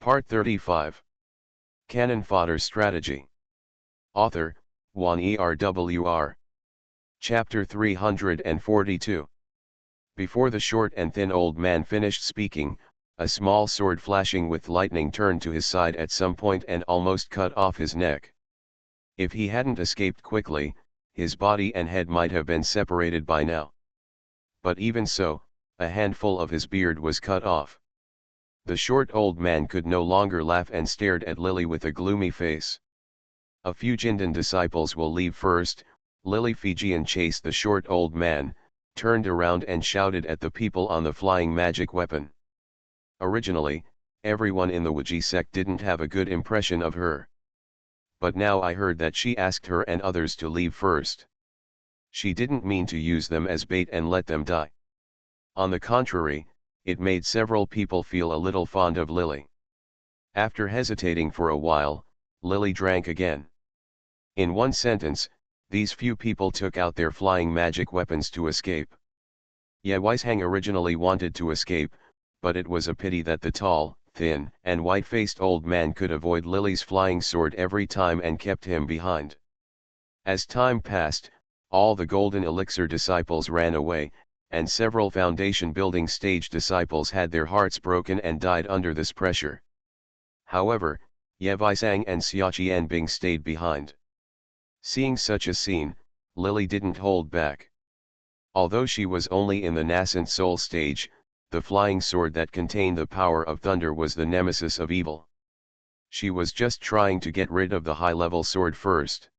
Part 35. Cannon Fodder Strategy. Author, Juan ERWR. Chapter 342. Before the short and thin old man finished speaking, a small sword flashing with lightning turned to his side at some point and almost cut off his neck. If he hadn't escaped quickly, his body and head might have been separated by now. But even so, a handful of his beard was cut off. The short old man could no longer laugh and stared at Lily with a gloomy face. "A few Jindan disciples will leave first." Lily Fijian chased the short old man, turned around and shouted at the people on the flying magic weapon. Originally, everyone in the Waji sect didn't have a good impression of her. But now I heard that she asked her and others to leave first. She didn't mean to use them as bait and let them die. On the contrary, it made several people feel a little fond of Lily. After hesitating for a while, Lily drank again. In one sentence, these few people took out their flying magic weapons to escape. Ye Weishang originally wanted to escape, but it was a pity that the tall, thin, and white-faced old man could avoid Lily's flying sword every time and kept him behind. As time passed, all the Golden Elixir disciples ran away, and several foundation building stage disciples had their hearts broken and died under this pressure. However, Ye Weishang and Xia Qianbing stayed behind. Seeing such a scene, Lily didn't hold back. Although she was only in the nascent soul stage, the flying sword that contained the power of thunder was the nemesis of evil. She was just trying to get rid of the high-level sword first.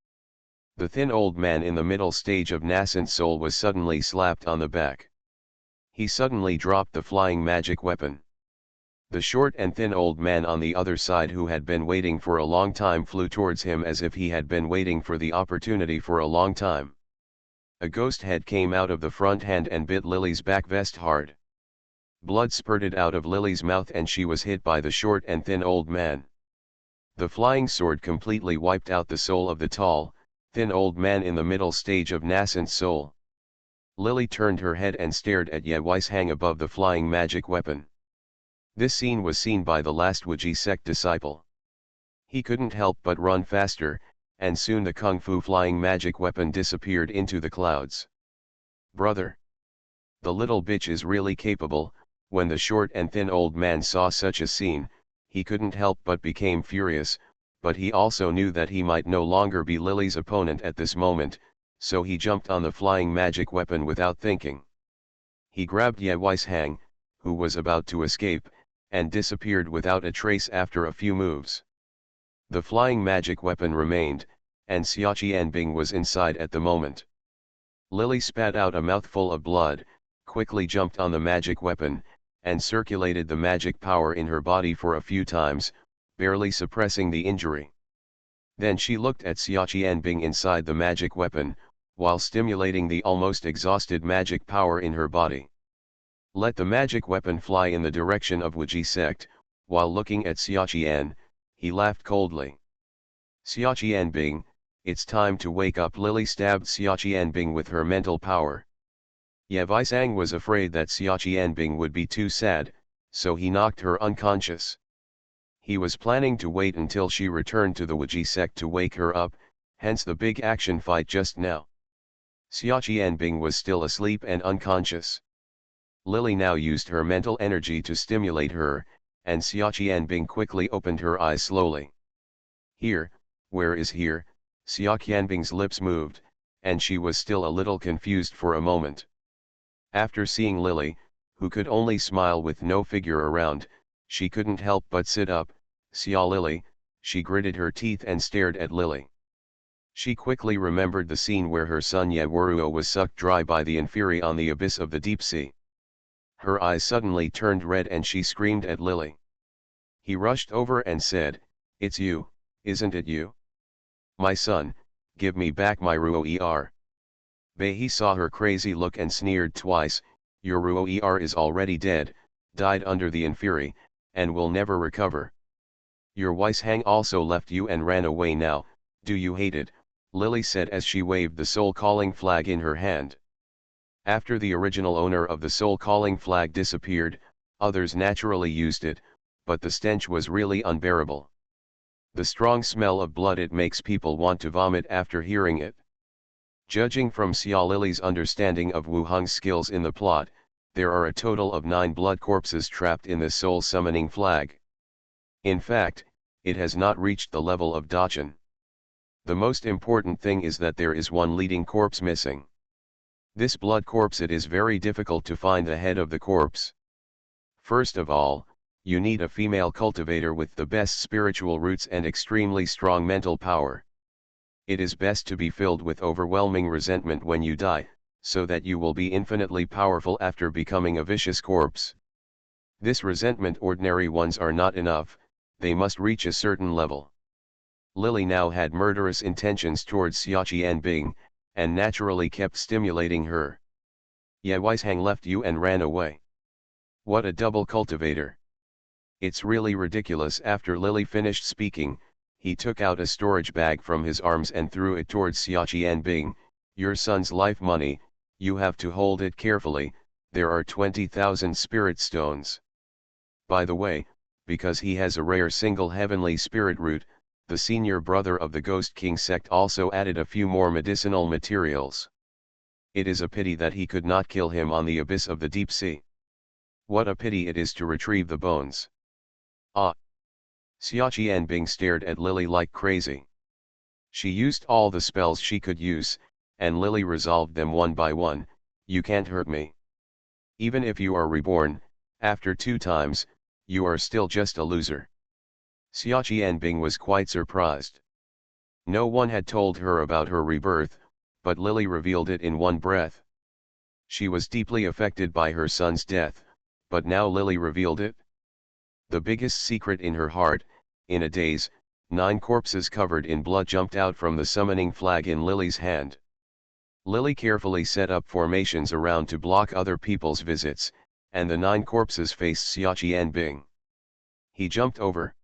The thin old man in the middle stage of nascent soul was suddenly slapped on the back. He suddenly dropped the flying magic weapon. The short and thin old man on the other side, who had been waiting for a long time, flew towards him as if he had been waiting for the opportunity for a long time. A ghost head came out of the front hand and bit Lily's back vest hard. Blood spurted out of Lily's mouth and she was hit by the short and thin old man. The flying sword completely wiped out the soul of the tall, thin old man in the middle stage of nascent soul. Lily turned her head and stared at Ye Weishang above the flying magic weapon. This scene was seen by the last Waji sect disciple. He couldn't help but run faster, and soon the kung fu flying magic weapon disappeared into the clouds. "Brother! The little bitch is really capable." When the short and thin old man saw such a scene, he couldn't help but became furious, but he also knew that he might no longer be Lily's opponent at this moment, so he jumped on the flying magic weapon without thinking. He grabbed Ye Weishang, who was about to escape, and disappeared without a trace after a few moves. The flying magic weapon remained, and Xia Qianbing was inside at the moment. Lily spat out a mouthful of blood, quickly jumped on the magic weapon, and circulated the magic power in her body for a few times, barely suppressing the injury. Then she looked at Xia Qianbing inside the magic weapon, while stimulating the almost exhausted magic power in her body. Let the magic weapon fly in the direction of Waji sect. While looking at Xia Qian, he laughed coldly. "Xia Qianbing, it's time to wake up." Lily stabbed Xia Qianbing with her mental power. Ye Weishang was afraid that Xia Qianbing would be too sad, so he knocked her unconscious. He was planning to wait until she returned to the Waji sect to wake her up, hence the big action fight just now. Xia Qianbing was still asleep and unconscious. Lily now used her mental energy to stimulate her, and Xia Qianbing quickly opened her eyes slowly. "Here, where is here?" Xia Qianbing's lips moved, and she was still a little confused for a moment. After seeing Lily, who could only smile with no figure around, she couldn't help but sit up. "Xia Lily," she gritted her teeth and stared at Lily. She quickly remembered the scene where her son Ye Wuruo was sucked dry by the Inferi on the abyss of the deep sea. Her eyes suddenly turned red and she screamed at Lily. He rushed over and said, "It's you, isn't it you? My son, give me back my Ruo. He saw her crazy look and sneered twice. "Your Ruo is already dead, died under the Inferi, and will never recover. Your Weishang also left you and ran away now. Do you hate it?" Lily said as she waved the soul-calling flag in her hand. After the original owner of the soul-calling flag disappeared, others naturally used it, but the stench was really unbearable. The strong smell of blood, it makes people want to vomit after hearing it. Judging from Xia Lily's understanding of Wu Heng's skills in the plot, there are a total of 9 blood corpses trapped in the soul summoning flag. In fact, it has not reached the level of Dachan. The most important thing is that there is one leading corpse missing. This blood corpse, it is very difficult to find the head of the corpse. First of all, you need a female cultivator with the best spiritual roots and extremely strong mental power. It is best to be filled with overwhelming resentment when you die, so that you will be infinitely powerful after becoming a vicious corpse. This resentment, ordinary ones are not enough, they must reach a certain level. Lily now had murderous intentions towards Xia Qianbing, and naturally kept stimulating her. Ye Weishang left you and ran away. What a double cultivator. It's really ridiculous. After Lily finished speaking, he took out a storage bag from his arms and threw it towards Xia Qianbing. Your son's life money, you have to hold it carefully, there are 20,000 spirit stones. By the way, because he has a rare single heavenly spirit root, the senior brother of the Ghost King sect also added a few more medicinal materials. It is a pity that he could not kill him on the abyss of the deep sea. What a pity it is to retrieve the bones. Ah! Xia Qianbing stared at Lily like crazy. She used all the spells she could use, and Lily resolved them one by one. You can't hurt me. Even if you are reborn, after 2 times, you are still just a loser. Xia Qianbing was quite surprised. No one had told her about her rebirth, but Lily revealed it in one breath. She was deeply affected by her son's death, but now Lily revealed it. The biggest secret in her heart. In a daze, 9 corpses covered in blood jumped out from the summoning flag in Lily's hand. Lily carefully set up formations around to block other people's visits, and the 9 corpses faced Xia Qianbing. He jumped over.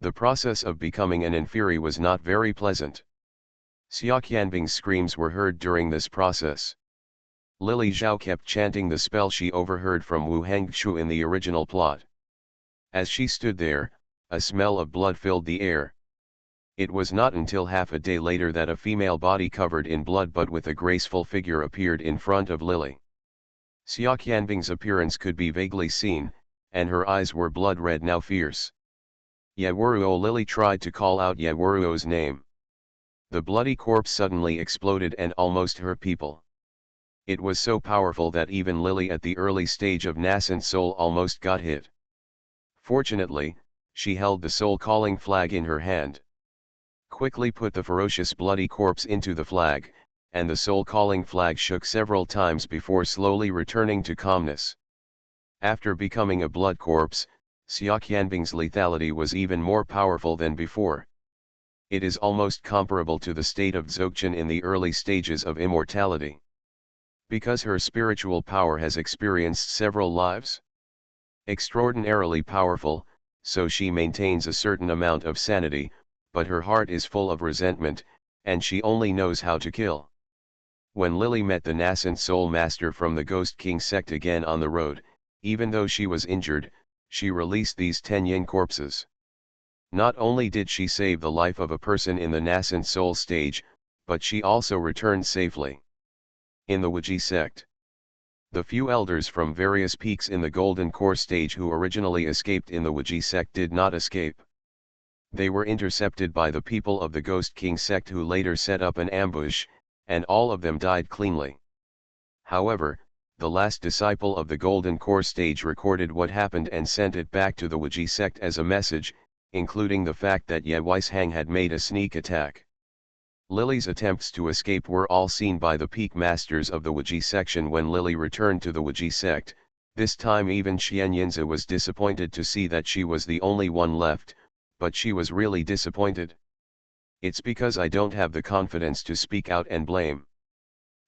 The process of becoming an inferi was not very pleasant. Xia Qianbing's screams were heard during this process. Lily Zhao kept chanting the spell she overheard from Wu Hengxu in the original plot. As she stood there, a smell of blood filled the air. It was not until half a day later that a female body covered in blood but with a graceful figure appeared in front of Lily. Xia Qianbing's appearance could be vaguely seen, and her eyes were blood red, now fierce. Yaworuo. Lily tried to call out Yaworuo's name. The bloody corpse suddenly exploded and almost hurt people. It was so powerful that even Lily at the early stage of nascent soul almost got hit. Fortunately, she held the soul-calling flag in her hand. Quickly put the ferocious bloody corpse into the flag, and the soul-calling flag shook several times before slowly returning to calmness. After becoming a blood corpse, Xia Qianbing's lethality was even more powerful than before. It is almost comparable to the state of Dzogchen in the early stages of immortality. Because her spiritual power has experienced several lives. Extraordinarily powerful, so she maintains a certain amount of sanity, but her heart is full of resentment, and she only knows how to kill. When Lily met the nascent soul master from the Ghost King sect again on the road, even though she was injured, she released these 10 yin corpses. Not only did she save the life of a person in the nascent soul stage, but she also returned safely. In the Wuji sect, the few elders from various peaks in the Golden Core stage who originally escaped in the Wuji sect did not escape. They were intercepted by the people of the Ghost King sect who later set up an ambush, and all of them died cleanly. However, the last disciple of the Golden Core stage recorded what happened and sent it back to the Wuji sect as a message, including the fact that Ye Weishang had made a sneak attack. Lily's attempts to escape were all seen by the peak masters of the Wuji section when Lily returned to the Wuji sect. This time even Xian Yinzi was disappointed to see that she was the only one left, but she was really disappointed. It's because I don't have the confidence to speak out and blame.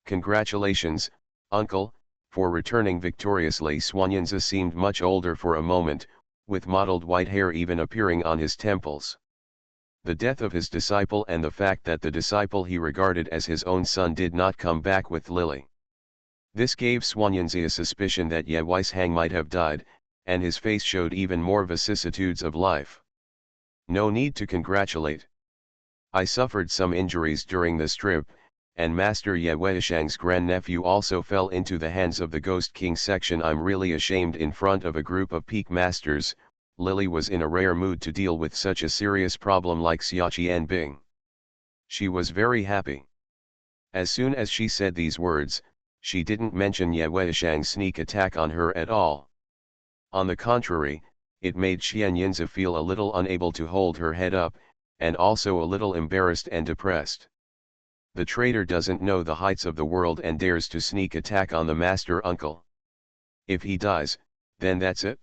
Congratulations, uncle, for returning victoriously. Xuanyinzi seemed much older for a moment, with mottled white hair even appearing on his temples. The death of his disciple and the fact that the disciple he regarded as his own son did not come back with Lily. This gave Xuanyinzi a suspicion that Ye Weishang might have died, and his face showed even more vicissitudes of life. No need to congratulate. I suffered some injuries during this trip, and Master Ye Weishang's grandnephew also fell into the hands of the Ghost King section. I'm really ashamed in front of a group of peak masters. Lily was in a rare mood to deal with such a serious problem like Xiaqian Bing. She was very happy. As soon as she said these words, she didn't mention Ye Weishang's sneak attack on her at all. On the contrary, it made Xian Yinzi feel a little unable to hold her head up, and also a little embarrassed and depressed. The traitor doesn't know the heights of the world and dares to sneak attack on the master uncle. If he dies, then that's it.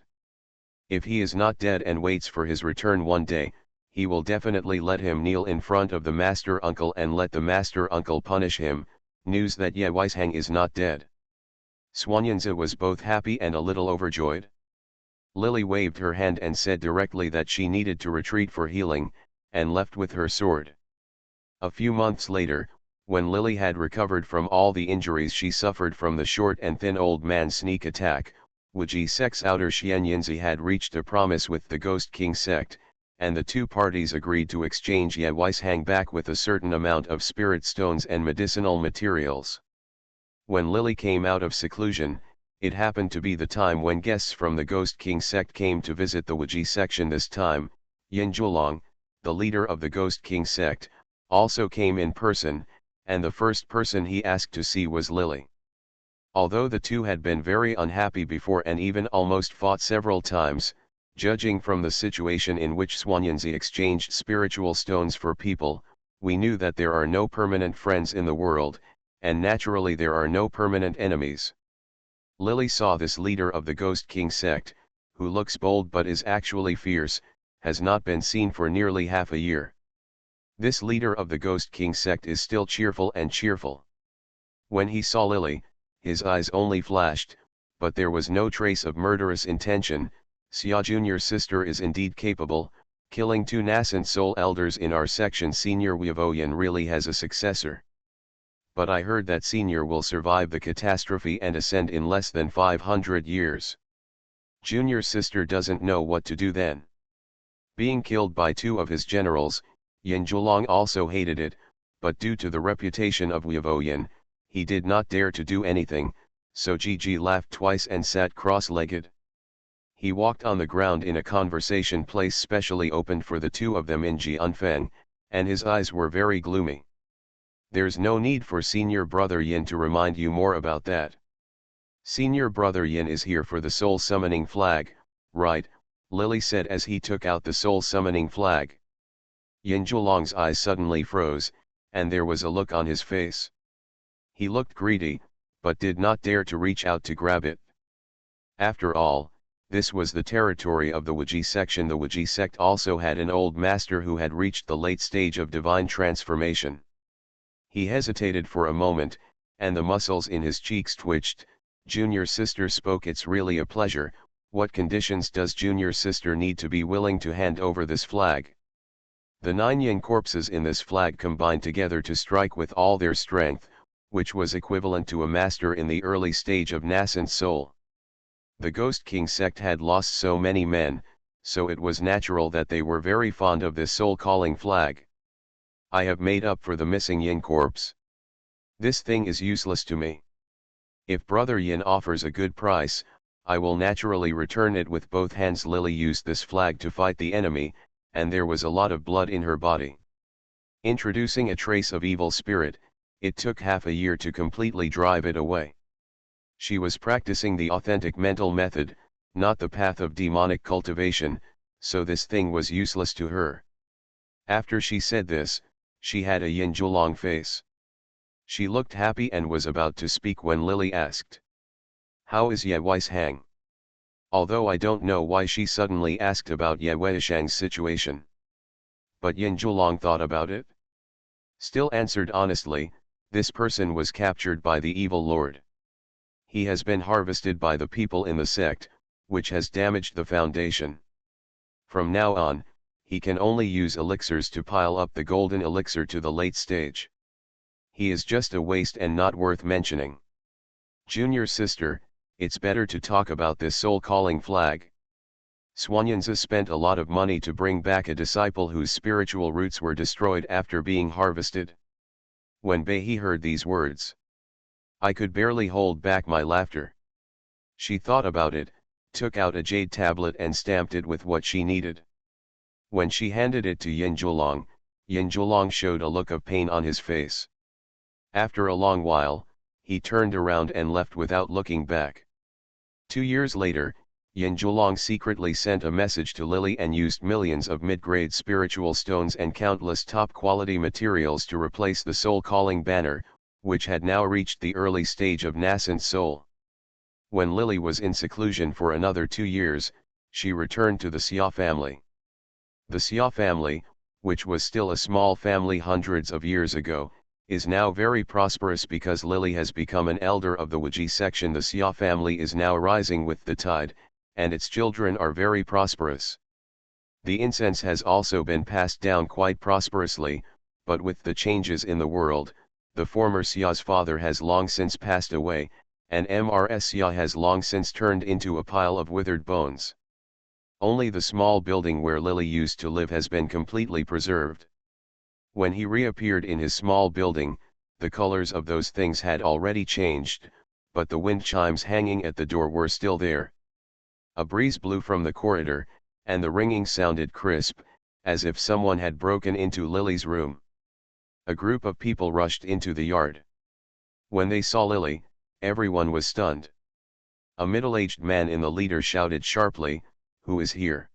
If he is not dead and waits for his return one day, he will definitely let him kneel in front of the master uncle and let the master uncle punish him. News that Ye Weishang is not dead. Xuanyanzi was both happy and a little overjoyed. Lily waved her hand and said directly that she needed to retreat for healing, and left with her sword. A few months later, when Lily had recovered from all the injuries she suffered from the short and thin old man's sneak attack, Wuji sect's outer Xian Yinzi had reached a promise with the Ghost King sect, and the two parties agreed to exchange Ye Weishang back with a certain amount of spirit stones and medicinal materials. When Lily came out of seclusion, it happened to be the time when guests from the Ghost King sect came to visit the Wuji section. This time, Yin Zhuolong, the leader of the Ghost King sect, also came in person, and the first person he asked to see was Lily. Although the two had been very unhappy before and even almost fought several times, judging from the situation in which Xuanyanzi exchanged spiritual stones for people, we knew that there are no permanent friends in the world, and naturally there are no permanent enemies. Lily saw this leader of the Ghost King sect, who looks bold but is actually fierce, has not been seen for nearly half a year. This leader of the Ghost King sect is still cheerful and cheerful. When he saw Lily, his eyes only flashed, but there was no trace of murderous intention. Xia Junior's sister is indeed capable. Killing two nascent soul elders in our section. Senior Weavoyan really has a successor. But I heard that Senior will survive the catastrophe and ascend in less than 500 years. Junior's sister doesn't know what to do then. Being killed by two of his generals, Yin Zhuolong also hated it, but due to the reputation of Weavoyan, he did not dare to do anything, so Gigi laughed twice and sat cross-legged. He walked on the ground in a conversation place specially opened for the two of them in Jianfeng, and his eyes were very gloomy. There's no need for Senior Brother Yin to remind you more about that. Senior Brother Yin is here for the soul summoning flag, right? Lily said as he took out the soul summoning flag. Yin Zhuolong's eyes suddenly froze, and there was a look on his face. He looked greedy, but did not dare to reach out to grab it. After all, this was the territory of the Wuji section. The Wuji sect also had an old master who had reached the late stage of divine transformation. He hesitated for a moment, and the muscles in his cheeks twitched. Junior sister spoke. It's really a pleasure. What conditions does junior sister need to be willing to hand over this flag? The 9 yin corpses in this flag combined together to strike with all their strength, which was equivalent to a master in the early stage of nascent soul. The Ghost King sect had lost so many men, so it was natural that they were very fond of this soul-calling flag. I have made up for the missing yin corpse. This thing is useless to me. If Brother Yin offers a good price, I will naturally return it with both hands. Lily used this flag to fight the enemy, and there was a lot of blood in her body. Introducing a trace of evil spirit, it took half a year to completely drive it away. She was practicing the authentic mental method, not the path of demonic cultivation, so this thing was useless to her. After she said this, she had a Yin Zhuolong face. She looked happy and was about to speak when Lily asked, "How is Ye Weishang?" Although I don't know why she suddenly asked about Ye Weishang's situation. But Yin Zhuolong thought about it. Still answered honestly, this person was captured by the evil lord. He has been harvested by the people in the sect, which has damaged the foundation. From now on, he can only use elixirs to pile up the golden elixir to the late stage. He is just a waste and not worth mentioning. Junior sister, it's better to talk about this soul-calling flag. Swanyanza spent a lot of money to bring back a disciple whose spiritual roots were destroyed after being harvested. When Behi heard these words, I could barely hold back my laughter. She thought about it, took out a jade tablet and stamped it with what she needed. When she handed it to Yinjulong showed a look of pain on his face. After a long while, he turned around and left without looking back. 2 years later, Yinjulong secretly sent a message to Lily and used millions of mid-grade spiritual stones and countless top-quality materials to replace the soul-calling banner, which had now reached the early stage of nascent soul. When Lily was in seclusion for another 2 years, she returned to the Xia family. The Xia family, which was still a small family hundreds of years ago, is now very prosperous because Lily has become an elder of the Wuji section. The Xia family is now rising with the tide, and its children are very prosperous. The incense has also been passed down quite prosperously, but with the changes in the world, the former Xia's father has long since passed away, and Mrs. Xia has long since turned into a pile of withered bones. Only the small building where Lily used to live has been completely preserved. When he reappeared in his small building, the colors of those things had already changed, but the wind chimes hanging at the door were still there. A breeze blew from the corridor, and the ringing sounded crisp, as if someone had broken into Lily's room. A group of people rushed into the yard. When they saw Lily, everyone was stunned. A middle-aged man in the leader shouted sharply, "Who is here?"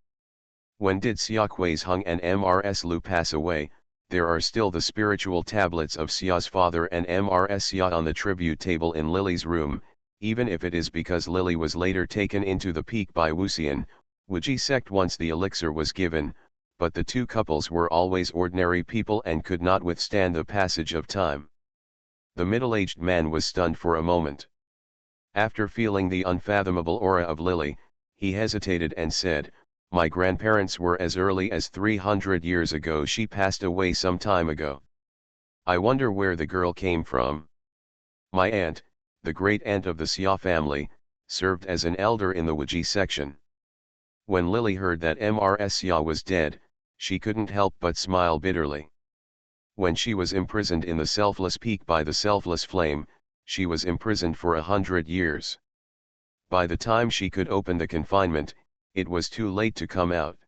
When did Xia Kui's Hung and Mrs. Lu pass away? There are still the spiritual tablets of Xia's father and Mrs. Xia on the tribute table in Lily's room, even if it is because Lily was later taken into the peak by Wuxian, Wuji sect once the elixir was given, but the two couples were always ordinary people and could not withstand the passage of time. The middle-aged man was stunned for a moment. After feeling the unfathomable aura of Lily, he hesitated and said, "My grandparents were as early as 300 years ago. She passed away some time ago. I wonder where the girl came from. My aunt, the great-aunt of the Xia family, served as an elder in the Wuji section." When Lily heard that Mrs. Xia was dead, she couldn't help but smile bitterly. When she was imprisoned in the selfless peak by the selfless flame, she was imprisoned for 100 years. By the time she could open the confinement, it was too late to come out.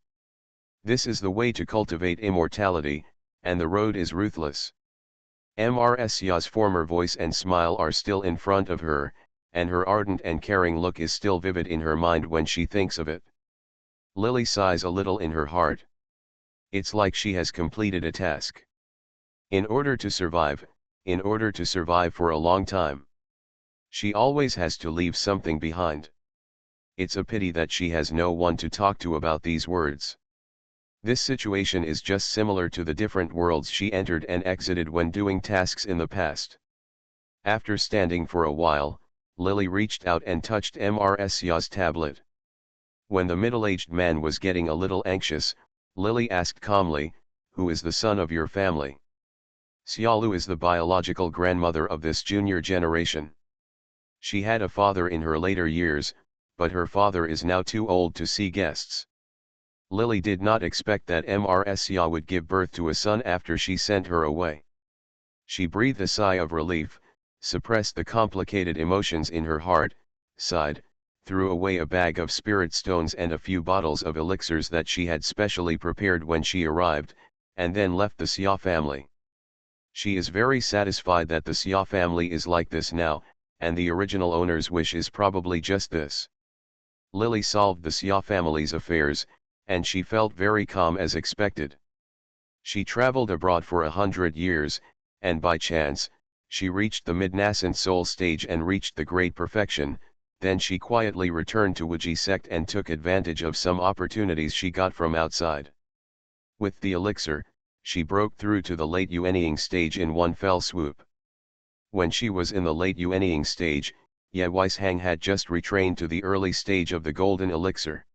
This is the way to cultivate immortality, and the road is ruthless. Mrs. Xia's former voice and smile are still in front of her, and her ardent and caring look is still vivid in her mind when she thinks of it. Lily sighs a little in her heart. It's like she has completed a task. In order to survive for a long time, she always has to leave something behind. It's a pity that she has no one to talk to about these words. This situation is just similar to the different worlds she entered and exited when doing tasks in the past. After standing for a while, Lily reached out and touched Mrs. Xia's tablet. When the middle-aged man was getting a little anxious, Lily asked calmly, "Who is the son of your family?" Xiaolu is the biological grandmother of this junior generation. She had a father in her later years, but her father is now too old to see guests. Lily did not expect that Mrs. Xia would give birth to a son after she sent her away. She breathed a sigh of relief, suppressed the complicated emotions in her heart, sighed, threw away a bag of spirit stones and a few bottles of elixirs that she had specially prepared when she arrived, and then left the Xia family. She is very satisfied that the Xia family is like this now, and the original owner's wish is probably just this. Lily solved the Xia family's affairs, and she felt very calm as expected. She traveled abroad for 100 years, and by chance, she reached the mid-nascent soul stage and reached the great perfection. Then she quietly returned to Wuji sect and took advantage of some opportunities she got from outside. With the elixir, she broke through to the late Yuanying stage in one fell swoop. When she was in the late Yuanying stage, Ye Weishang had just retrained to the early stage of the golden elixir.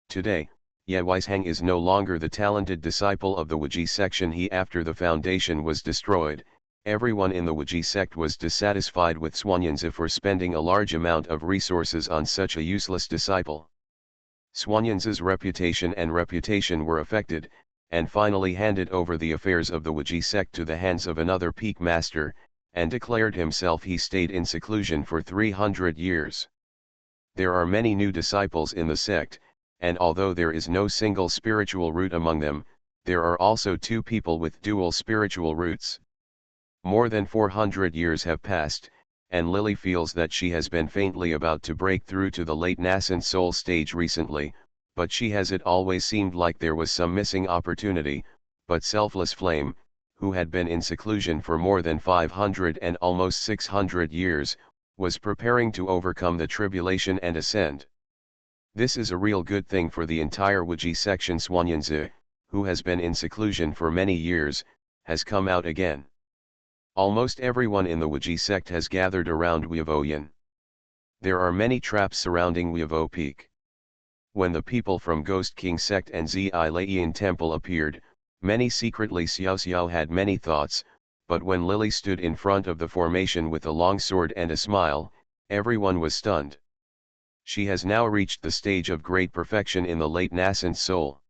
Today, Ye Weishang is no longer the talented disciple of the Wuji section. After the foundation was destroyed, everyone in the Wuji sect was dissatisfied with Xuanyanzi for spending a large amount of resources on such a useless disciple. Swanyanza's reputation were affected, and finally handed over the affairs of the Waji sect to the hands of another peak master, and declared himself he stayed in seclusion for 300 years. There are many new disciples in the sect, and although there is no single spiritual root among them, there are also two people with dual spiritual roots. More than 400 years have passed, and Lily feels that she has been faintly about to break through to the late nascent soul stage recently, but it always seemed like there was some missing opportunity, but Selfless Flame, who had been in seclusion for more than 500 and almost 600 years, was preparing to overcome the tribulation and ascend. This is a real good thing for the entire Waji section. Swanyanza, who has been in seclusion for many years, has come out again. Almost everyone in the Waji sect has gathered around Weavoyan. There are many traps surrounding Weavo Peak. When the people from Ghost King sect and Zi-Layan temple appeared, many secretly Xiao had many thoughts, but when Lily stood in front of the formation with a long sword and a smile, everyone was stunned. She has now reached the stage of great perfection in the late nascent soul.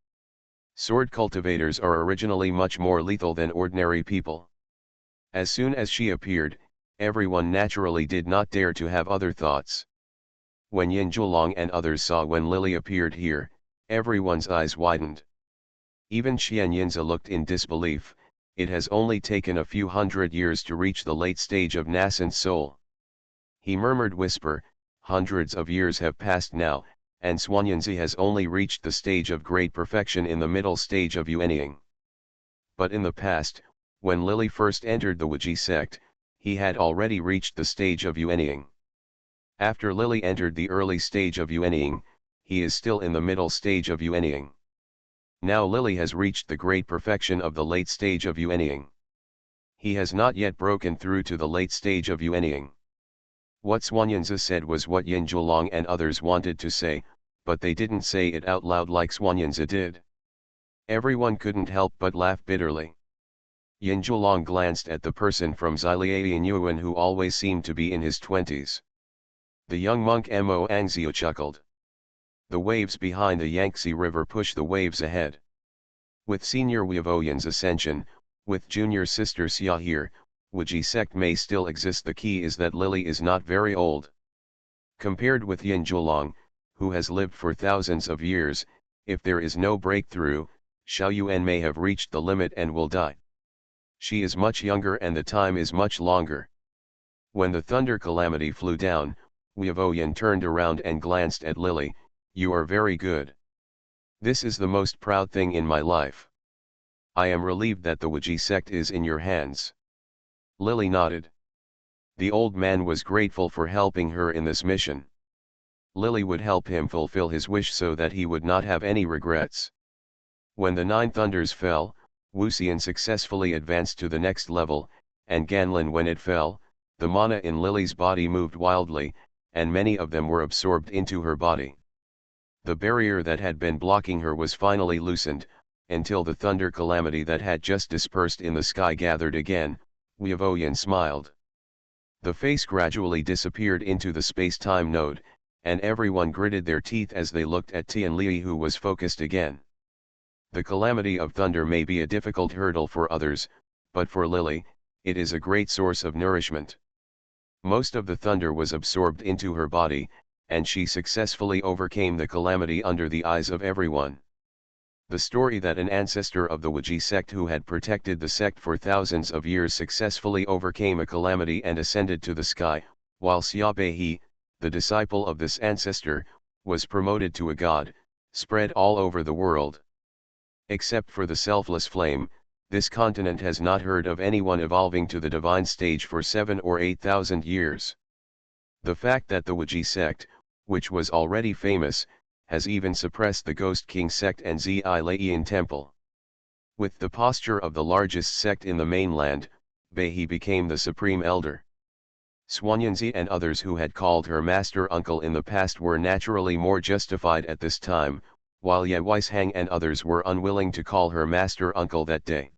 Sword cultivators are originally much more lethal than ordinary people. As soon as she appeared, everyone naturally did not dare to have other thoughts. When Yin Zhuolong and others saw when Lily appeared here, everyone's eyes widened. Even Xian Yinza looked in disbelief. It has only taken a few hundred years to reach the late stage of nascent soul. He murmured whisper, hundreds of years have passed now, and Swanyanzi has only reached the stage of great perfection in the middle stage of Yuanying. But in the past, when Lily first entered the Waji sect, he had already reached the stage of Yuanying. After Lily entered the early stage of Yuanying, he is still in the middle stage of Yuanying. Now Lily has reached the great perfection of the late stage of Yuanying. He has not yet broken through to the late stage of Yuanying. What Swanyanza said was what Yin Zhuolong and others wanted to say, but they didn't say it out loud like Swanyanza did. Everyone couldn't help but laugh bitterly. Yin Zhuolong glanced at the person from Ziliayan Yuan who always seemed to be in his 20s. The young monk Mo Angzio chuckled. The waves behind the Yangtze River push the waves ahead. With senior Weavoyan's ascension, with junior sister Xia here, Waji sect may still exist. The key is that Lily is not very old. Compared with Yin Zhuolong, who has lived for thousands of years, if there is no breakthrough, Xiaoyuan may have reached the limit and will die. She is much younger and the time is much longer. When the thunder calamity flew down, Weavoyan turned around and glanced at Lily. You are very good. This is the most proud thing in my life. I am relieved that the Waji sect is in your hands. Lily nodded. The old man was grateful for helping her in this mission. Lily would help him fulfill his wish so that he would not have any regrets. When the 9 thunders fell, Wuxian successfully advanced to the next level, and Ganlin when it fell, the mana in Lily's body moved wildly, and many of them were absorbed into her body. The barrier that had been blocking her was finally loosened, until the thunder calamity that had just dispersed in the sky gathered again. Weavoyan smiled. The face gradually disappeared into the space-time node, and everyone gritted their teeth as they looked at Tianli who was focused again. The calamity of thunder may be a difficult hurdle for others, but for Lily, it is a great source of nourishment. Most of the thunder was absorbed into her body, and she successfully overcame the calamity under the eyes of everyone. The story that an ancestor of the Waji sect who had protected the sect for thousands of years successfully overcame a calamity and ascended to the sky, while Xia Beihe, the disciple of this ancestor, was promoted to a god, spread all over the world. Except for the Selfless Flame, this continent has not heard of anyone evolving to the divine stage for 7 or 8,000 years. The fact that the Waji sect, which was already famous, has even suppressed the Ghost King sect and Zi-Layan temple. With the posture of the largest sect in the mainland, Beihe became the supreme elder. Swanyanzi and others who had called her master uncle in the past were naturally more justified at this time, while Ye Weishang and others were unwilling to call her master uncle that day.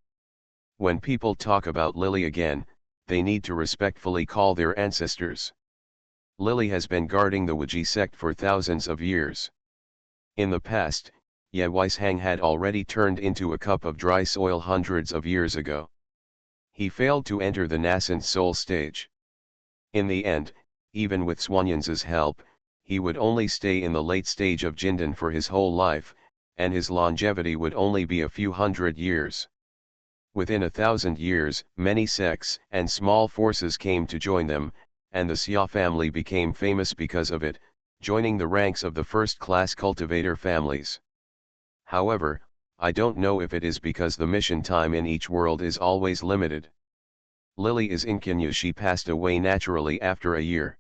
When people talk about Lily again, they need to respectfully call their ancestors. Lily has been guarding the Waji sect for thousands of years. In the past, Ye Weishang had already turned into a cup of dry soil hundreds of years ago. He failed to enter the nascent soul stage. In the end, even with Swanyan's help, he would only stay in the late stage of Jindan for his whole life, and his longevity would only be a few hundred years. Within 1,000 years, many sects and small forces came to join them, and the Xia family became famous because of it, joining the ranks of the first-class cultivator families. However, I don't know if it is because the mission time in each world is always limited. Lily is in Kenya. She passed away naturally after a year.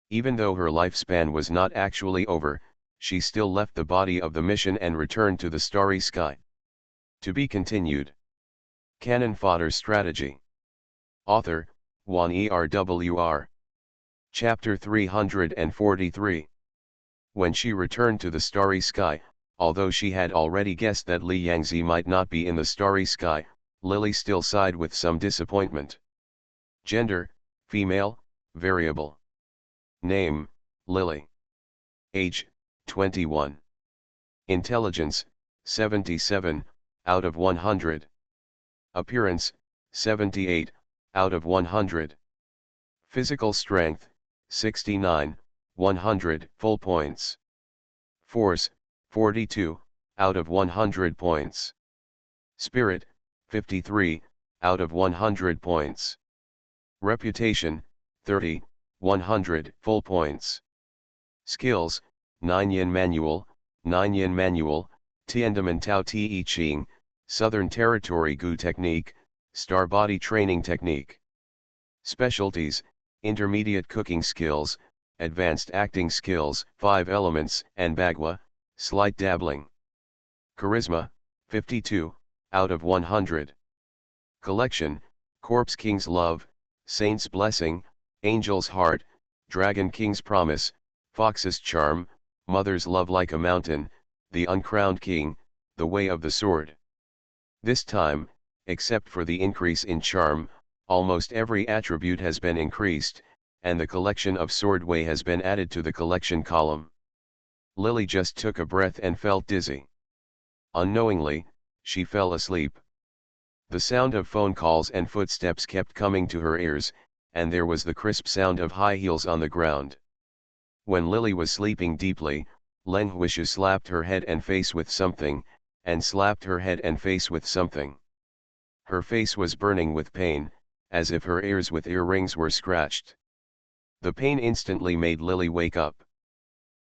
Even though her lifespan was not actually over, she still left the body of the mission and returned to the starry sky. To be continued. Canon Fodder Strategy. Author, Juan ERWR. Chapter 343. When she returned to the starry sky, although she had already guessed that Li Yangzi might not be in the starry sky, Lily still sighed with some disappointment. Gender, female, variable. Name, Lily. Age, 21. Intelligence, 77, out of 100. Appearance, 78, out of 100. Physical strength, 69, 100 full points. Force, 42, out of 100 points. Spirit, 53, out of 100 points. Reputation, 30, 100 full points. Skills, 9 Yin Manual, 9 Yin Manual, Tiandamen Tao Ti Ching, Southern Territory Gu Technique, Star Body Training Technique. Specialties, Intermediate Cooking Skills, Advanced Acting Skills, 5 Elements, and Bagua, Slight Dabbling. Charisma, 52, out of 100. Collection, Corpse King's Love, Saint's Blessing, Angel's Heart, Dragon King's Promise, Fox's Charm, Mother's Love Like a Mountain, The Uncrowned King, The Way of the Sword. This time, except for the increase in charm, almost every attribute has been increased, and the collection of sword way has been added to the collection column. Lily just took a breath and felt dizzy. Unknowingly, she fell asleep. The sound of phone calls and footsteps kept coming to her ears, and there was the crisp sound of high heels on the ground. When Lily was sleeping deeply, Len Huishu slapped her head and face with something, and slapped her head and face with something. Her face was burning with pain, as if her ears with earrings were scratched. The pain instantly made Lily wake up.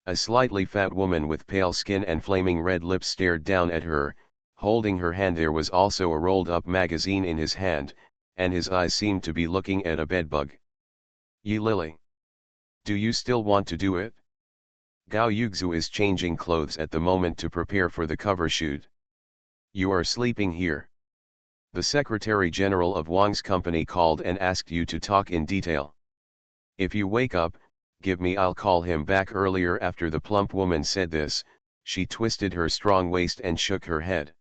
A slightly fat woman with pale skin and flaming red lips stared down at her. Holding her hand there was also a rolled-up magazine in his hand, and his eyes seemed to be looking at a bedbug. "Ye Lily. Do you still want to do it? Gao Yugzu is changing clothes at the moment to prepare for the cover shoot. You are sleeping here. The Secretary General of Wang's company called and asked you to talk in detail. If you wake up, give me, I'll call him back." Earlier, after the plump woman said this, she twisted her strong waist and shook her head.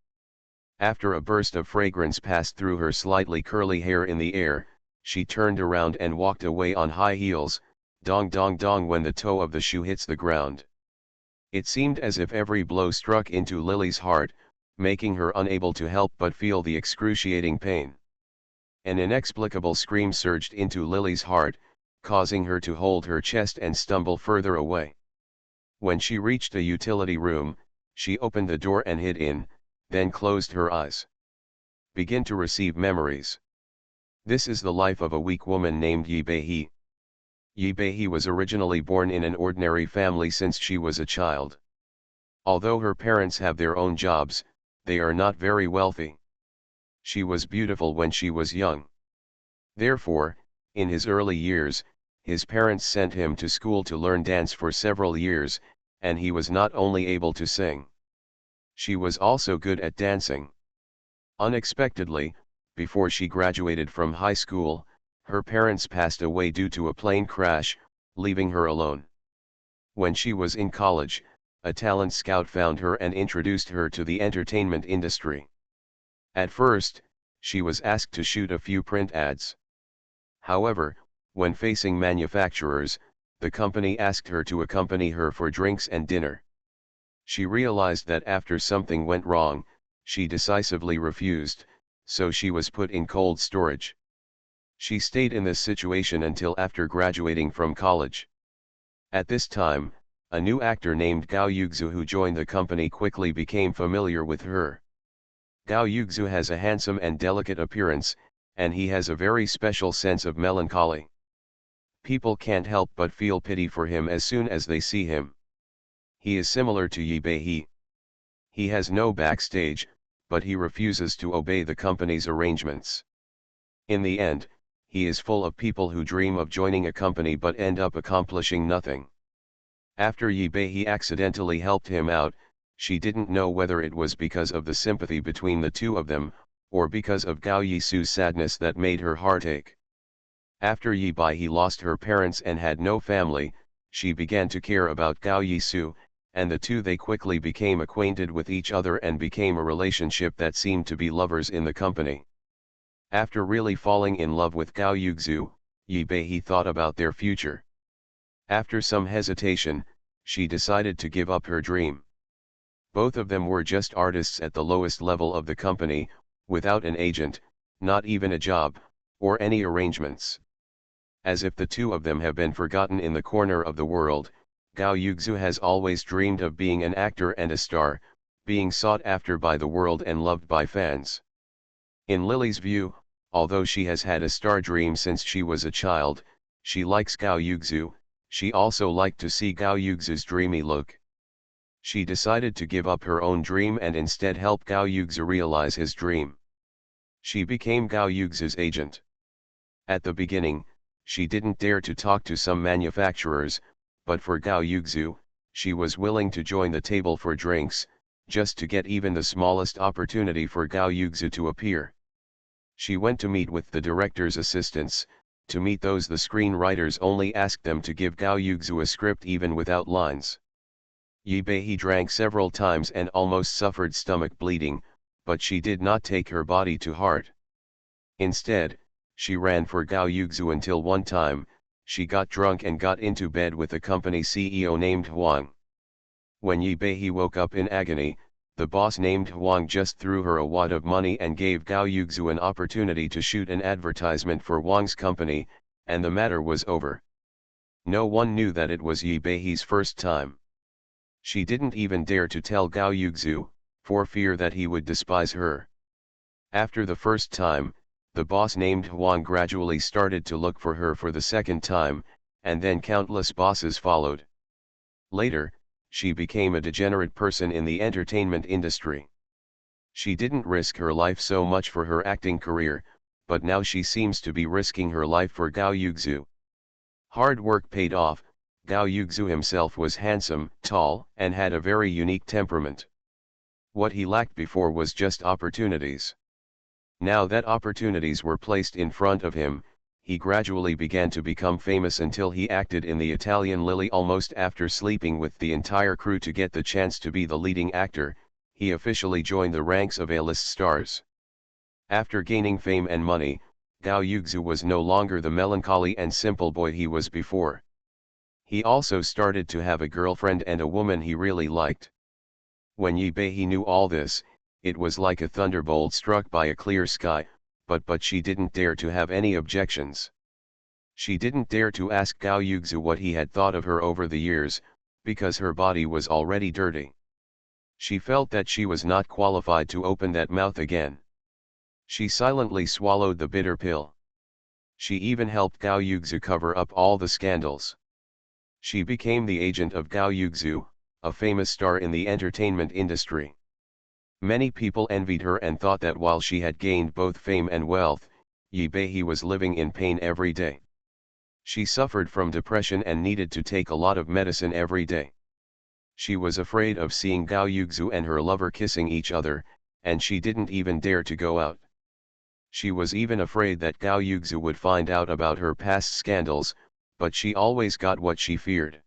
After a burst of fragrance passed through her slightly curly hair in the air, she turned around and walked away on high heels, dong dong dong when the toe of the shoe hits the ground. It seemed as if every blow struck into Lily's heart, making her unable to help but feel the excruciating pain. An inexplicable scream surged into Lily's heart, causing her to hold her chest and stumble further away. When she reached a utility room, she opened the door and hid in, then closed her eyes. Begin to receive memories. This is the life of a weak woman named Yi Beihe. Yi Beihe was originally born in an ordinary family since she was a child. Although her parents have their own jobs, they are not very wealthy. She was beautiful when she was young. Therefore, in his early years, his parents sent him to school to learn dance for several years, and he was not only able to sing. She was also good at dancing. Unexpectedly, before she graduated from high school, her parents passed away due to a plane crash, leaving her alone. When she was in college, a talent scout found her and introduced her to the entertainment industry. At first, she was asked to shoot a few print ads. However, when facing manufacturers, the company asked her to accompany her for drinks and dinner. She realized that after something went wrong, she decisively refused, so she was put in cold storage. She stayed in this situation until after graduating from college. At this time, a new actor named Gao Yugzu who joined the company quickly became familiar with her. Gao Yugzu has a handsome and delicate appearance, and he has a very special sense of melancholy. People can't help but feel pity for him as soon as they see him. He is similar to Yi Bei. He has no backstage, but he refuses to obey the company's arrangements. In the end, he is full of people who dream of joining a company but end up accomplishing nothing. After Yi Bei accidentally helped him out, she didn't know whether it was because of the sympathy between the two of them, or because of Gao Yisu's sadness that made her heart ache. After Yi Bei lost her parents and had no family, she began to care about Gao Yisu, and the two they quickly became acquainted with each other and became a relationship that seemed to be lovers in the company. After really falling in love with Gao Yugzu, Yi Bei thought about their future. After some hesitation, she decided to give up her dream. Both of them were just artists at the lowest level of the company, without an agent, not even a job, or any arrangements. As if the two of them have been forgotten in the corner of the world, Gao Yugzu has always dreamed of being an actor and a star, being sought after by the world and loved by fans. In Lily's view, although she has had a star dream since she was a child, she likes Gao Yugzu. She also liked to see Gao Yugzu's dreamy look. She decided to give up her own dream and instead help Gao Yugzu realize his dream. She became Gao Yugzu's agent. At the beginning, she didn't dare to talk to some manufacturers, but for Gao Yugzu, she was willing to join the table for drinks, just to get even the smallest opportunity for Gao Yugzu to appear. She went to meet with the director's assistants, to meet those the screenwriters only asked them to give Gao Yugzu a script even without lines. Yi Bei drank several times and almost suffered stomach bleeding, but she did not take her body to heart. Instead, she ran for Gao Yugzu until one time, she got drunk and got into bed with a company CEO named Huang. When Yi Bei woke up in agony, the boss named Huang just threw her a wad of money and gave Gao Yugzu an opportunity to shoot an advertisement for Huang's company, and the matter was over. No one knew that it was Yi Bei's first time. She didn't even dare to tell Gao Yugzu, for fear that he would despise her. After the first time, the boss named Huang gradually started to look for her for the second time, and then countless bosses followed. Later, she became a degenerate person in the entertainment industry. She didn't risk her life so much for her acting career, but now she seems to be risking her life for Gao Yugzu. Hard work paid off. Gao Yugzu himself was handsome, tall, and had a very unique temperament. What he lacked before was just opportunities. Now that opportunities were placed in front of him, he gradually began to become famous until he acted in the Italian Lily almost after sleeping with the entire crew to get the chance to be the leading actor. He officially joined the ranks of A-list stars. After gaining fame and money, Gao Yugzu was no longer the melancholy and simple boy he was before. He also started to have a girlfriend and a woman he really liked. When Yi Bei knew all this, it was like a thunderbolt struck by a clear sky, but she didn't dare to have any objections. She didn't dare to ask Gao Yugzu what he had thought of her over the years, because her body was already dirty. She felt that she was not qualified to open that mouth again. She silently swallowed the bitter pill. She even helped Gao Yugzu cover up all the scandals. She became the agent of Gao Yugzu, a famous star in the entertainment industry. Many people envied her and thought that while she had gained both fame and wealth, Yi Bei was living in pain every day. She suffered from depression and needed to take a lot of medicine every day. She was afraid of seeing Gao Yugzu and her lover kissing each other, and she didn't even dare to go out. She was even afraid that Gao Yugzu would find out about her past scandals, but she always got what she feared.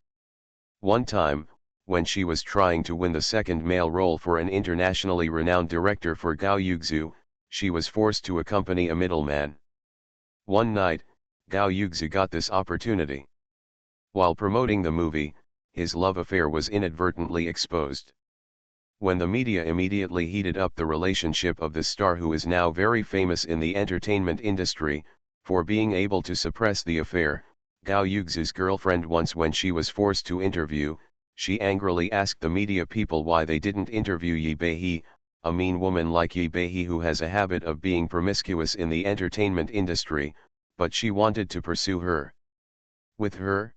One time, when she was trying to win the second male role for an internationally renowned director for Gao Yugzu, she was forced to accompany a middleman. One night, Gao Yugzu got this opportunity. While promoting the movie, his love affair was inadvertently exposed. when the media immediately heated up the relationship of the star who is now very famous in the entertainment industry, for being able to suppress the affair. Gao Yuxi's girlfriend once, when she was forced to interview, she angrily asked the media people why they didn't interview Yi Beihe, a mean woman like Yi Beihe who has a habit of being promiscuous in the entertainment industry, but she wanted to pursue her. With her?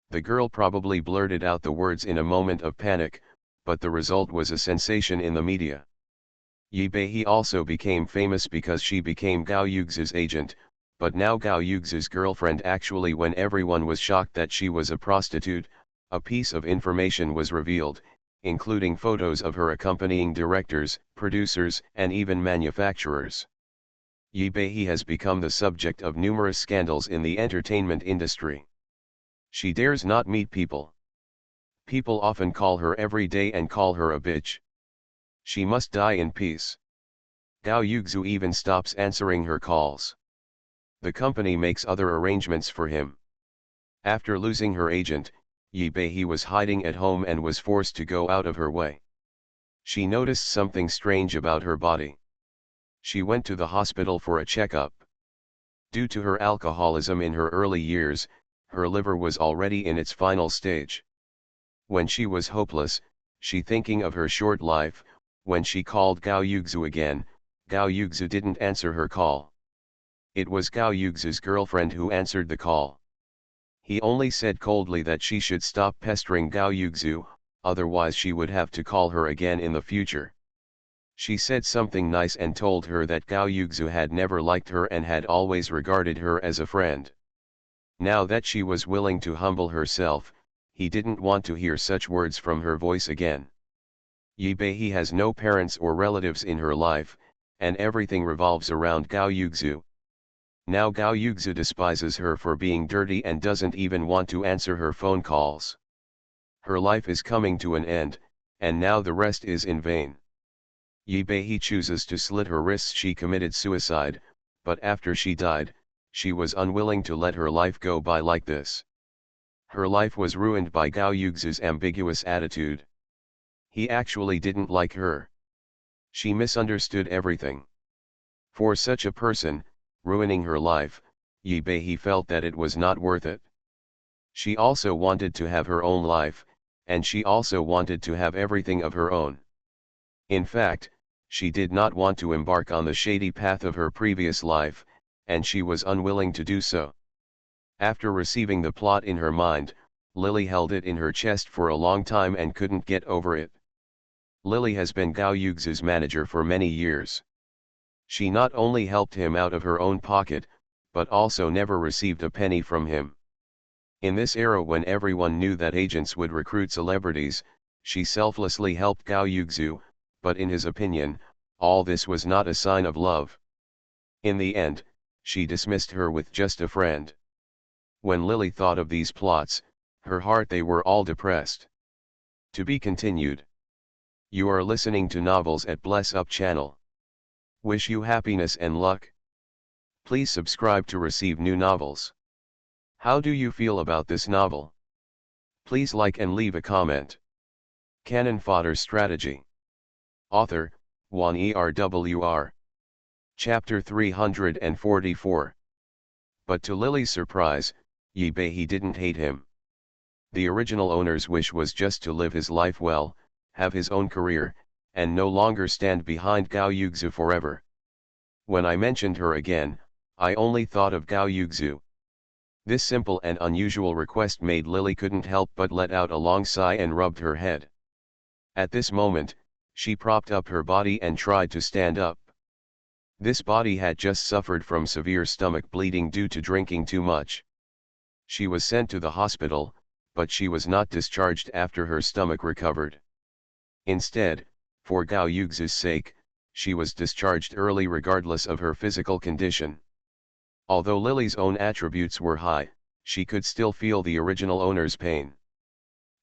The girl probably blurted out the words in a moment of panic, but the result was a sensation in the media. Yi Beihe also became famous because she became Gao Yuxi's agent, but now Gao Yuxi's girlfriend actually, when everyone was shocked that she was a prostitute, a piece of information was revealed, including photos of her accompanying directors, producers, and even manufacturers. Yi Beihe has become the subject of numerous scandals in the entertainment industry. She dares not meet people. People often call her every day and call her a bitch. She must die in peace. Gao Yuxu even stops answering her calls. The company makes other arrangements for him. After losing her agent, Yi Beihe was hiding at home and was forced to go out of her way. She noticed something strange about her body. She went to the hospital for a checkup. Due to her alcoholism in her early years, her liver was already in its final stage. When she was hopeless, she thinking of her short life, when she called Gao Yuxu again, Gao Yuxu didn't answer her call. It was Gao Yuxi's girlfriend who answered the call. He only said coldly that she should stop pestering Gao Yuxu, otherwise she would have to call her again in the future. She said something nice and told her that Gao Yuxu had never liked her and had always regarded her as a friend. Now that she was willing to humble herself, he didn't want to hear such words from her voice again. Yi Beihe has no parents or relatives in her life, and everything revolves around Gao Yuxu. Now Gao Yuxu despises her for being dirty and doesn't even want to answer her phone calls. Her life is coming to an end, and now the rest is in vain. Yi Beihe chooses to slit her wrists. She committed suicide, but after she died, she was unwilling to let her life go by like this. Her life was ruined by Gao Yuxi's ambiguous attitude. He actually didn't like her. She misunderstood everything. For such a person, ruining her life, Yi Beihe felt that it was not worth it. She also wanted to have her own life, and she also wanted to have everything of her own. In fact, she did not want to embark on the shady path of her previous life, and she was unwilling to do so. After receiving the plot in her mind, Lily held it in her chest for a long time and couldn't get over it. Lily has been Gao Yuxi's manager for many years. She not only helped him out of her own pocket, but also never received a penny from him. In this era when everyone knew that agents would recruit celebrities, she selflessly helped Gao Yuxu, but in his opinion, all this was not a sign of love. In the end, she dismissed her with just a friend. When Lily thought of these plots, her heart they were all depressed. To be continued. You are listening to Novels at Bless Up channel. Wish you happiness and luck. Please subscribe to receive new novels. How do you feel about this novel? Please like and leave a comment. Canon Fodder Strategy. Author, Juan ERWR. Chapter 344. But to Lily's surprise, Yi Beihe didn't hate him. The original owner's wish was just to live his life well, have his own career, and no longer stand behind Gao Yuxu forever. When I mentioned her again, I only thought of Gao Yuxu. This simple and unusual request made Lily couldn't help but let out a long sigh and rubbed her head. At this moment, she propped up her body and tried to stand up. This body had just suffered from severe stomach bleeding due to drinking too much. She was sent to the hospital, but she was not discharged after her stomach recovered. Instead, for Gao Yuxi's sake, she was discharged early regardless of her physical condition. Although Lily's own attributes were high, she could still feel the original owner's pain.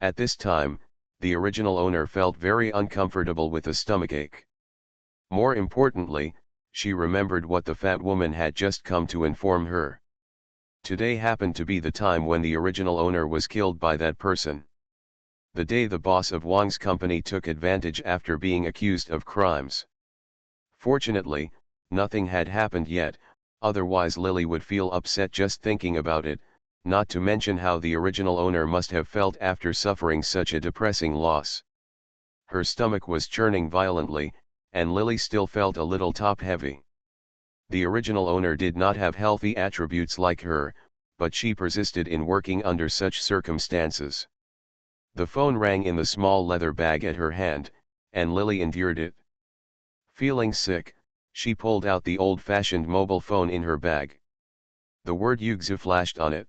At this time, the original owner felt very uncomfortable with a stomachache. More importantly, she remembered what the fat woman had just come to inform her. Today happened to be the time when the original owner was killed by that person. The day the boss of Wang's company took advantage after being accused of crimes. Fortunately, nothing had happened yet, otherwise Lily would feel upset just thinking about it, not to mention how the original owner must have felt after suffering such a depressing loss. Her stomach was churning violently, and Lily still felt a little top-heavy. The original owner did not have healthy attributes like her, but she persisted in working under such circumstances. The phone rang in the small leather bag at her hand, and Lily endured it. Feeling sick, she pulled out the old-fashioned mobile phone in her bag. The word Yugzu flashed on it.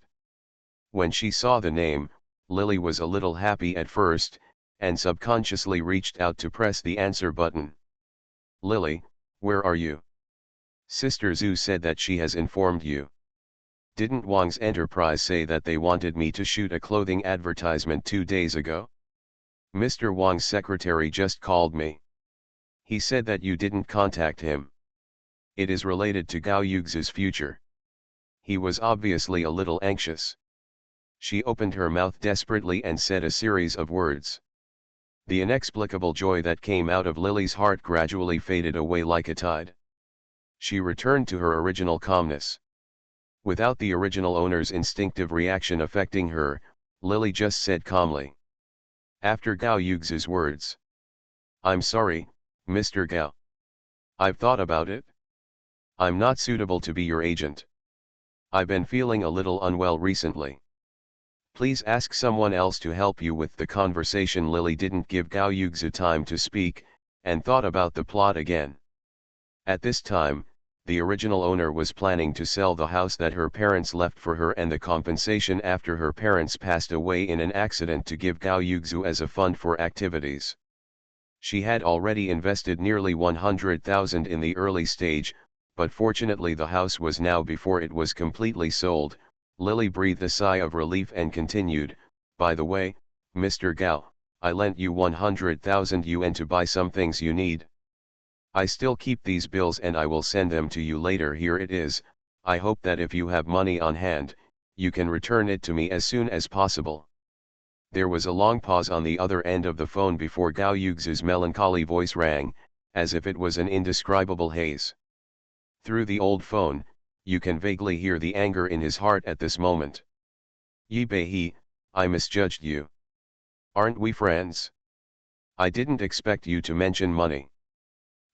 When she saw the name, Lily was a little happy at first, and subconsciously reached out to press the answer button. "Lily, where are you? Sister Zhu said that she has informed you. Didn't Wang's enterprise say that they wanted me to shoot a clothing advertisement 2 days ago? Mr. Wang's secretary just called me. He said that you didn't contact him. It is related to Gao Yugzu's future." He was obviously a little anxious. She opened her mouth desperately and said a series of words. The inexplicable joy that came out of Lily's heart gradually faded away like a tide. She returned to her original calmness. Without the original owner's instinctive reaction affecting her, Lily just said calmly, after Gao Yugzu's words, "I'm sorry, Mr. Gao. I've thought about it. I'm not suitable to be your agent. I've been feeling a little unwell recently. Please ask someone else to help you with the conversation." Lily didn't give Gao Yugzu time to speak, and thought about the plot again. At this time, the original owner was planning to sell the house that her parents left for her and the compensation after her parents passed away in an accident to give Gao Yugzu as a fund for activities. She had already invested nearly 100,000 in the early stage, but fortunately the house was now before it was completely sold. Lily breathed a sigh of relief and continued, "By the way, Mr. Gao, I lent you 100,000 yuan to buy some things you need. I still keep these bills and I will send them to you later. Here it is. I hope that if you have money on hand, you can return it to me as soon as possible." There was a long pause on the other end of the phone before Gao Yugzu's melancholy voice rang, as if it was an indescribable haze. Through the old phone, you can vaguely hear the anger in his heart at this moment. "Yi Bei, I misjudged you. Aren't we friends? I didn't expect you to mention money.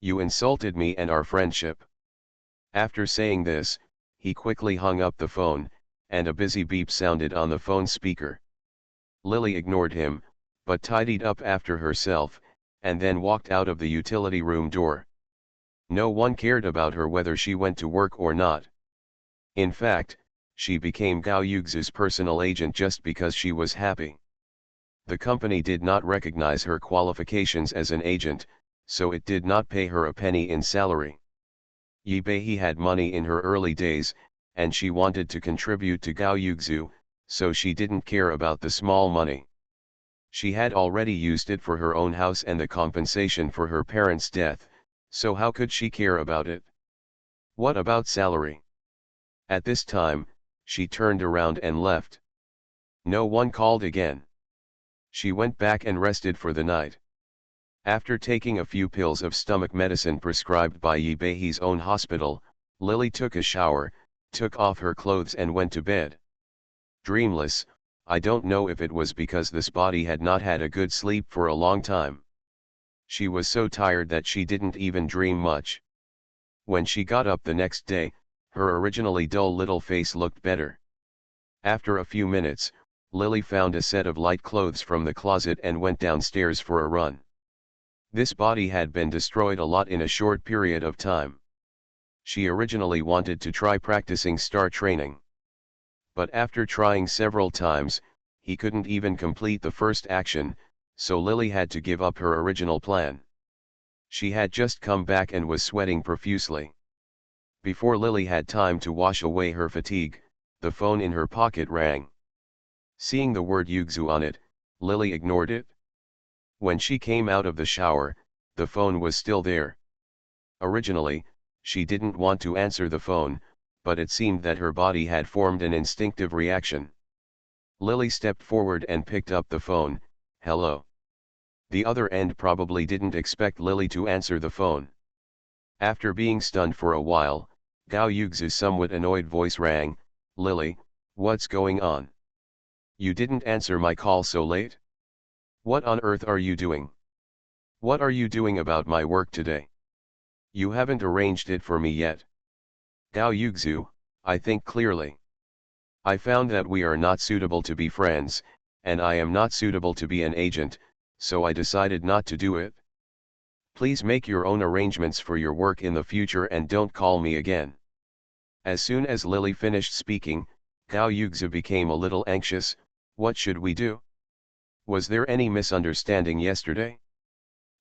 You insulted me and our friendship." After saying this, he quickly hung up the phone, and a busy beep sounded on the phone speaker. Lily ignored him, but tidied up after herself, and then walked out of the utility room door. No one cared about her whether she went to work or not. In fact, she became Gao Yugzu's personal agent just because she was happy. The company did not recognize her qualifications as an agent, so it did not pay her a penny in salary. Yi Bei had money in her early days, and she wanted to contribute to Gao Yugzu, so she didn't care about the small money. She had already used it for her own house and the compensation for her parents' death, so how could she care about it? What about salary? At this time, she turned around and left. No one called again. She went back and rested for the night. After taking a few pills of stomach medicine prescribed by Yi Bei's own hospital, Lily took a shower, took off her clothes and went to bed. Dreamless, I don't know if it was because this body had not had a good sleep for a long time. She was so tired that she didn't even dream much. When she got up the next day, her originally dull little face looked better. After a few minutes, Lily found a set of light clothes from the closet and went downstairs for a run. This body had been destroyed a lot in a short period of time. She originally wanted to try practicing star training. But after trying several times, he couldn't even complete the first action, so Lily had to give up her original plan. She had just come back and was sweating profusely. Before Lily had time to wash away her fatigue, the phone in her pocket rang. Seeing the word Yugzu on it, Lily ignored it. When she came out of the shower, the phone was still there. Originally, she didn't want to answer the phone, but it seemed that her body had formed an instinctive reaction. Lily stepped forward and picked up the phone, Hello. The other end probably didn't expect Lily to answer the phone. After being stunned for a while, Gao Yuxu's somewhat annoyed voice rang, "Lily, what's going on? You didn't answer my call so late? What on earth are you doing? What are you doing about my work today? You haven't arranged it for me yet." "Gao Yuxu, I think clearly. I found that we are not suitable to be friends, and I am not suitable to be an agent, so I decided not to do it. Please make your own arrangements for your work in the future and don't call me again." As soon as Lily finished speaking, Gao Yuxu became a little anxious. "What should we do? Was there any misunderstanding yesterday?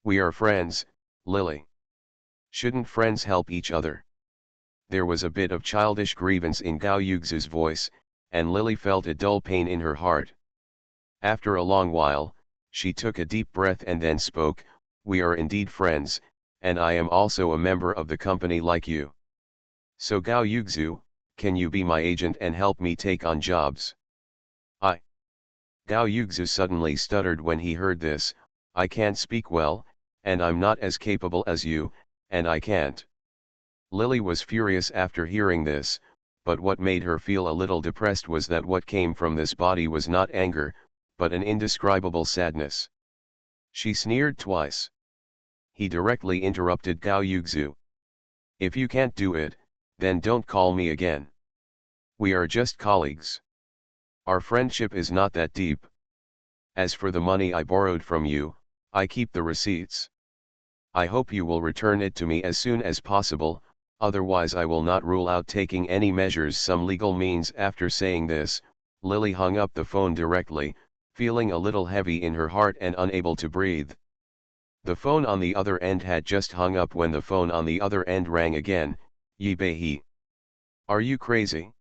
We are friends, Lily. Shouldn't friends help each other?" There was a bit of childish grievance in Gao Yuxu's voice, and Lily felt a dull pain in her heart. After a long while, she took a deep breath and then spoke, "We are indeed friends, and I am also a member of the company like you. So Gao Yuxu, can you be my agent and help me take on jobs?" "I..." Gao Yuxu suddenly stuttered when he heard this. "I can't speak well, and I'm not as capable as you, and I can't." Lily was furious after hearing this, but what made her feel a little depressed was that what came from this body was not anger, but an indescribable sadness. She sneered twice. He directly interrupted Gao Yuxu. "If you can't do it, then don't call me again. We are just colleagues. Our friendship is not that deep. As for the money I borrowed from you, I keep the receipts. I hope you will return it to me as soon as possible, otherwise I will not rule out taking any measures, some legal means." After saying this, Lily hung up the phone directly, feeling a little heavy in her heart and unable to breathe. The phone on the other end had just hung up when the phone on the other end rang again. "Yi Bei. Are you crazy?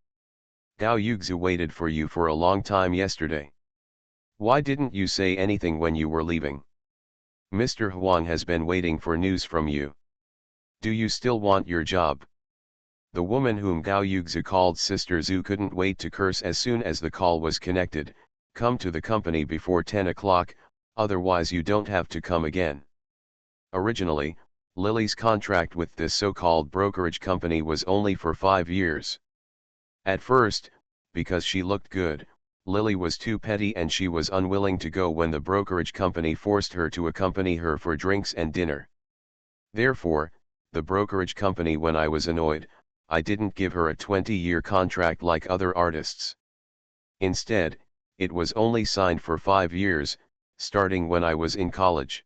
Gao Yuxu waited for you for a long time yesterday. Why didn't you say anything when you were leaving? Mr. Huang has been waiting for news from you. Do you still want your job?" The woman whom Gao Yuxu called Sister Zhu couldn't wait to curse as soon as the call was connected. "Come to the company before 10 o'clock, otherwise you don't have to come again." Originally, Lily's contract with this so-called brokerage company was only for 5 years. At first, because she looked good, Lily was too petty and she was unwilling to go when the brokerage company forced her to accompany her for drinks and dinner. Therefore, the brokerage company, when I was annoyed, I didn't give her a 20-year contract like other artists. Instead, it was only signed for 5 years, starting when I was in college.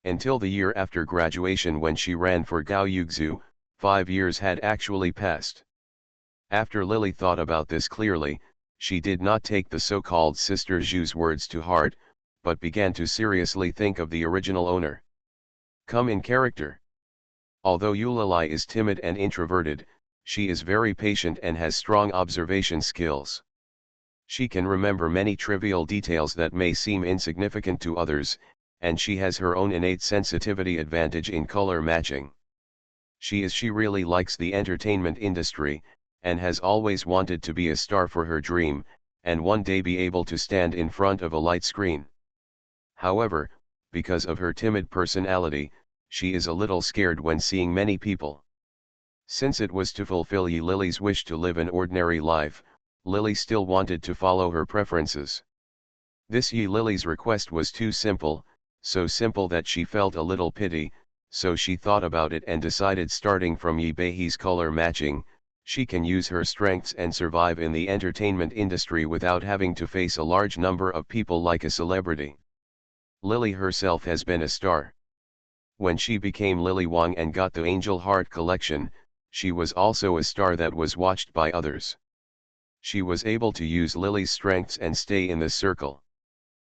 Until the year after graduation when she ran for Gao Yuxu, 5 years had actually passed. After Lily thought about this clearly, she did not take the so-called Sister Zhu's words to heart, but began to seriously think of the original owner. Come in character. Although Eulalie is timid and introverted, she is very patient and has strong observation skills. She can remember many trivial details that may seem insignificant to others, and she has her own innate sensitivity advantage in color matching. She really likes the entertainment industry, and has always wanted to be a star for her dream, and one day be able to stand in front of a light screen. However, because of her timid personality, she is a little scared when seeing many people. Since it was to fulfill Yi Lily's wish to live an ordinary life, Lily still wanted to follow her preferences. This Yi Lily's request was too simple, so simple that she felt a little pity, so she thought about it and decided, starting from Yi Bei's color matching, she can use her strengths and survive in the entertainment industry without having to face a large number of people like a celebrity. Lily herself has been a star. When she became Lily Wang and got the Angel Heart collection, she was also a star that was watched by others. She was able to use Lily's strengths and stay in this circle.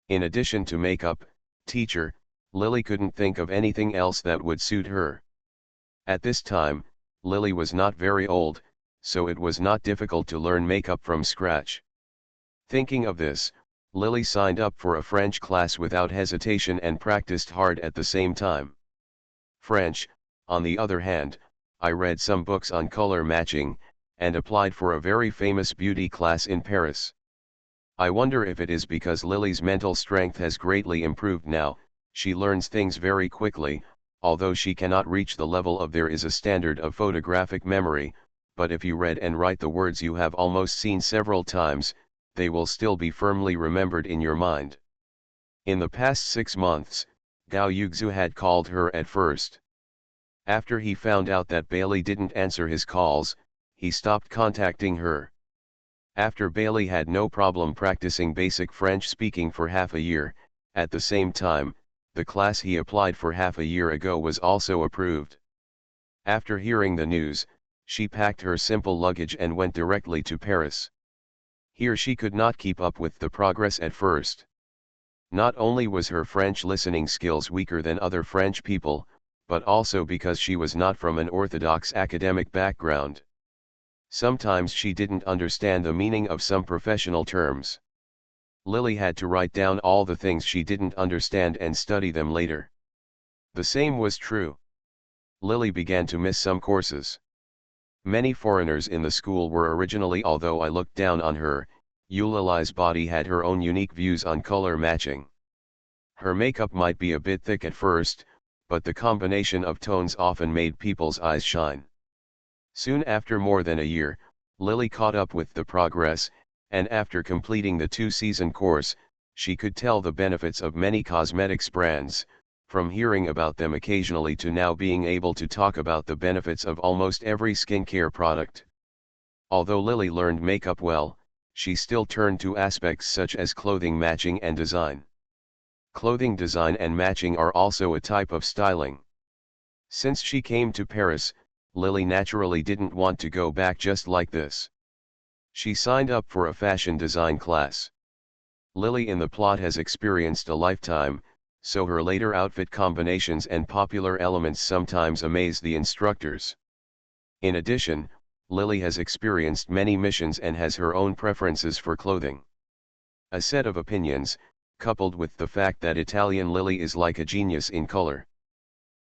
In addition to makeup, teacher, Lily couldn't think of anything else that would suit her. At this time, Lily was not very old, so it was not difficult to learn makeup from scratch. Thinking of this, Lily signed up for a French class without hesitation and practiced hard at the same time. French, on the other hand, I read some books on color matching, and applied for a very famous beauty class in Paris. I wonder if it is because Lily's mental strength has greatly improved now. She learns things very quickly, although she cannot reach the level of there is a standard of photographic memory, but if you read and write the words you have almost seen several times, they will still be firmly remembered in your mind. In the past 6 months, Gao Yuxu had called her at first. After he found out that Bailey didn't answer his calls, he stopped contacting her. After Bailey had no problem practicing basic French speaking for half a year, at the same time, the class he applied for half a year ago was also approved. After hearing the news, she packed her simple luggage and went directly to Paris. Here she could not keep up with the progress at first. Not only was her French listening skills weaker than other French people, but also because she was not from an orthodox academic background. Sometimes she didn't understand the meaning of some professional terms. Lily had to write down all the things she didn't understand and study them later. The same was true. Lily began to miss some courses. Many foreigners in the school were originally, although I looked down on her, Eulali's body had her own unique views on color matching. Her makeup might be a bit thick at first, but the combination of tones often made people's eyes shine. Soon after more than a year, Lily caught up with the progress, and after completing the 2-season course, she could tell the benefits of many cosmetics brands, from hearing about them occasionally to now being able to talk about the benefits of almost every skincare product. Although Lily learned makeup well, she still turned to aspects such as clothing matching and design. Clothing design and matching are also a type of styling. Since she came to Paris, Lily naturally didn't want to go back just like this. She signed up for a fashion design class. Lily in the plot has experienced a lifetime, so her later outfit combinations and popular elements sometimes amaze the instructors. In addition, Lily has experienced many missions and has her own preferences for clothing. A set of opinions, coupled with the fact that Italian Lily is like a genius in color.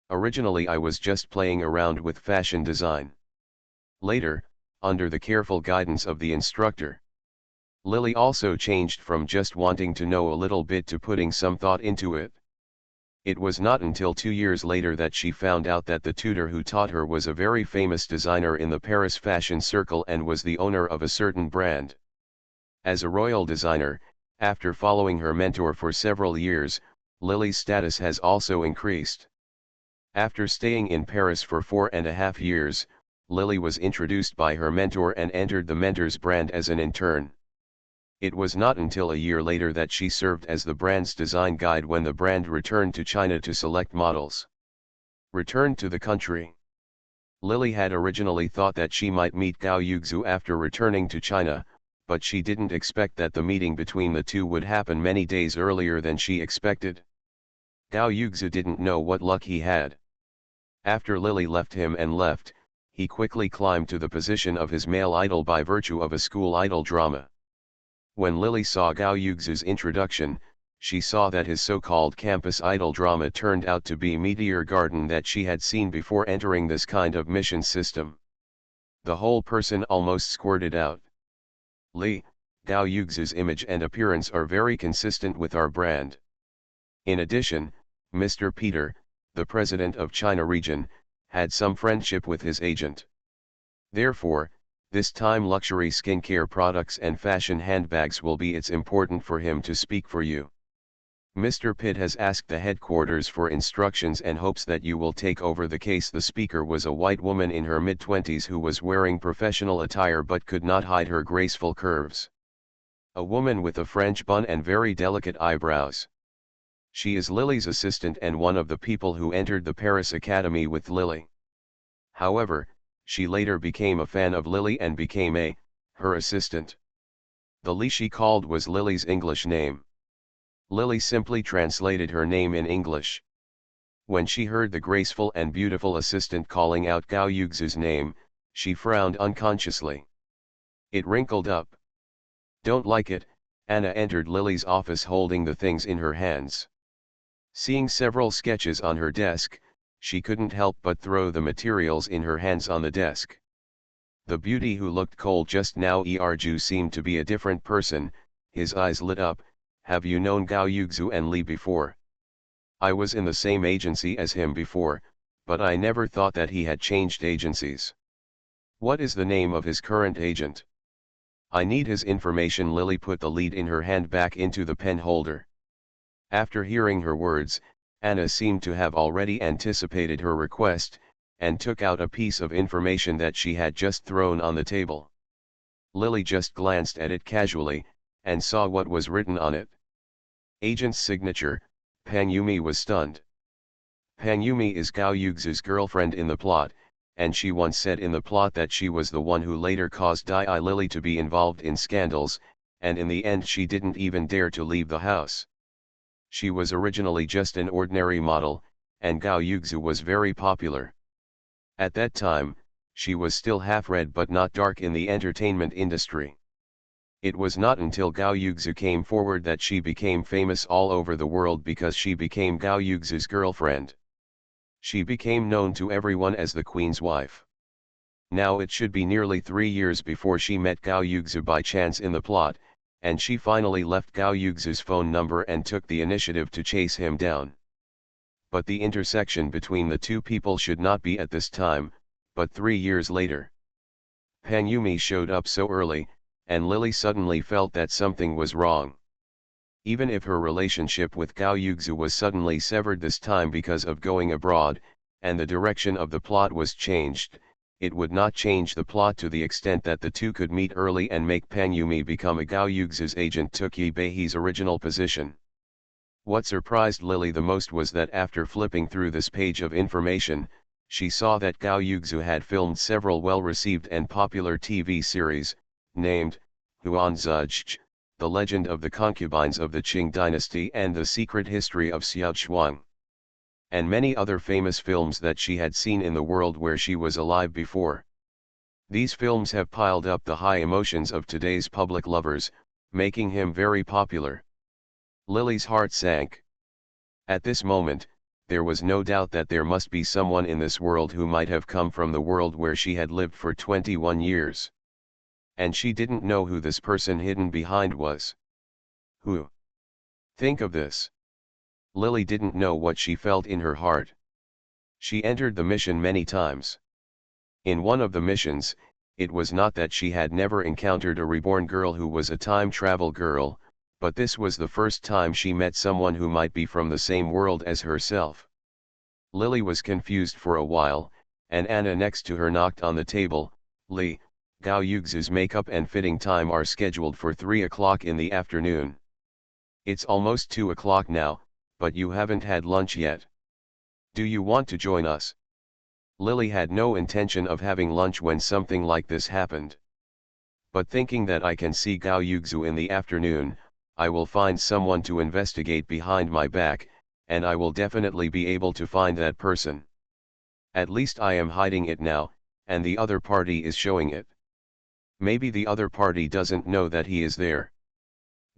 Originally I was just playing around with fashion design. Later, under the careful guidance of the instructor, Lily also changed from just wanting to know a little bit to putting some thought into it. It was not until 2 years later that she found out that the tutor who taught her was a very famous designer in the Paris fashion circle and was the owner of a certain brand. As a royal designer, after following her mentor for several years, Lily's status has also increased. After staying in Paris for 4.5 years, Lily was introduced by her mentor and entered the mentor's brand as an intern. It was not until a year later that she served as the brand's design guide when the brand returned to China to select models. Returned to the country. Lily had originally thought that she might meet Gao Yuxu after returning to China, but she didn't expect that the meeting between the two would happen many days earlier than she expected. Gao Yuxu didn't know what luck he had. After Lily left him and left, he quickly climbed to the position of his male idol by virtue of a school idol drama. When Lily saw Gao Yuxu's introduction, she saw that his so-called campus idol drama turned out to be Meteor Garden that she had seen before entering this kind of mission system. The whole person almost squirted out. Gao Yuxu's image and appearance are very consistent with our brand. In addition, Mr. Peter, the president of China region, had some friendship with his agent. Therefore, this time luxury skincare products and fashion handbags will be it's important for him to speak for you. Mr. Pitt has asked the headquarters for instructions and hopes that you will take over the case. The speaker was a white woman in her mid-20s who was wearing professional attire but could not hide her graceful curves. A woman with a French bun and very delicate eyebrows. She is Lily's assistant and one of the people who entered the Paris Academy with Lily. However, she later became a fan of Lily and became her assistant. The Li she called was Lily's English name. Lily simply translated her name in English. When she heard the graceful and beautiful assistant calling out Gao Yuxu's name, she frowned unconsciously. It wrinkled up. Don't like it. Anna entered Lily's office holding the things in her hands. Seeing several sketches on her desk, she couldn't help but throw the materials in her hands on the desk. The beauty who looked cold just now Erju seemed to be a different person. his eyes lit up. Have you known Gao Yugzu and Li before? I was in the same agency as him before, but I never thought that he had changed agencies. What is the name of his current agent? I need his information. Lily put the lead in her hand back into the pen holder. After hearing her words, Anna seemed to have already anticipated her request, and took out a piece of information that she had just thrown on the table. Lily just glanced at it casually, and saw what was written on it. Agent's signature. Pan Yumi was stunned. Pan Yumi is Gao Yugzu's girlfriend in the plot, and she once said in the plot that she was the one who later caused Dai Lily to be involved in scandals, and in the end she didn't even dare to leave the house. She was originally just an ordinary model, and Gao Yugzu was very popular. At that time, she was still half red but not dark in the entertainment industry. It was not until Gao Yugzu came forward that she became famous all over the world because she became Gao Yugzu's girlfriend. She became known to everyone as the Queen's wife. Now it should be nearly 3 years before she met Gao Yugzu by chance in the plot, and she finally left Gao Yugzu's phone number and took the initiative to chase him down. But the intersection between the two people should not be at this time, but 3 years later. Pan Yumi showed up so early, and Lily suddenly felt that something was wrong. Even if her relationship with Gao Yugzu was suddenly severed this time because of going abroad, and the direction of the plot was changed, it would not change the plot to the extent that the two could meet early and make Pan Yumi become a Gao Yugzu's agent took Yi Bei's original position. What surprised Lily the most was that after flipping through this page of information, she saw that Gao Yugzu had filmed several well-received and popular TV series, named Huanzhuzh, The Legend of the Concubines of the Qing Dynasty and The Secret History of Xiao Shuang, and many other famous films that she had seen in the world where she was alive before. These films have piled up the high emotions of today's public lovers, making him very popular. Lily's heart sank. At this moment, there was no doubt that there must be someone in this world who might have come from the world where she had lived for 21 years. And she didn't know who this person hidden behind was. Who? Think of this. Lily didn't know what she felt in her heart. She entered the mission many times. In one of the missions, it was not that she had never encountered a reborn girl who was a time travel girl, but this was the first time she met someone who might be from the same world as herself. Lily was confused for a while, and Anna next to her knocked on the table. Li, Gao Yugzu's makeup and fitting time are scheduled for 3 o'clock in the afternoon. It's almost 2 o'clock now, but you haven't had lunch yet. Do you want to join us? Lily had no intention of having lunch when something like this happened. But thinking that I can see Gao Yugzu in the afternoon, I will find someone to investigate behind my back, and I will definitely be able to find that person. At least I am hiding it now, and the other party is showing it. Maybe the other party doesn't know that he is there.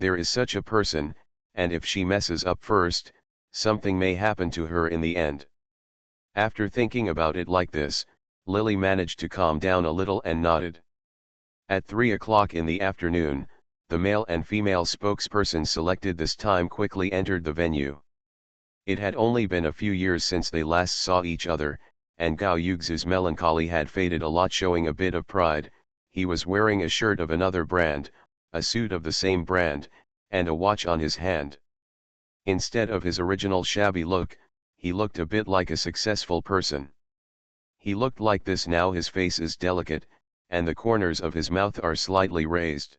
There is such a person, and if she messes up first, something may happen to her in the end. After thinking about it like this, Lily managed to calm down a little and nodded. At 3 o'clock in the afternoon, the male and female spokesperson selected this time quickly entered the venue. It had only been a few years since they last saw each other, and Gao Yugzu's melancholy had faded a lot, showing a bit of pride. He was wearing a shirt of another brand, a suit of the same brand, and a watch on his hand. Instead of his original shabby look, he looked a bit like a successful person. He looked like this now. His face is delicate, and the corners of his mouth are slightly raised.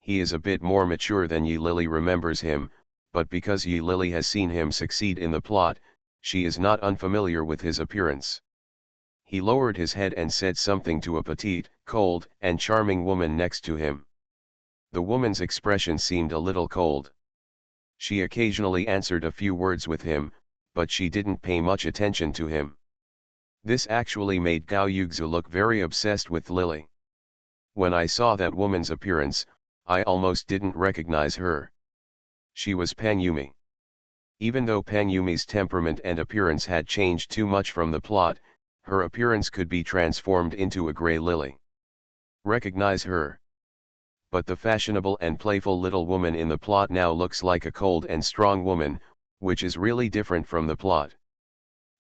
He is a bit more mature than Yi Lily remembers him, but because Yi Lily has seen him succeed in the plot, she is not unfamiliar with his appearance. He lowered his head and said something to a petite, cold, and charming woman next to him. The woman's expression seemed a little cold. She occasionally answered a few words with him, but she didn't pay much attention to him. This actually made Gao Yugzu look very obsessed with Lily. When I saw that woman's appearance, I almost didn't recognize her. She was Pan Yumi. Even though Pan Yumi's temperament and appearance had changed too much from the plot, her appearance could be transformed into a gray lily. Recognize her? But the fashionable and playful little woman in the plot now looks like a cold and strong woman, which is really different from the plot.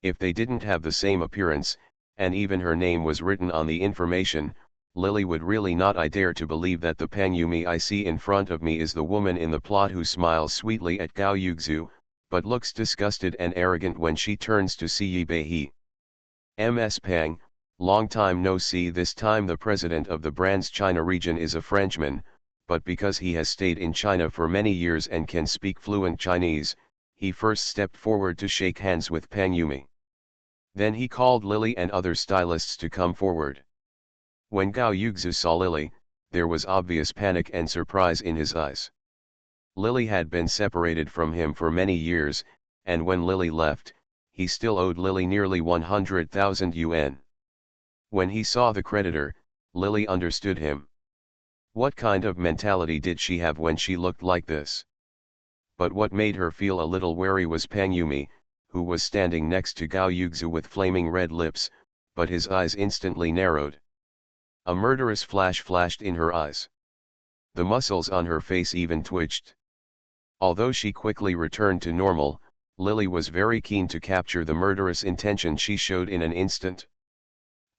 If they didn't have the same appearance, and even her name was written on the information, Lily would really not. I dare to believe that the Panyumi I see in front of me is the woman in the plot who smiles sweetly at Gao Yuxu, but looks disgusted and arrogant when she turns to see Yi Bei. Ms. Pang, long time no see. This time the president of the brand's China region is a Frenchman, but because he has stayed in China for many years and can speak fluent Chinese, he first stepped forward to shake hands with Panyumi. Then he called Lily and other stylists to come forward. When Gao Yuxu saw Lily, there was obvious panic and surprise in his eyes. Lily had been separated from him for many years, and when Lily left, he still owed Lily nearly 100,000 yuan. When he saw the creditor, Lily understood him. What kind of mentality did she have when she looked like this? But what made her feel a little wary was Panyumi, who was standing next to Gao Yuxu with flaming red lips, but his eyes instantly narrowed. A murderous flash flashed in her eyes. The muscles on her face even twitched. Although she quickly returned to normal, Lily was very keen to capture the murderous intention she showed in an instant.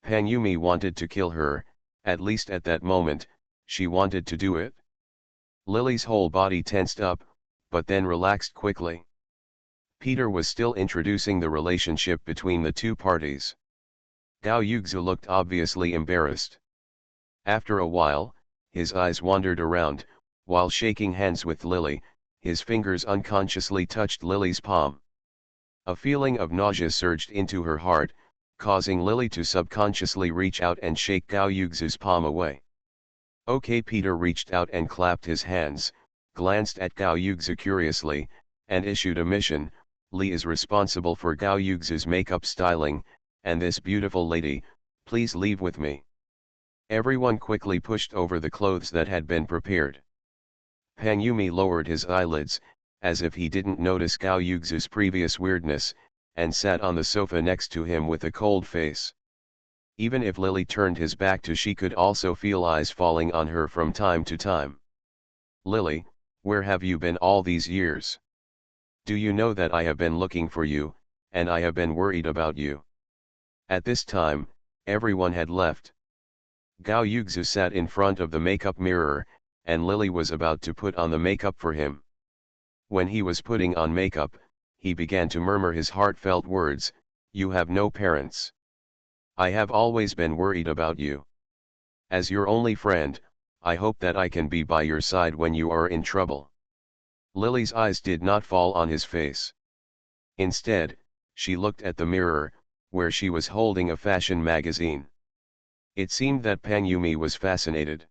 Panyumi wanted to kill her, at least at that moment, she wanted to do it. Lily's whole body tensed up, but then relaxed quickly. Peter was still introducing the relationship between the two parties. Gao Yuxu looked obviously embarrassed. After a while, his eyes wandered around, while shaking hands with Lily, his fingers unconsciously touched Lily's palm. A feeling of nausea surged into her heart, causing Lily to subconsciously reach out and shake Gao Yuxu's palm away. Okay, Peter reached out and clapped his hands, glanced at Gao Yuxu curiously, and issued a mission. Li is responsible for Gao Yuxu's makeup styling, and this beautiful lady, please leave with me. Everyone quickly pushed over the clothes that had been prepared. Panyumi lowered his eyelids, as if he didn't notice Gao Yuxu's previous weirdness, and sat on the sofa next to him with a cold face. Even if Lily turned his back to, she could also feel eyes falling on her from time to time. Lily, where have you been all these years? Do you know that I have been looking for you, and I have been worried about you? At this time, everyone had left. Gao Yuxu sat in front of the makeup mirror, and Lily was about to put on the makeup for him. When he was putting on makeup, he began to murmur his heartfelt words, "You have no parents. I have always been worried about you. As your only friend, I hope that I can be by your side when you are in trouble." Lily's eyes did not fall on his face. Instead, she looked at the mirror, where she was holding a fashion magazine. It seemed that Panyumi was fascinated.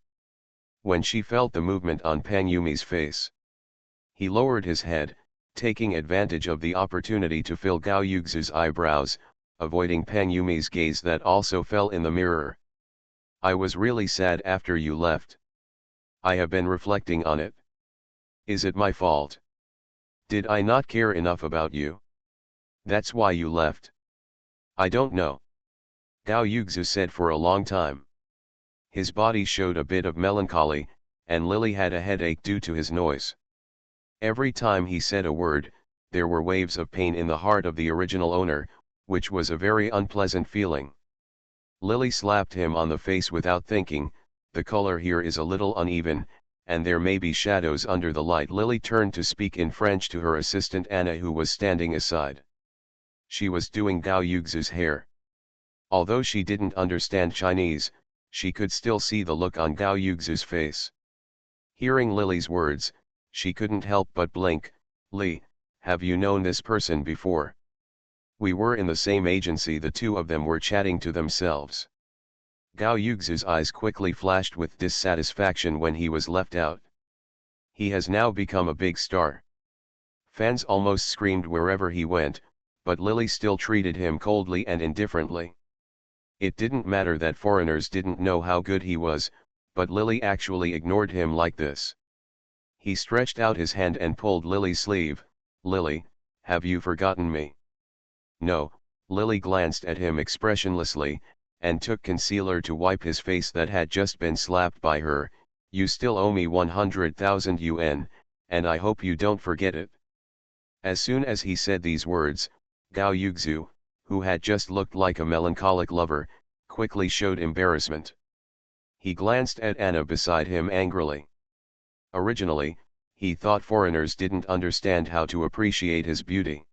When she felt the movement on Panyumi's face, he lowered his head, taking advantage of the opportunity to fill Gao Yuxu's eyebrows, avoiding Panyumi's gaze that also fell in the mirror. "I was really sad after you left. I have been reflecting on it. Is it my fault? Did I not care enough about you? That's why you left?" "I don't know," Gao Yuxu said for a long time. His body showed a bit of melancholy, and Lily had a headache due to his noise. Every time he said a word, there were waves of pain in the heart of the original owner, which was a very unpleasant feeling. Lily slapped him on the face without thinking. "The color here is a little uneven, and there may be shadows under the light." Lily turned to speak in French to her assistant Anna, who was standing aside. She was doing Gao Yuxu's hair. Although she didn't understand Chinese, she could still see the look on Gao Yuxu's face. Hearing Lily's words, she couldn't help but blink. "Li, have you known this person before?" "We were in the same agency." The two of them were chatting to themselves. Gao Yuxu's eyes quickly flashed with dissatisfaction when he was left out. He has now become a big star. Fans almost screamed wherever he went, but Lily still treated him coldly and indifferently. It didn't matter that foreigners didn't know how good he was, but Lily actually ignored him like this. He stretched out his hand and pulled Lily's sleeve. "Lily, have you forgotten me?" "No." Lily glanced at him expressionlessly, and took concealer to wipe his face that had just been slapped by her. You still owe me 100,000 yuan, and I hope you don't forget it. As soon as he said these words, Gao Yuxu, who had just looked like a melancholic lover, quickly showed embarrassment. He glanced at Anna beside him angrily. Originally, he thought foreigners didn't understand how to appreciate his beauty.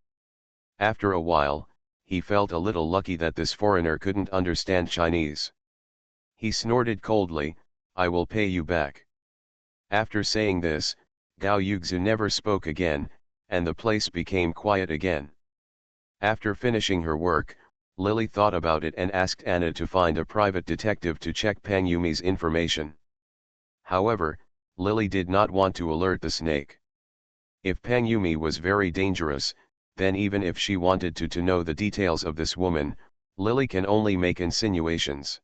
After a while, he felt a little lucky that this foreigner couldn't understand Chinese. He snorted coldly, "I will pay you back." After saying this, Gao Yuxu never spoke again, and the place became quiet again. After finishing her work, Lily thought about it and asked Anna to find a private detective to check Pang Yumi's information. However, Lily did not want to alert the snake. If Pang Yumi was very dangerous, then even if she wanted to know the details of this woman, Lily can only make insinuations.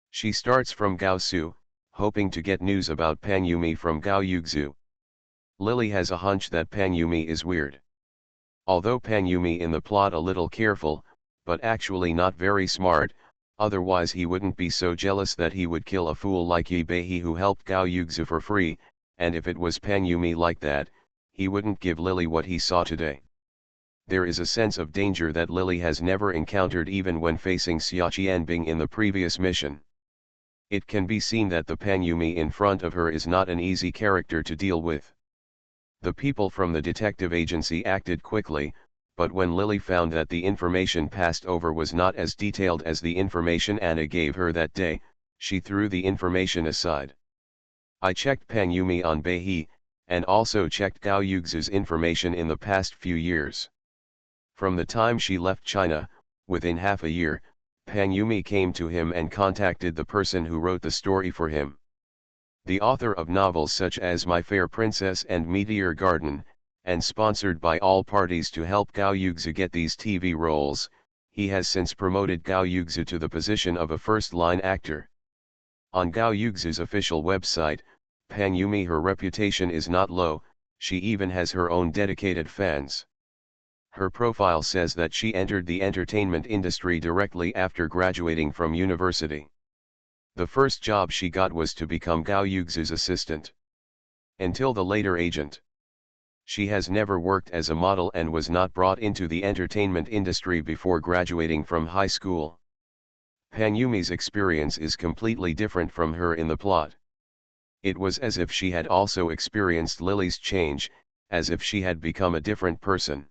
She starts from Gao Su, hoping to get news about Pang Yumi from Gao Yuxu. Lily has a hunch that Pang Yumi is weird. Although Pang Yumi in the plot a little careful, but actually not very smart, otherwise he wouldn't be so jealous that he would kill a fool like Yi Beihe who helped Gao Yuxu for free, and if it was Pang Yumi like that, he wouldn't give Lily what he saw today. There is a sense of danger that Lily has never encountered even when facing Xia Qianbing in the previous mission. It can be seen that the Pang Yumi in front of her is not an easy character to deal with. The people from the detective agency acted quickly, but when Lily found that the information passed over was not as detailed as the information Anna gave her that day, she threw the information aside. I checked Pang Yumi on Beihe, and also checked Gao Yuxu's information in the past few years. From the time she left China, within half a year, Pang Yumi came to him and contacted the person who wrote the story for him. The author of novels such as My Fair Princess and Meteor Garden, and sponsored by all parties to help Gao Yuxu get these TV roles, he has since promoted Gao Yuxu to the position of a first-line actor. On Gao Yuxu's official website, Pang Yumi, her reputation is not low, she even has her own dedicated fans. Her profile says that she entered the entertainment industry directly after graduating from university. The first job she got was to become Gao Yuxu's assistant. Until the later agent. She has never worked as a model and was not brought into the entertainment industry before graduating from high school. Pang Yumi's experience is completely different from her in the plot. It was as if she had also experienced Lily's change, as if she had become a different person.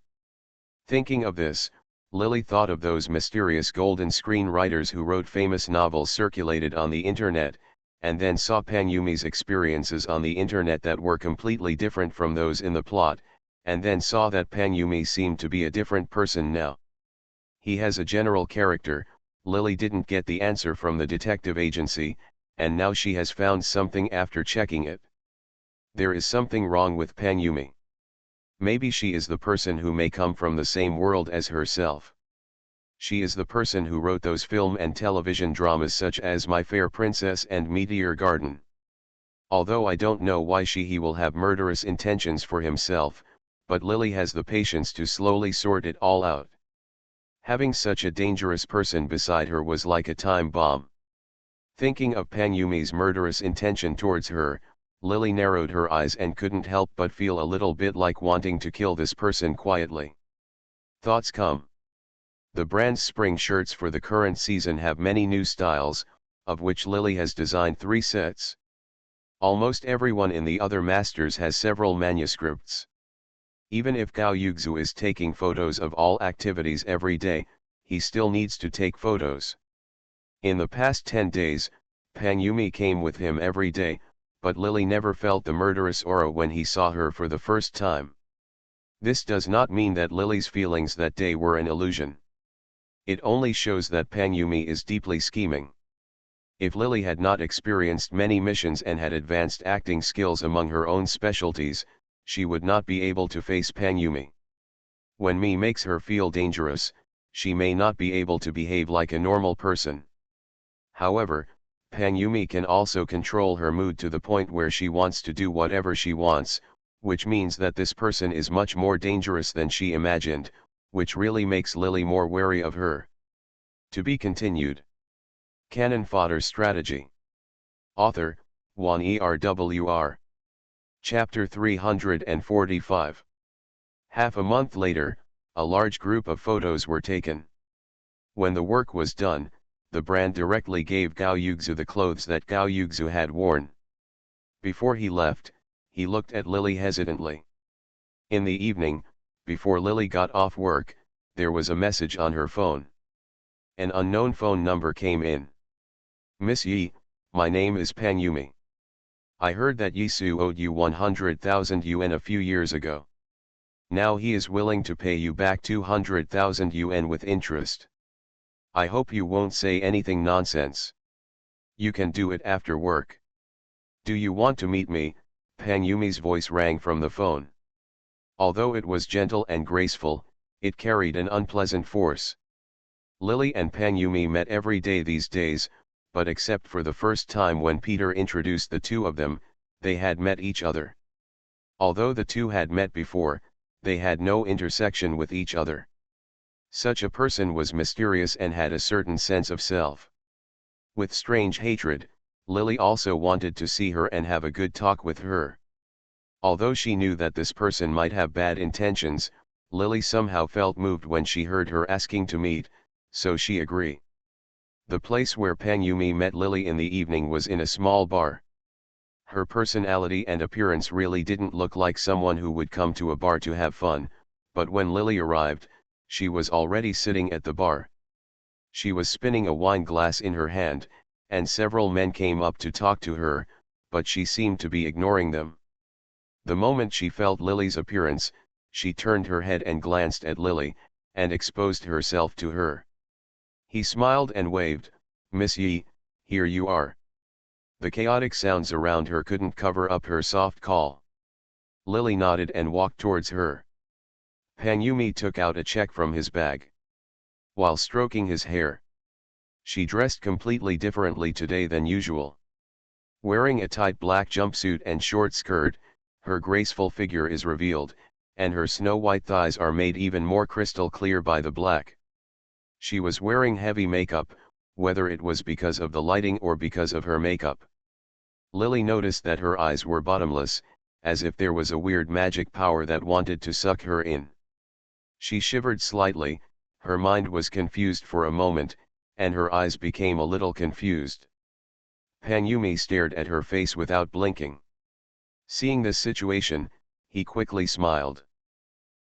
Thinking of this, Lily thought of those mysterious golden screenwriters who wrote famous novels circulated on the internet, and then saw Pang Yumi's experiences on the internet that were completely different from those in the plot, and then saw that Pang Yumi seemed to be a different person now. He has a general character. Lily didn't get the answer from the detective agency, and now she has found something after checking it. There is something wrong with Pang Yumi. Maybe she is the person who may come from the same world as herself. She is the person who wrote those film and television dramas such as My Fair Princess and Meteor Garden. Although I don't know why he will have murderous intentions for himself, but Lily has the patience to slowly sort it all out. Having such a dangerous person beside her was like a time bomb. Thinking of Pang Yumi's murderous intention towards her, Lily narrowed her eyes and couldn't help but feel a little bit like wanting to kill this person quietly. Thoughts come. The brand's spring shirts for the current season have many new styles, of which Lily has designed 3 sets. Almost everyone in the other masters has several manuscripts. Even if Gao Yuxu is taking photos of all activities every day, he still needs to take photos. In the past 10 days, Pang Yumi came with him every day, but Lily never felt the murderous aura when he saw her for the first time. This does not mean that Lily's feelings that day were an illusion. It only shows that Pang Yumi is deeply scheming. If Lily had not experienced many missions and had advanced acting skills among her own specialties, she would not be able to face Pang Yumi. When Me makes her feel dangerous, she may not be able to behave like a normal person. However, Pang Yumi can also control her mood to the point where she wants to do whatever she wants, which means that this person is much more dangerous than she imagined, which really makes Lily more wary of her. To be continued. Canon Fodder Strategy. Author, 1 ERWR. Chapter 345. Half a month later, a large group of photos were taken. When the work was done, the brand directly gave Gao Yuxu the clothes that Gao Yuxu had worn. Before he left, he looked at Lily hesitantly. In the evening, before Lily got off work, there was a message on her phone. An unknown phone number came in. "Miss Yi, my name is Pan Yumi. I heard that Yisu owed you 100,000 yuan a few years ago. Now he is willing to pay you back 200,000 yuan with interest. I hope you won't say anything nonsense. You can do it after work. Do you want to meet me?" Pan Yumi's voice rang from the phone. Although it was gentle and graceful, it carried an unpleasant force. Lily and Pan Yumi met every day these days, but except for the first time when Peter introduced the two of them, they had met each other. Although the two had met before, they had no intersection with each other. Such a person was mysterious and had a certain sense of self. With strange hatred, Lily also wanted to see her and have a good talk with her. Although she knew that this person might have bad intentions, Lily somehow felt moved when she heard her asking to meet, so she agreed. The place where Pan Yumi met Lily in the evening was in a small bar. Her personality and appearance really didn't look like someone who would come to a bar to have fun, but when Lily arrived, she was already sitting at the bar. She was spinning a wine glass in her hand, and several men came up to talk to her, but she seemed to be ignoring them. The moment she felt Lily's appearance, she turned her head and glanced at Lily, and exposed herself to her. He smiled and waved, "Miss Yi, here you are." The chaotic sounds around her couldn't cover up her soft call. Lily nodded and walked towards her. Pan Yumi took out a check from his bag. While stroking his hair, she dressed completely differently today than usual. Wearing a tight black jumpsuit and short skirt, her graceful figure is revealed, and her snow-white thighs are made even more crystal clear by the black. She was wearing heavy makeup, whether it was because of the lighting or because of her makeup. Lily noticed that her eyes were bottomless, as if there was a weird magic power that wanted to suck her in. She shivered slightly, her mind was confused for a moment, and her eyes became a little confused. Pan Yumi stared at her face without blinking. Seeing this situation, he quickly smiled.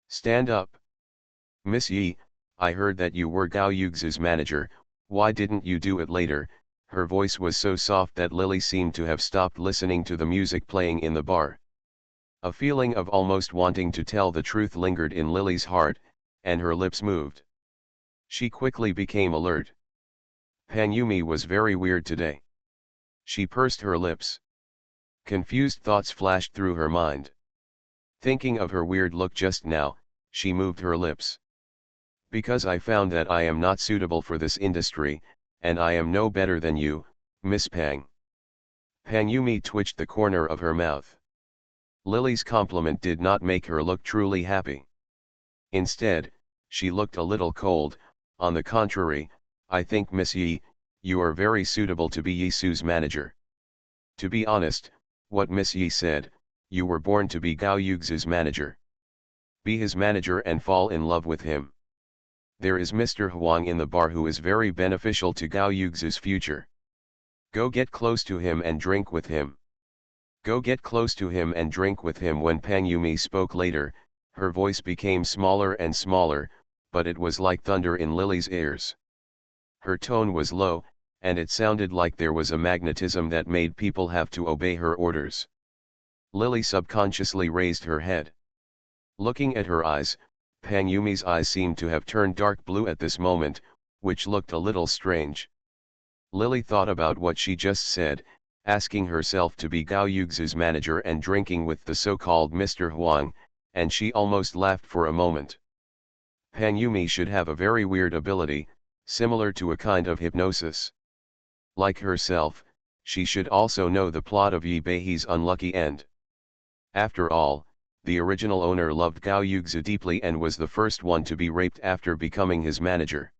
"Stand up. Miss Yi, I heard that you were Gao Yuxu's manager, why didn't you do it later?" Her voice was so soft that Lily seemed to have stopped listening to the music playing in the bar. A feeling of almost wanting to tell the truth lingered in Lily's heart, and her lips moved. She quickly became alert. Pan Yumi was very weird today. She pursed her lips. Confused thoughts flashed through her mind. Thinking of her weird look just now, she moved her lips. "Because I found that I am not suitable for this industry, and I am no better than you, Miss Pang." Pan Yumi twitched the corner of her mouth. Lily's compliment did not make her look truly happy. Instead, she looked a little cold. "On the contrary, I think Miss Yi, you are very suitable to be Yisu's manager. To be honest, what Miss Yi said, you were born to be Gao Yuxu's manager. Be his manager and fall in love with him. There is Mr. Huang in the bar who is very beneficial to Gao Yuxu's future. Go get close to him and drink with him. Go get close to him and drink with him." When Pan Yumi spoke later, her voice became smaller and smaller, but it was like thunder in Lily's ears. Her tone was low, and it sounded like there was a magnetism that made people have to obey her orders. Lily subconsciously raised her head. Looking at her eyes, Pan Yumi's eyes seemed to have turned dark blue at this moment, which looked a little strange. Lily thought about what she just said, asking herself to be Gao Yuxu's manager and drinking with the so-called Mr. Huang, and she almost laughed for a moment. Pan Yumi should have a very weird ability, similar to a kind of hypnosis. Like herself, she should also know the plot of Yi Bei's unlucky end. After all, the original owner loved Gao Yuxu deeply and was the first one to be raped after becoming his manager.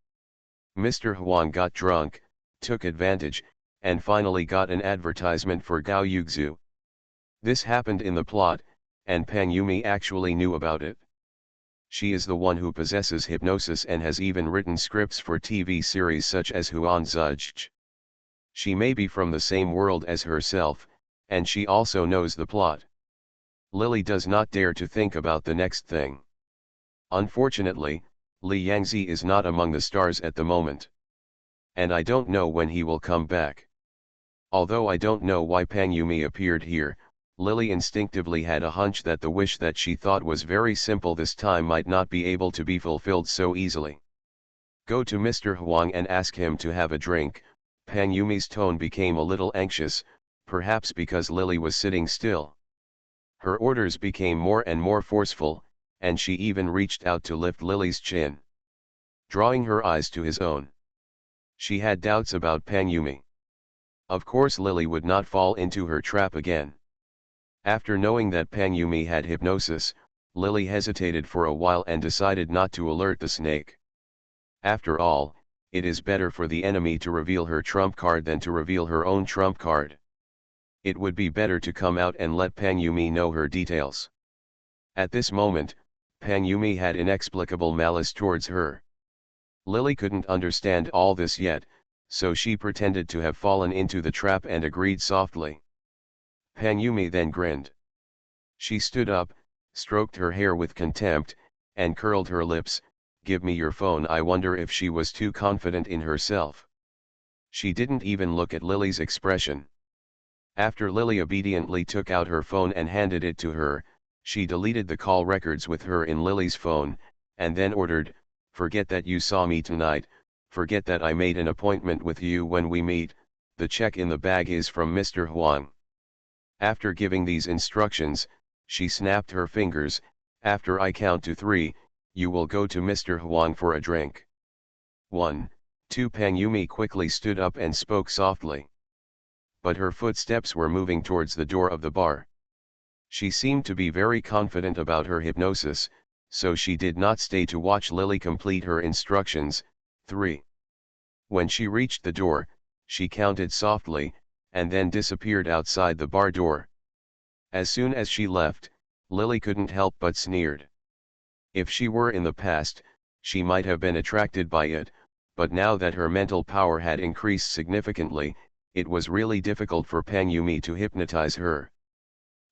Mr. Huang got drunk, took advantage, and finally got an advertisement for Gao Yuxu. This happened in the plot, and Pan Yumi actually knew about it. She is the one who possesses hypnosis and has even written scripts for TV series such as Huan Zhuzh. She may be from the same world as herself, and she also knows the plot. Lily does not dare to think about the next thing. Unfortunately, Li Yangzi is not among the stars at the moment. And I don't know when he will come back. Although I don't know why Pan Yumi appeared here, Lily instinctively had a hunch that the wish that she thought was very simple this time might not be able to be fulfilled so easily. Go to Mr. Huang and ask him to have a drink. Pan Yumi's tone became a little anxious, perhaps because Lily was sitting still. Her orders became more and more forceful, and she even reached out to lift Lily's chin, drawing her eyes to his own. She had doubts about Pan Yumi. Of course Lily would not fall into her trap again. After knowing that Pan Yumi had hypnosis, Lily hesitated for a while and decided not to alert the snake. After all, it is better for the enemy to reveal her trump card than to reveal her own trump card. It would be better to come out and let Pan Yumi know her details. At this moment, Pan Yumi had inexplicable malice towards her. Lily couldn't understand all this yet, so she pretended to have fallen into the trap and agreed softly. Pan Yumi then grinned. She stood up, stroked her hair with contempt, and curled her lips. Give me your phone. I wonder if she was too confident in herself. She didn't even look at Lily's expression. After Lily obediently took out her phone and handed it to her, she deleted the call records with her in Lily's phone, and then ordered, "Forget that you saw me tonight, forget that I made an appointment with you when we meet, the check in the bag is from Mr. Huang." After giving these instructions, she snapped her fingers. "After I count to 3, you will go to Mr. Huang for a drink." 1, 2. Pan Yumi quickly stood up and spoke softly. But her footsteps were moving towards the door of the bar. She seemed to be very confident about her hypnosis, so she did not stay to watch Lily complete her instructions. 3. When she reached the door, she counted softly, and then disappeared outside the bar door. As soon as she left, Lily couldn't help but sneered. If she were in the past, she might have been attracted by it, but now that her mental power had increased significantly, it was really difficult for Pan Yumi to hypnotize her.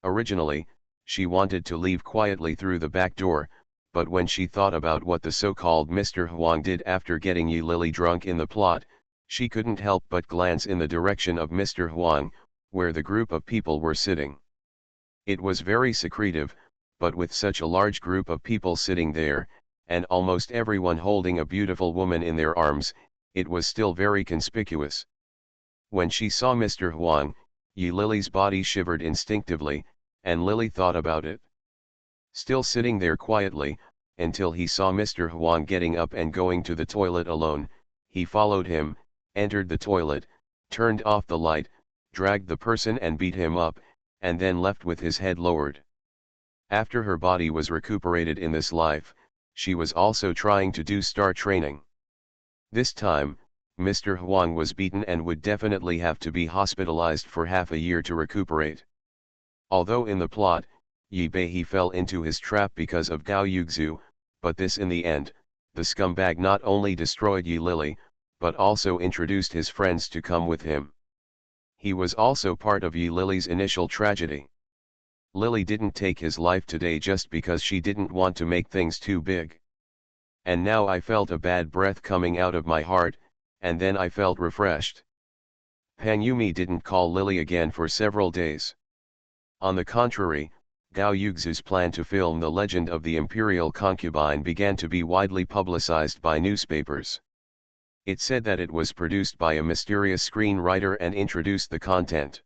Originally, she wanted to leave quietly through the back door, but when she thought about what the so-called Mr. Huang did after getting Lily drunk in the plot, she couldn't help but glance in the direction of Mr. Huang, where the group of people were sitting. It was very secretive, but with such a large group of people sitting there, and almost everyone holding a beautiful woman in their arms, it was still very conspicuous. When she saw Mr. Huang, Lily's body shivered instinctively, and Lily thought about it. Still sitting there quietly, until he saw Mr. Huang getting up and going to the toilet alone, he followed him, entered the toilet, turned off the light, dragged the person and beat him up, and then left with his head lowered. After her body was recuperated in this life, she was also trying to do star training. This time, Mr. Huang was beaten and would definitely have to be hospitalized for half a year to recuperate. Although in the plot, Yi Bei fell into his trap because of Gao Yuxu, but this in the end, the scumbag not only destroyed Yi Lily, but also introduced his friends to come with him. He was also part of Yi Lily's initial tragedy. Lily didn't take his life today just because she didn't want to make things too big. And now I felt a bad breath coming out of my heart, and then I felt refreshed. Pan Yumi didn't call Lily again for several days. On the contrary, Gao Yuxu's plan to film The Legend of the Imperial Concubine began to be widely publicized by newspapers. It said that it was produced by a mysterious screenwriter and introduced the content.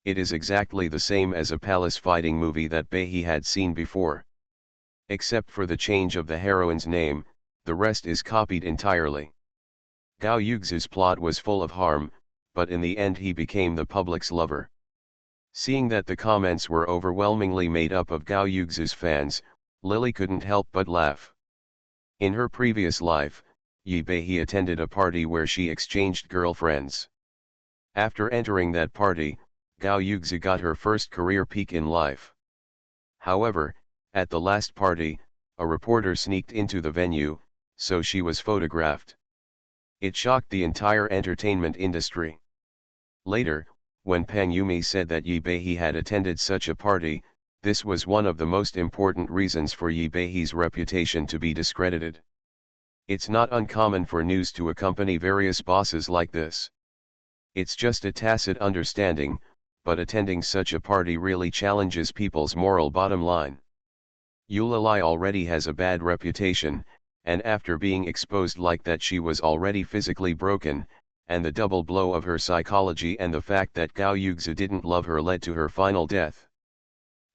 It is exactly the same as a palace fighting movie that Bei had seen before. Except for the change of the heroine's name, the rest is copied entirely. Gao Yuxu's plot was full of harm, but in the end he became the public's lover. Seeing that the comments were overwhelmingly made up of Gao Yuxu's fans, Lily couldn't help but laugh. In her previous life, Yi Bei attended a party where she exchanged girlfriends. After entering that party, Gao Yuxi got her first career peak in life. However, at the last party, a reporter sneaked into the venue, so she was photographed. It shocked the entire entertainment industry. Later, when Pang Yumi said that Yi Beihe had attended such a party, this was one of the most important reasons for Yi Beihe's reputation to be discredited. It's not uncommon for news to accompany various bosses like this. It's just a tacit understanding, but attending such a party really challenges people's moral bottom line. Eulalie already has a bad reputation, and after being exposed like that she was already physically broken, and the double blow of her psychology and the fact that Gao Yuxi didn't love her led to her final death.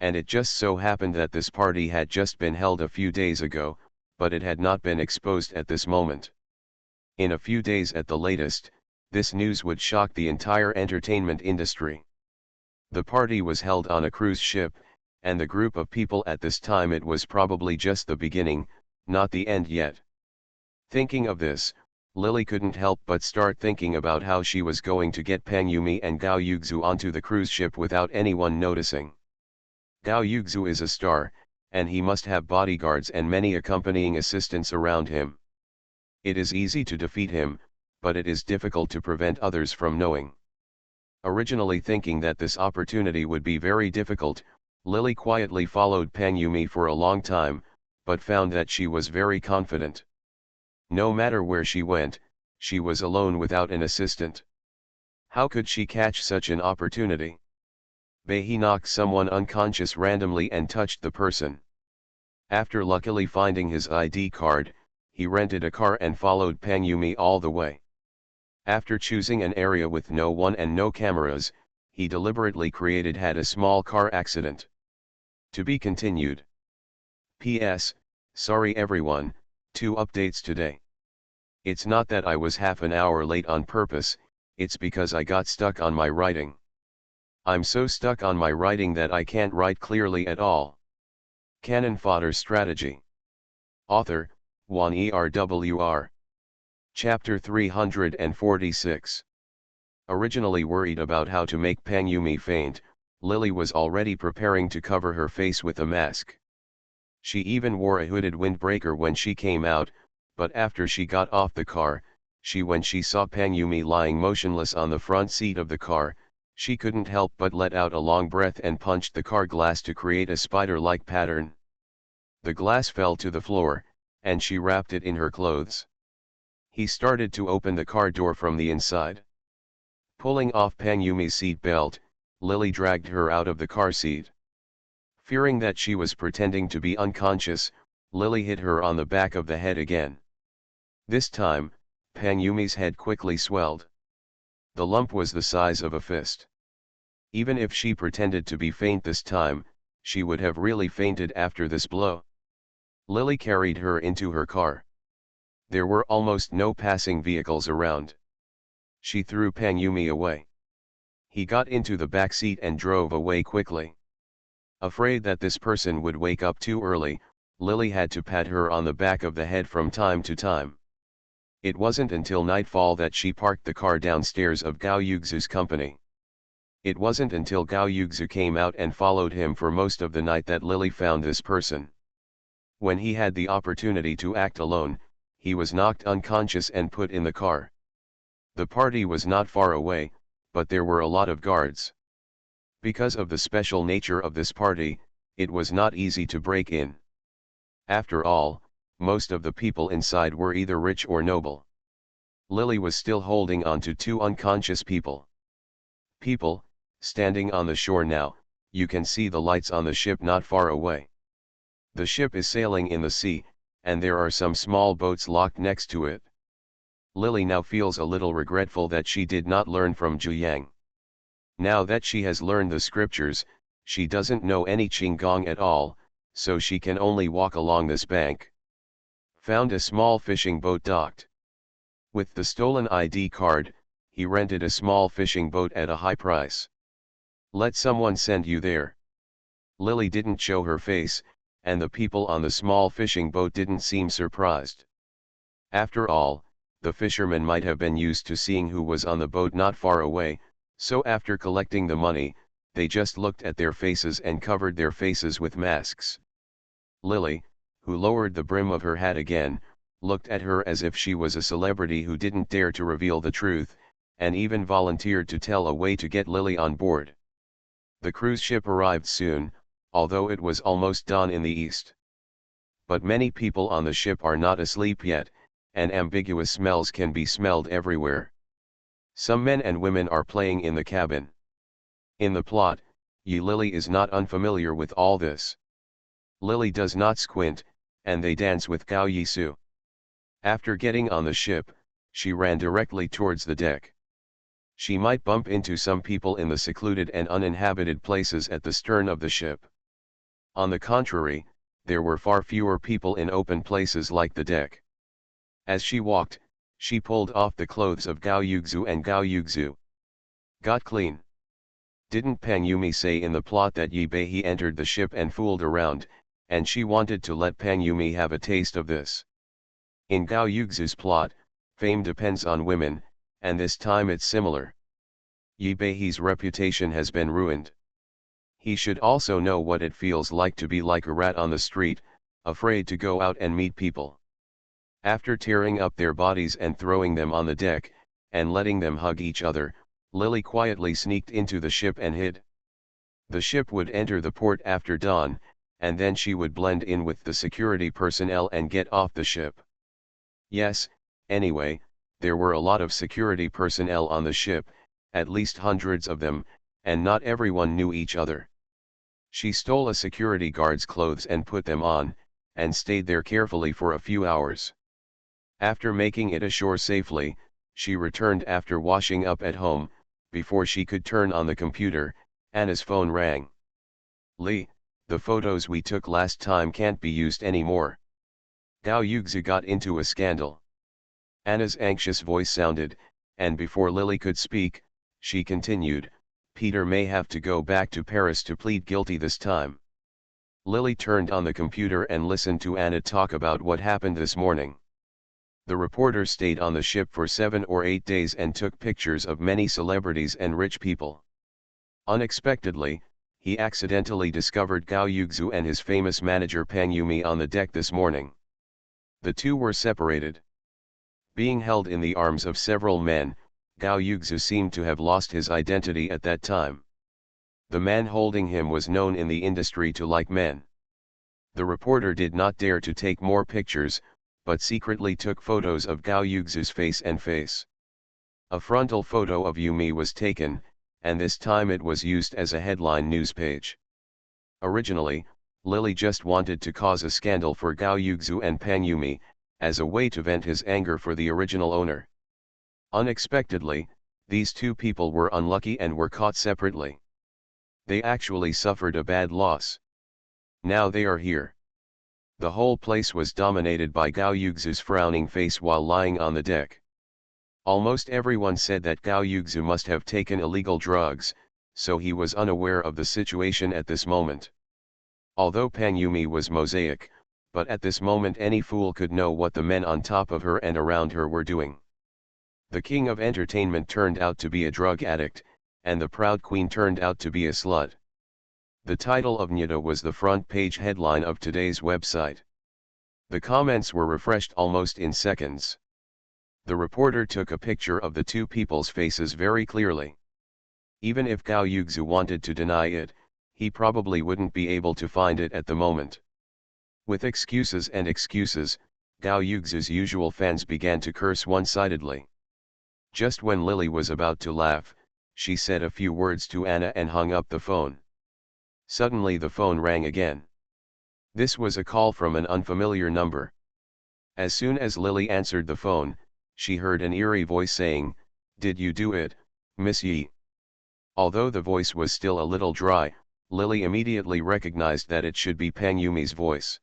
And it just so happened that this party had just been held a few days ago, but it had not been exposed at this moment. In a few days at the latest, this news would shock the entire entertainment industry. The party was held on a cruise ship, and the group of people at this time, it was probably just the beginning, not the end yet. Thinking of this, Lily couldn't help but start thinking about how she was going to get Pang Yumi and Gao Yuxu onto the cruise ship without anyone noticing. Gao Yuxu is a star, and he must have bodyguards and many accompanying assistants around him. It is easy to defeat him, but it is difficult to prevent others from knowing. Originally thinking that this opportunity would be very difficult, Lily quietly followed Pang Yumi for a long time, but found that she was very confident. No matter where she went, she was alone without an assistant. How could she catch such an opportunity? Beihe knocked someone unconscious randomly and touched the person. After luckily finding his ID card, he rented a car and followed Pang Yumi all the way. After choosing an area with no one and no cameras, he deliberately had a small car accident. To be continued. P.S. Sorry everyone, 2 updates today. It's not that I was half an hour late on purpose, it's because I got stuck on my writing. I'm so stuck on my writing that I can't write clearly at all. Canon Fodder Strategy. Author, Juan ERWR. Chapter 346. Originally worried about how to make Pang Yumi faint, Lily was already preparing to cover her face with a mask. She even wore a hooded windbreaker when she came out, but after she got off the car, when she saw Pang Yumi lying motionless on the front seat of the car, she couldn't help but let out a long breath and punched the car glass to create a spider-like pattern. The glass fell to the floor, and she wrapped it in her clothes. He started to open the car door from the inside. Pulling off Pang Yumi's seat belt, Lily dragged her out of the car seat. Fearing that she was pretending to be unconscious, Lily hit her on the back of the head again. This time, Pang Yumi's head quickly swelled. The lump was the size of a fist. Even if she pretended to be faint this time, she would have really fainted after this blow. Lily carried her into her car. There were almost no passing vehicles around. She threw Pang Yumi away. He got into the back seat and drove away quickly. Afraid that this person would wake up too early, Lily had to pat her on the back of the head from time to time. It wasn't until nightfall that she parked the car downstairs of Gao Yuxu's company. It wasn't until Gao Yuxu came out and followed him for most of the night that Lily found this person. When he had the opportunity to act alone, he was knocked unconscious and put in the car. The party was not far away, but there were a lot of guards. Because of the special nature of this party, it was not easy to break in. After all, most of the people inside were either rich or noble. Lily was still holding on to 2 unconscious people. People, standing on the shore now, you can see the lights on the ship not far away. The ship is sailing in the sea, and there are some small boats locked next to it. Lily now feels a little regretful that she did not learn from Zhu Yang. Now that she has learned the scriptures, she doesn't know any Qinggong at all, so she can only walk along this bank. Found a small fishing boat docked. With the stolen ID card, he rented a small fishing boat at a high price. Let someone send you there. Lily didn't show her face, and the people on the small fishing boat didn't seem surprised. After all, the fishermen might have been used to seeing who was on the boat not far away, so after collecting the money, they just looked at their faces and covered their faces with masks. Lily, who lowered the brim of her hat again, looked at her as if she was a celebrity who didn't dare to reveal the truth, and even volunteered to tell a way to get Lily on board. The cruise ship arrived soon, although it was almost dawn in the east. But many people on the ship are not asleep yet, and ambiguous smells can be smelled everywhere. Some men and women are playing in the cabin. In the plot, Lily is not unfamiliar with all this. Lily does not squint, and they dance with Gao Yisu. After getting on the ship, she ran directly towards the deck. She might bump into some people in the secluded and uninhabited places at the stern of the ship. On the contrary, there were far fewer people in open places like the deck. As she walked, she pulled off the clothes of Gao Yuxu and Gao Yuxu. Got clean. Didn't Pang Yumi say in the plot that Yi Bei entered the ship and fooled around, and she wanted to let Pang Yumi have a taste of this? In Gao Yuxu's plot, fame depends on women, and this time it's similar. Yi Bei's reputation has been ruined. He should also know what it feels like to be like a rat on the street, afraid to go out and meet people. After tearing up their bodies and throwing them on the deck, and letting them hug each other, Lily quietly sneaked into the ship and hid. The ship would enter the port after dawn, and then she would blend in with the security personnel and get off the ship. Yes, anyway, there were a lot of security personnel on the ship, at least hundreds of them, and not everyone knew each other. She stole a security guard's clothes and put them on, and stayed there carefully for a few hours. After making it ashore safely, she returned after washing up at home. Before she could turn on the computer, Anna's phone rang. "Lee, the photos we took last time can't be used anymore. Gao Yuxu got into a scandal." Anna's anxious voice sounded, and before Lily could speak, she continued, "Peter may have to go back to Paris to plead guilty this time." Lily turned on the computer and listened to Anna talk about what happened this morning. The reporter stayed on the ship for 7 or 8 days and took pictures of many celebrities and rich people. Unexpectedly, he accidentally discovered Gao Yuxu and his famous manager Pang Yumi on the deck this morning. The two were separated. Being held in the arms of several men, Gao Yuxu seemed to have lost his identity at that time. The man holding him was known in the industry to like men. The reporter did not dare to take more pictures, but secretly took photos of Gao Yuxu's face and face. A frontal photo of Yumi was taken, and this time it was used as a headline news page. Originally, Lily just wanted to cause a scandal for Gao Yuxu and Pang Yumi, as a way to vent his anger for the original owner. Unexpectedly, these two people were unlucky and were caught separately. They actually suffered a bad loss. Now they are here. The whole place was dominated by Gao Yuxu's frowning face while lying on the deck. Almost everyone said that Gao Yuxu must have taken illegal drugs, so he was unaware of the situation at this moment. Although Pang Yumi was mosaic, but at this moment any fool could know what the men on top of her and around her were doing. The king of entertainment turned out to be a drug addict, and the proud queen turned out to be a slut. The title of Nyata was the front page headline of today's website. The comments were refreshed almost in seconds. The reporter took a picture of the two people's faces very clearly. Even if Gao Yuxu wanted to deny it, he probably wouldn't be able to find it at the moment. With excuses and excuses, Gao Yuxu's usual fans began to curse one-sidedly. Just when Lily was about to laugh, she said a few words to Anna and hung up the phone. Suddenly the phone rang again. This was a call from an unfamiliar number. As soon as Lily answered the phone, she heard an eerie voice saying, "Did you do it, Miss Yi?" Although the voice was still a little dry, Lily immediately recognized that it should be Pang Yumi's voice.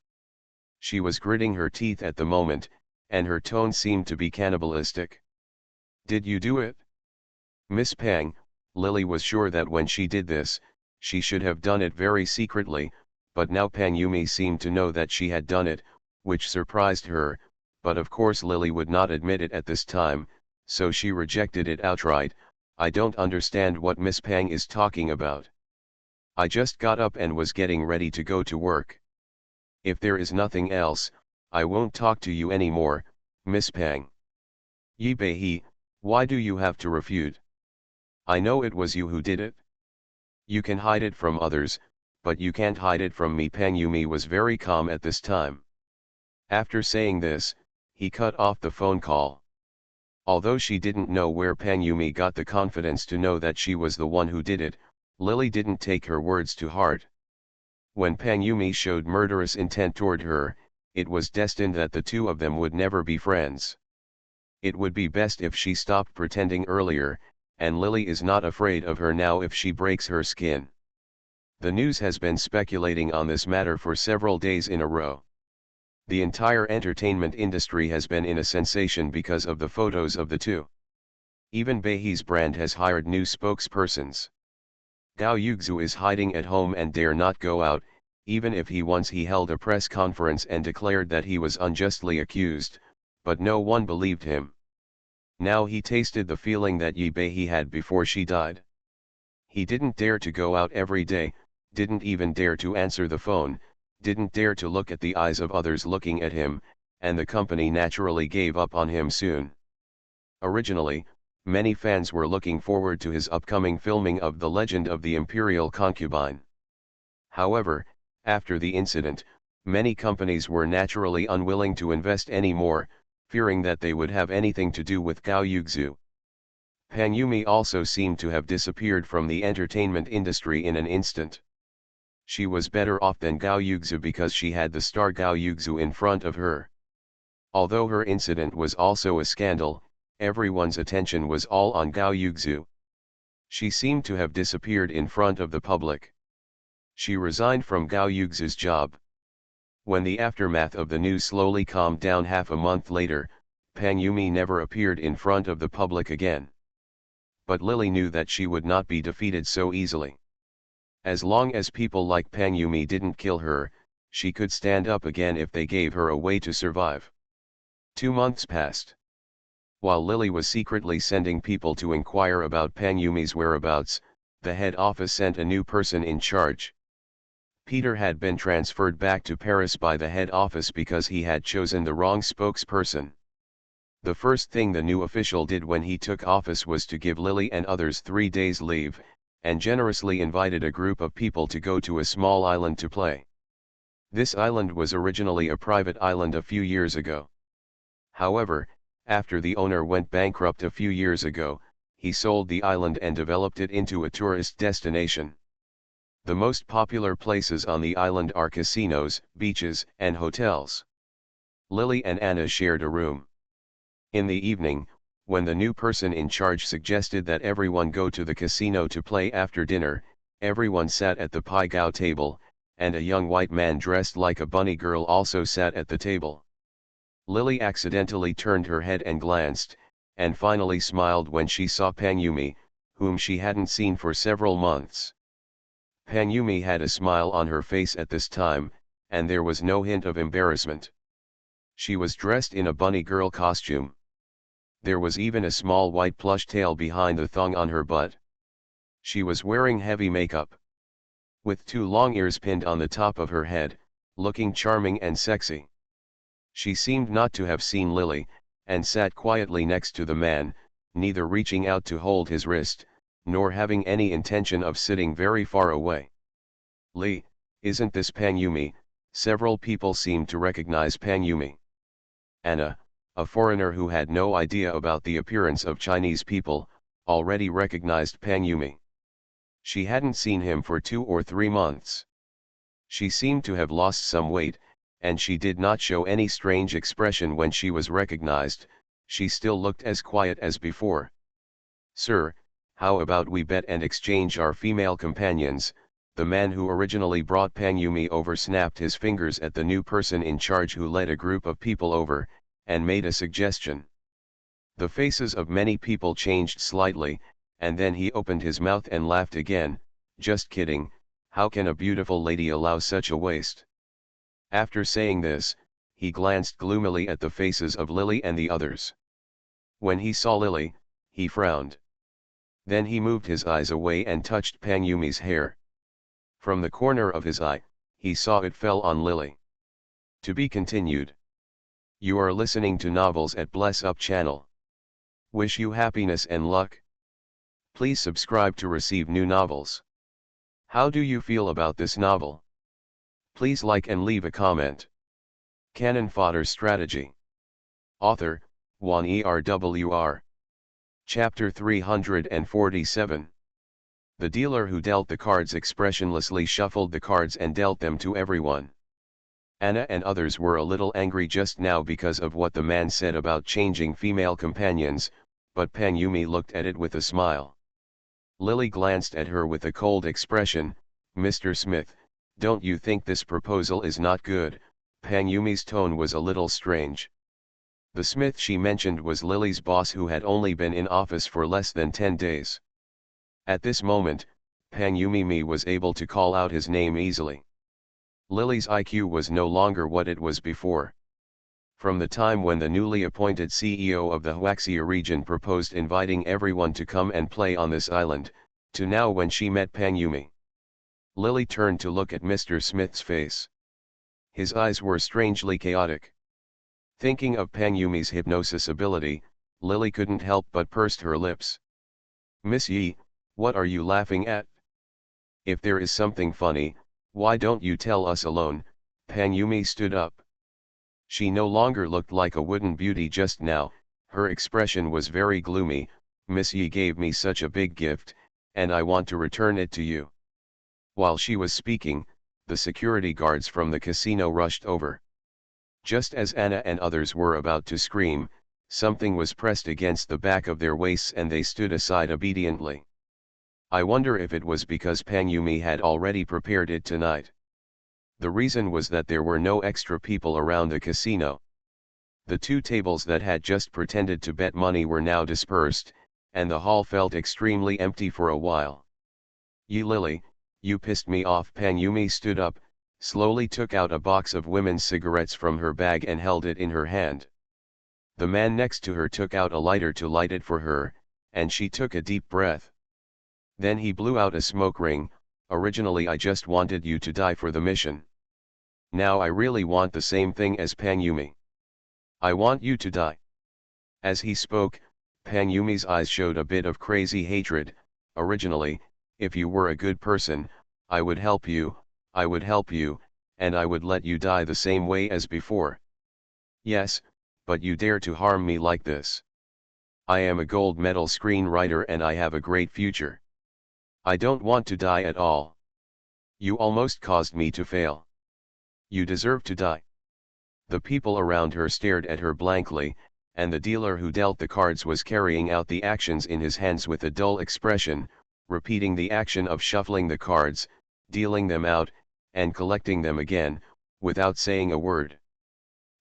She was gritting her teeth at the moment, and her tone seemed to be cannibalistic. "Did you do it?" "Miss Pang," Lily was sure that when she did this, she should have done it very secretly, but now Pang Yumi seemed to know that she had done it, which surprised her, but of course Lily would not admit it at this time, so she rejected it outright. I don't understand what Miss Pang is talking about. I just got up and was getting ready to go to work. If there is nothing else, I won't talk to you anymore, Miss Pang. Yi Bei, why do you have to refute? I know it was you who did it. You can hide it from others, but you can't hide it from me. Pang Yumi was very calm at this time. After saying this, he cut off the phone call. Although she didn't know where Pang Yumi got the confidence to know that she was the one who did it, Lily didn't take her words to heart. When Pang Yumi showed murderous intent toward her, it was destined that the two of them would never be friends. It would be best if she stopped pretending earlier, and Lily is not afraid of her now if she breaks her skin. The news has been speculating on this matter for several days in a row. The entire entertainment industry has been in a sensation because of the photos of the two. Even Bei's brand has hired new spokespersons. Gao Yugzu is hiding at home and dare not go out, even if he held a press conference and declared that he was unjustly accused, but no one believed him. Now he tasted the feeling that Yi Bei had before she died. He didn't dare to go out every day, didn't even dare to answer the phone, didn't dare to look at the eyes of others looking at him, and the company naturally gave up on him soon. Originally, many fans were looking forward to his upcoming filming of The Legend of the Imperial Concubine. However, after the incident, many companies were naturally unwilling to invest any more, fearing that they would have anything to do with Gao Yugzu. Pang Yumi also seemed to have disappeared from the entertainment industry in an instant. She was better off than Gao Yugzu because she had the star Gao Yugzu in front of her. Although her incident was also a scandal, everyone's attention was all on Gao Yugzu. She seemed to have disappeared in front of the public. She resigned from Gao Yugzu's job. When the aftermath of the news slowly calmed down half a month later, Pang Yumi never appeared in front of the public again. But Lily knew that she would not be defeated so easily. As long as people like Pang Yumi didn't kill her, she could stand up again if they gave her a way to survive. 2 months passed. While Lily was secretly sending people to inquire about Pang Yumi's whereabouts, the head office sent a new person in charge. Peter had been transferred back to Paris by the head office because he had chosen the wrong spokesperson. The first thing the new official did when he took office was to give Lily and others 3 days leave, and generously invited a group of people to go to a small island to play. This island was originally a private island a few years ago. However, after the owner went bankrupt a few years ago, he sold the island and developed it into a tourist destination. The most popular places on the island are casinos, beaches, and hotels. Lily and Anna shared a room. In the evening, when the new person in charge suggested that everyone go to the casino to play after dinner, everyone sat at the Pai Gao table, and a young white man dressed like a bunny girl also sat at the table. Lily accidentally turned her head and glanced, and finally smiled when she saw Pang Yumi, whom she hadn't seen for several months. Pang Yumi had a smile on her face at this time, and there was no hint of embarrassment. She was dressed in a bunny girl costume. There was even a small white plush tail behind the thong on her butt. She was wearing heavy makeup, with 2 long ears pinned on the top of her head, looking charming and sexy. She seemed not to have seen Lily, and sat quietly next to the man, neither reaching out to hold his wrist, nor having any intention of sitting very far away. "Li, isn't this Pang Yumi?" Several people seemed to recognize Pang Yumi. Anna, a foreigner who had no idea about the appearance of Chinese people, already recognized Pang Yumi. She hadn't seen him for 2 or 3 months. She seemed to have lost some weight, and she did not show any strange expression when she was recognized. She still looked as quiet as before. "Sir, how about we bet and exchange our female companions?" The man who originally brought Pang Yumi over snapped his fingers at the new person in charge who led a group of people over, and made a suggestion. The faces of many people changed slightly, and then he opened his mouth and laughed again. "Just kidding, how can a beautiful lady allow such a waste?" After saying this, he glanced gloomily at the faces of Lily and the others. When he saw Lily, he frowned. Then he moved his eyes away and touched Panyumi's hair. From the corner of his eye, he saw it fell on Lily. To be continued. You are listening to Novels at Bless Up channel. Wish you happiness and luck. Please subscribe to receive new novels. How do you feel about this novel? Please like and leave a comment. Cannon Fodder Strategy. Author, Juan ERWR. Chapter 347. The dealer who dealt the cards expressionlessly shuffled the cards and dealt them to everyone. Anna and others were a little angry just now because of what the man said about changing female companions, but Panyumi looked at it with a smile. Lily glanced at her with a cold expression. Mr. Smith, don't you think this proposal is not good? Panyumi's tone was a little strange. The Smith she mentioned was Lily's boss, who had only been in office for less than 10 days. At this moment, Panyumi was able to call out his name easily. Lily's IQ was no longer what it was before. From the time when the newly appointed CEO of the Huaxia region proposed inviting everyone to come and play on this island, to now when she met Panyumi. Lily turned to look at Mr. Smith's face. His eyes were strangely chaotic. Thinking of Panyumi's hypnosis ability, Lily couldn't help but pursed her lips. Miss Yi, what are you laughing at? If there is something funny, why don't you tell us alone? Panyumi stood up. She no longer looked like a wooden beauty just now, her expression was very gloomy. Miss Yi gave me such a big gift, and I want to return it to you. While she was speaking, the security guards from the casino rushed over. Just as Anna and others were about to scream, something was pressed against the back of their waists and they stood aside obediently. I wonder if it was because Panyumi had already prepared it tonight. The reason was that there were no extra people around the casino. The 2 tables that had just pretended to bet money were now dispersed, and the hall felt extremely empty for a while. Yi Lily, you pissed me off. Panyumi stood up, slowly took out a box of women's cigarettes from her bag and held it in her hand. The man next to her took out a lighter to light it for her, and she took a deep breath. Then he blew out a smoke ring. Originally I just wanted you to die for the mission. Now I really want the same thing as Panyumi. I want you to die. As he spoke, Panyumi's eyes showed a bit of crazy hatred. Originally, if you were a good person, I would help you, and I would let you die the same way as before. Yes, but you dare to harm me like this. I am a gold medal screenwriter and I have a great future. I don't want to die at all. You almost caused me to fail. You deserve to die. The people around her stared at her blankly, and the dealer who dealt the cards was carrying out the actions in his hands with a dull expression, repeating the action of shuffling the cards, dealing them out, and collecting them again, without saying a word.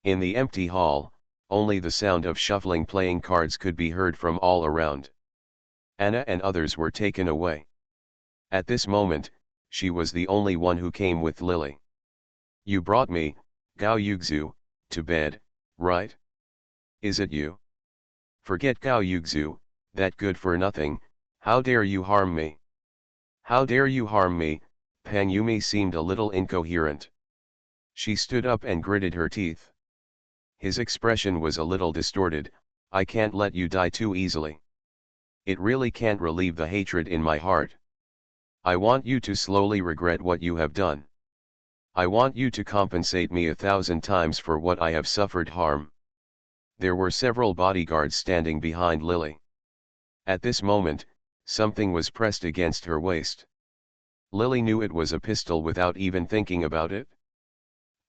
In the empty hall, only the sound of shuffling playing cards could be heard from all around. Anna and others were taken away. At this moment, she was the only one who came with Lily. You brought me, Gao Yuxu, to bed, right? Is it you? Forget Gao Yuxu, that good for nothing. How dare you harm me? How dare you harm me? Panyumi seemed a little incoherent. She stood up and gritted her teeth. His expression was a little distorted. I can't let you die too easily. It really can't relieve the hatred in my heart. I want you to slowly regret what you have done. I want you to compensate me 1,000 times for what I have suffered harm. There were several bodyguards standing behind Lily. At this moment, something was pressed against her waist. Lily knew it was a pistol without even thinking about it.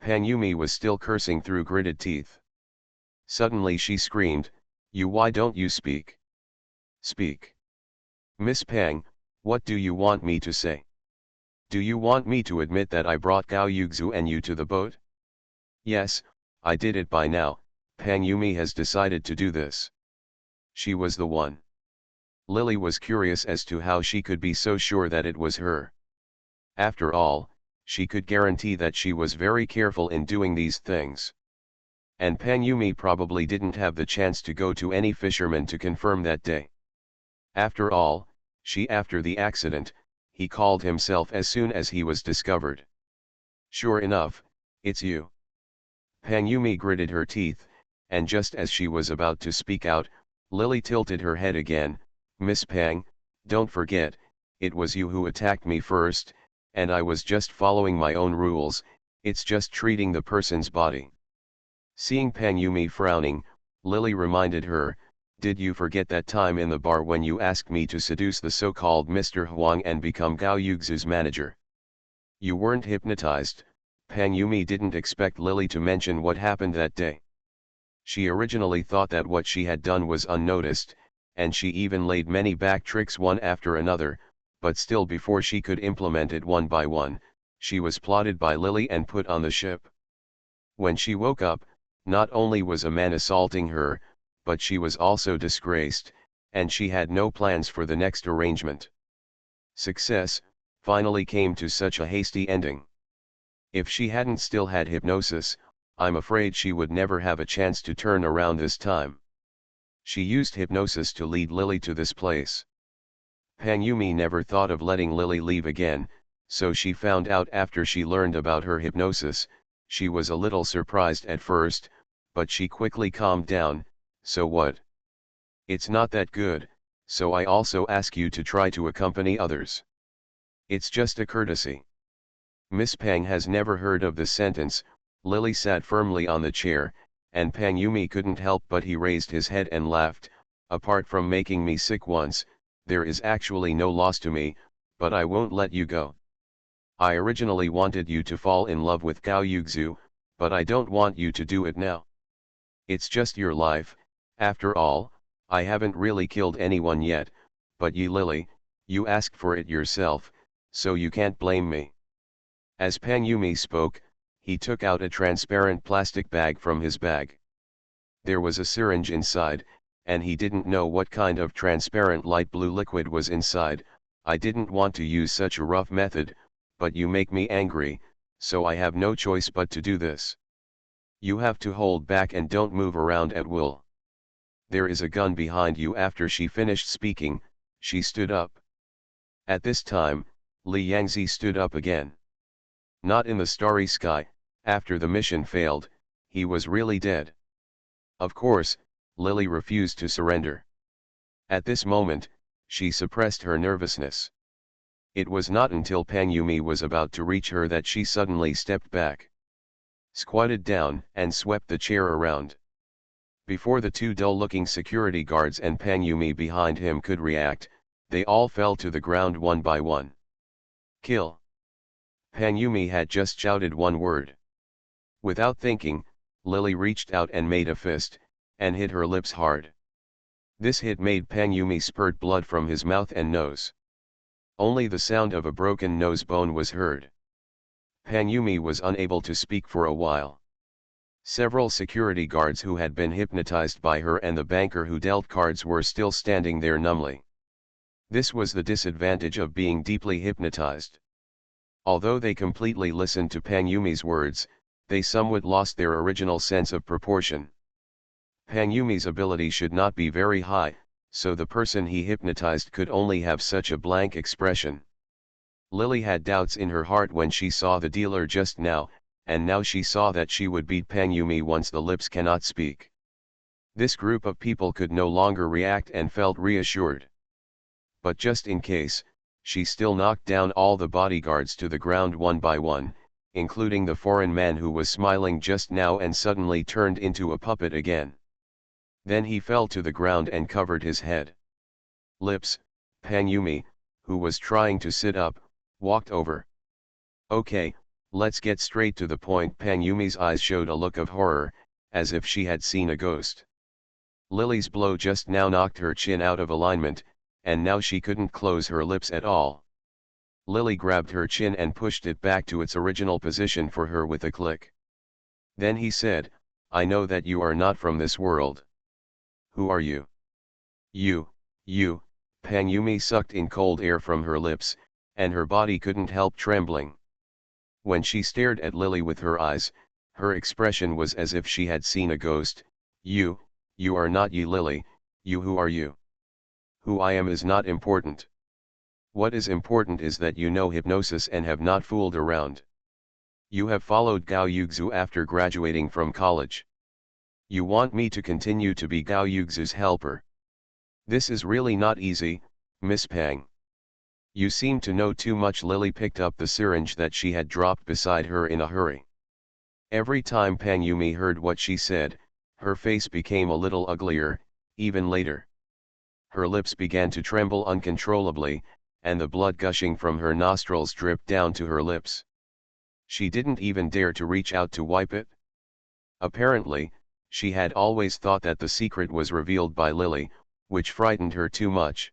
Panyumi was still cursing through gritted teeth. Suddenly she screamed, "You, why don't you speak? Speak. Miss Pang, what do you want me to say? Do you want me to admit that I brought Gao Yuxu and you to the boat? Yes, I did it by now. Panyumi has decided to do this. She was the one." Lily was curious as to how she could be so sure that it was her. After all, she could guarantee that she was very careful in doing these things. And Pan Yumi probably didn't have the chance to go to any fisherman to confirm that day. After all, after the accident, he called himself as soon as he was discovered. Sure enough, it's you. Pan Yumi gritted her teeth, and just as she was about to speak out, Lily tilted her head again. Miss Pang, don't forget, it was you who attacked me first, and I was just following my own rules, it's just treating the person's body. Seeing Pan Yumi frowning, Lily reminded her, did you forget that time in the bar when you asked me to seduce the so-called Mr. Huang and become Gao Yuxu's manager? You weren't hypnotized. Pan Yumi didn't expect Lily to mention what happened that day. She originally thought that what she had done was unnoticed, and she even laid many back tricks one after another, but still before she could implement it one by one, she was plotted by Lily and put on the ship. When she woke up, not only was a man assaulting her, but she was also disgraced, and she had no plans for the next arrangement. Success finally came to such a hasty ending. If she hadn't still had hypnosis, I'm afraid she would never have a chance to turn around this time. She used hypnosis to lead Lily to this place. Pan Yumi never thought of letting Lily leave again, so she found out after she learned about her hypnosis. She was a little surprised at first, but she quickly calmed down. So what? It's not that good, so I also ask you to try to accompany others. It's just a courtesy. Miss Pang has never heard of this sentence. Lily sat firmly on the chair, and Pan Yumi couldn't help but he raised his head and laughed. Apart from making me sick once, there is actually no loss to me, but I won't let you go. I originally wanted you to fall in love with Gao Yuxu, but I don't want you to do it now. It's just your life. After all, I haven't really killed anyone yet, but you Lily, you asked for it yourself, so you can't blame me. As Pan Yumi spoke, he took out a transparent plastic bag from his bag. There was a syringe inside, and he didn't know what kind of transparent light blue liquid was inside. I didn't want to use such a rough method, but you make me angry, so I have no choice but to do this. You have to hold back and don't move around at will. There is a gun behind you. After she finished speaking, she stood up. At this time, Li Yangzi stood up again. Not in the starry sky, after the mission failed, he was really dead. Of course, Lily refused to surrender. At this moment, she suppressed her nervousness. It was not until Pan Yumi was about to reach her that she suddenly stepped back, squatted down, and swept the chair around. Before the two dull-looking security guards and Pan Yumi behind him could react, they all fell to the ground one by one. Kill! Pan Yumi had just shouted one word. Without thinking, Lily reached out and made a fist, and hit her lips hard. This hit made Pan Yumi spurt blood from his mouth and nose. Only the sound of a broken nose bone was heard. Pan Yumi was unable to speak for a while. Several security guards who had been hypnotized by her and the banker who dealt cards were still standing there numbly. This was the disadvantage of being deeply hypnotized. Although they completely listened to Pan Yumi's words, they somewhat lost their original sense of proportion. Pan Yumi's ability should not be very high, so the person he hypnotized could only have such a blank expression. Lily had doubts in her heart when she saw the dealer just now, and now she saw that she would beat Pan Yumi once the lips cannot speak. This group of people could no longer react and felt reassured. But just in case, she still knocked down all the bodyguards to the ground one by one, including the foreign man who was smiling just now and suddenly turned into a puppet again. Then he fell to the ground and covered his head. Lips, Pan Yumi, who was trying to sit up, walked over. Okay, let's get straight to the point. Pan Yumi's eyes showed a look of horror, as if she had seen a ghost. Lily's blow just now knocked her chin out of alignment, and now she couldn't close her lips at all. Lily grabbed her chin and pushed it back to its original position for her with a click. Then he said, I know that you are not from this world. Who are you? You. Pan Yumi sucked in cold air from her lips, and her body couldn't help trembling. When she stared at Lily with her eyes, Her expression was as if she had seen a ghost. You are not ye Lily, who are you? Who I am is not important. What is important is that you know hypnosis and have not fooled around. You have followed Gao Yuxu after graduating from college. You want me to continue to be Gao Yuxu's helper. This is really not easy, Miss Pang. You seem to know too much. Lily picked up the syringe that she had dropped beside her in a hurry. Every time Pang Yumi heard what she said, her face became a little uglier, even later. Her lips began to tremble uncontrollably, and the blood gushing from her nostrils dripped down to her lips. She didn't even dare to reach out to wipe it. Apparently, she had always thought that the secret was revealed by Lily, which frightened her too much.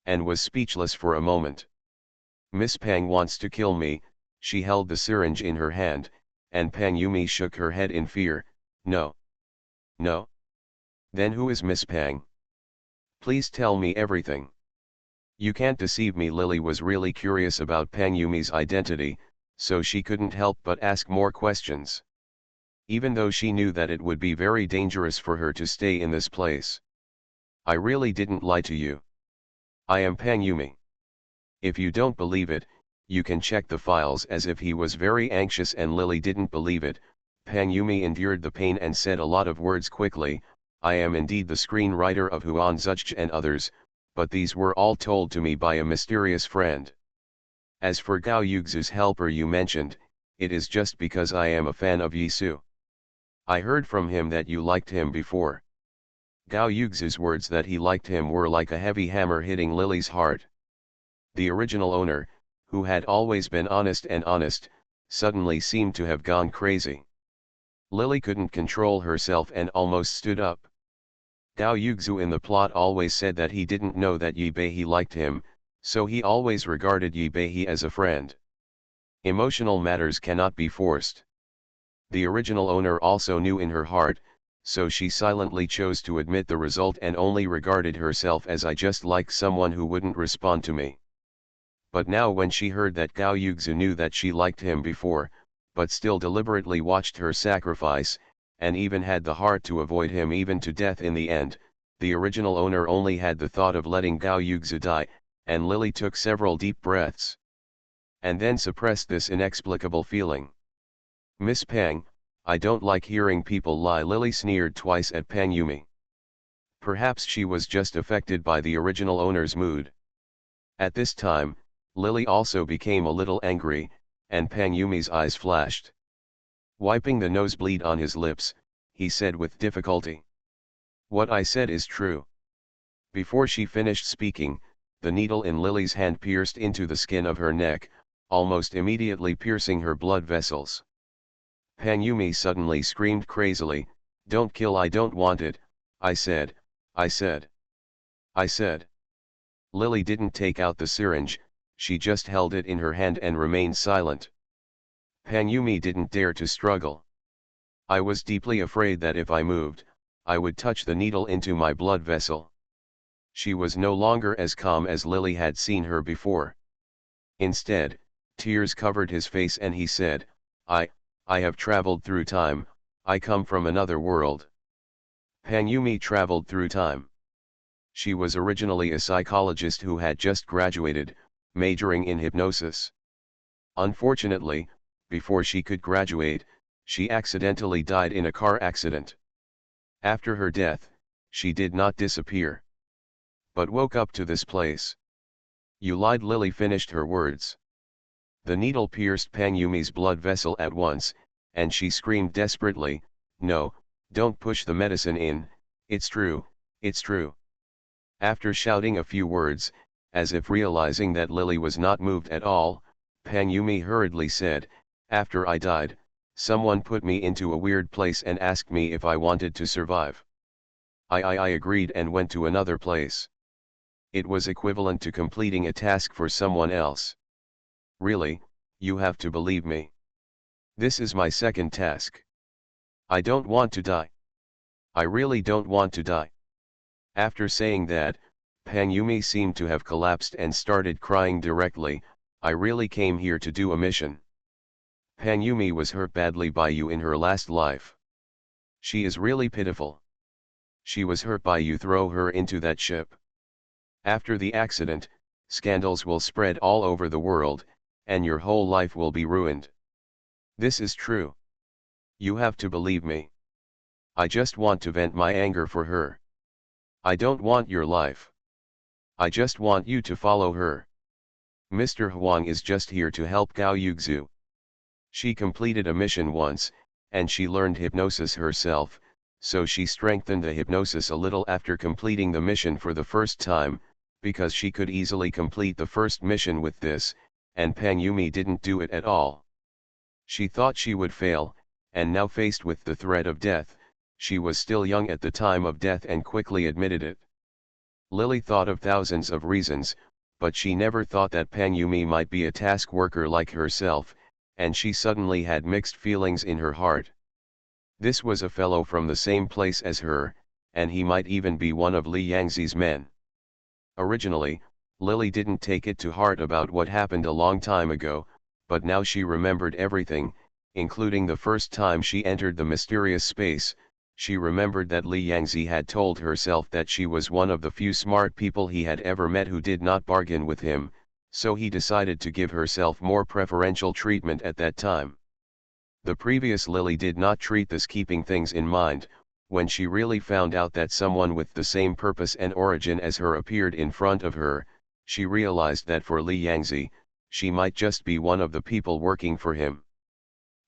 And was speechless for a moment. Miss Pang wants to kill me. She held the syringe in her hand, and Pang Yumi shook her head in fear. No. No? Then who is Miss Pang? Please tell me everything. You can't deceive me. Lily was really curious about Pang Yumi's identity, so she couldn't help but ask more questions. Even though she knew that it would be very dangerous for her to stay in this place. I really didn't lie to you. I am Pang Yumi. If you don't believe it, you can check the files. As if he was very anxious and Lily didn't believe it, Pang Yumi endured the pain and said a lot of words quickly. I am indeed the screenwriter of Huan Zuch and others, but these were all told to me by a mysterious friend. As for Gao Yuxu's helper you mentioned, it is just because I am a fan of Yisu. I heard from him that you liked him before. Gao Yuxu's words that he liked him were like a heavy hammer hitting Lily's heart. The original owner, who had always been honest, suddenly seemed to have gone crazy. Lily couldn't control herself and almost stood up. Gao Yuxu in the plot always said that he didn't know that Yi Beihe liked him, so he always regarded Yi Beihe as a friend. Emotional matters cannot be forced. The original owner also knew in her heart, so she silently chose to admit the result and only regarded herself as I just like someone who wouldn't respond to me. But now when she heard that Gao Yuxu knew that she liked him before, but still deliberately watched her sacrifice, and even had the heart to avoid him even to death in the end, the original owner only had the thought of letting Gao Yuxu die, and Lily took several deep breaths. And then suppressed this inexplicable feeling. Miss Pang, I don't like hearing people lie. Lily sneered twice at Pang Yumi. Perhaps she was just affected by the original owner's mood. At this time, Lily also became a little angry, and Pang Yumi's eyes flashed. Wiping the nosebleed on his lips, he said with difficulty. What I said is true. Before she finished speaking, the needle in Lily's hand pierced into the skin of her neck, almost immediately piercing her blood vessels. Pang Yumi suddenly screamed crazily, Don't kill, I don't want it, I said. Lily didn't take out the syringe, she just held it in her hand and remained silent. Pang Yumi didn't dare to struggle. I was deeply afraid that if I moved, I would touch the needle into my blood vessel. She was no longer as calm as Lily had seen her before. Instead, tears covered his face and he said, I have traveled through time, I come from another world. Pang Yumi traveled through time. She was originally a psychologist who had just graduated, majoring in hypnosis. Unfortunately, before she could graduate, she accidentally died in a car accident. After her death, she did not disappear, but woke up to this place. You lied. Lily finished her words. The needle pierced Pang Yumi's blood vessel at once, and she screamed desperately, No, don't push the medicine in, it's true, it's true. After shouting a few words, as if realizing that Lily was not moved at all, Pang Yumi hurriedly said, After I died, someone put me into a weird place and asked me if I wanted to survive. I agreed and went to another place. It was equivalent to completing a task for someone else. Really, you have to believe me. This is my second task. I don't want to die. I really don't want to die. After saying that, Pang Yumi seemed to have collapsed and started crying directly, I really came here to do a mission. Yumi was hurt badly by you in her last life. She is really pitiful. She was hurt by you, throw her into that ship. After the accident, scandals will spread all over the world, and your whole life will be ruined. This is true. You have to believe me. I just want to vent my anger for her. I don't want your life. I just want you to follow her. Mr. Huang is just here to help Gao Yuxu. She completed a mission once, and she learned hypnosis herself, so she strengthened the hypnosis a little after completing the mission for the first time, because she could easily complete the first mission with this, and Yumi didn't do it at all. She thought she would fail, and now faced with the threat of death, she was still young at the time of death and quickly admitted it. Lily thought of thousands of reasons, but she never thought that Yumi might be a task worker like herself, and she suddenly had mixed feelings in her heart. This was a fellow from the same place as her, and he might even be one of Li Yangzi's men. Originally, Lily didn't take it to heart about what happened a long time ago, but now she remembered everything, including the first time she entered the mysterious space. She remembered that Li Yangzi had told herself that she was one of the few smart people he had ever met who did not bargain with him, so he decided to give herself more preferential treatment at that time. The previous Lily did not treat this, keeping things in mind. When she really found out that someone with the same purpose and origin as her appeared in front of her, she realized that for Li Yangzi, she might just be one of the people working for him.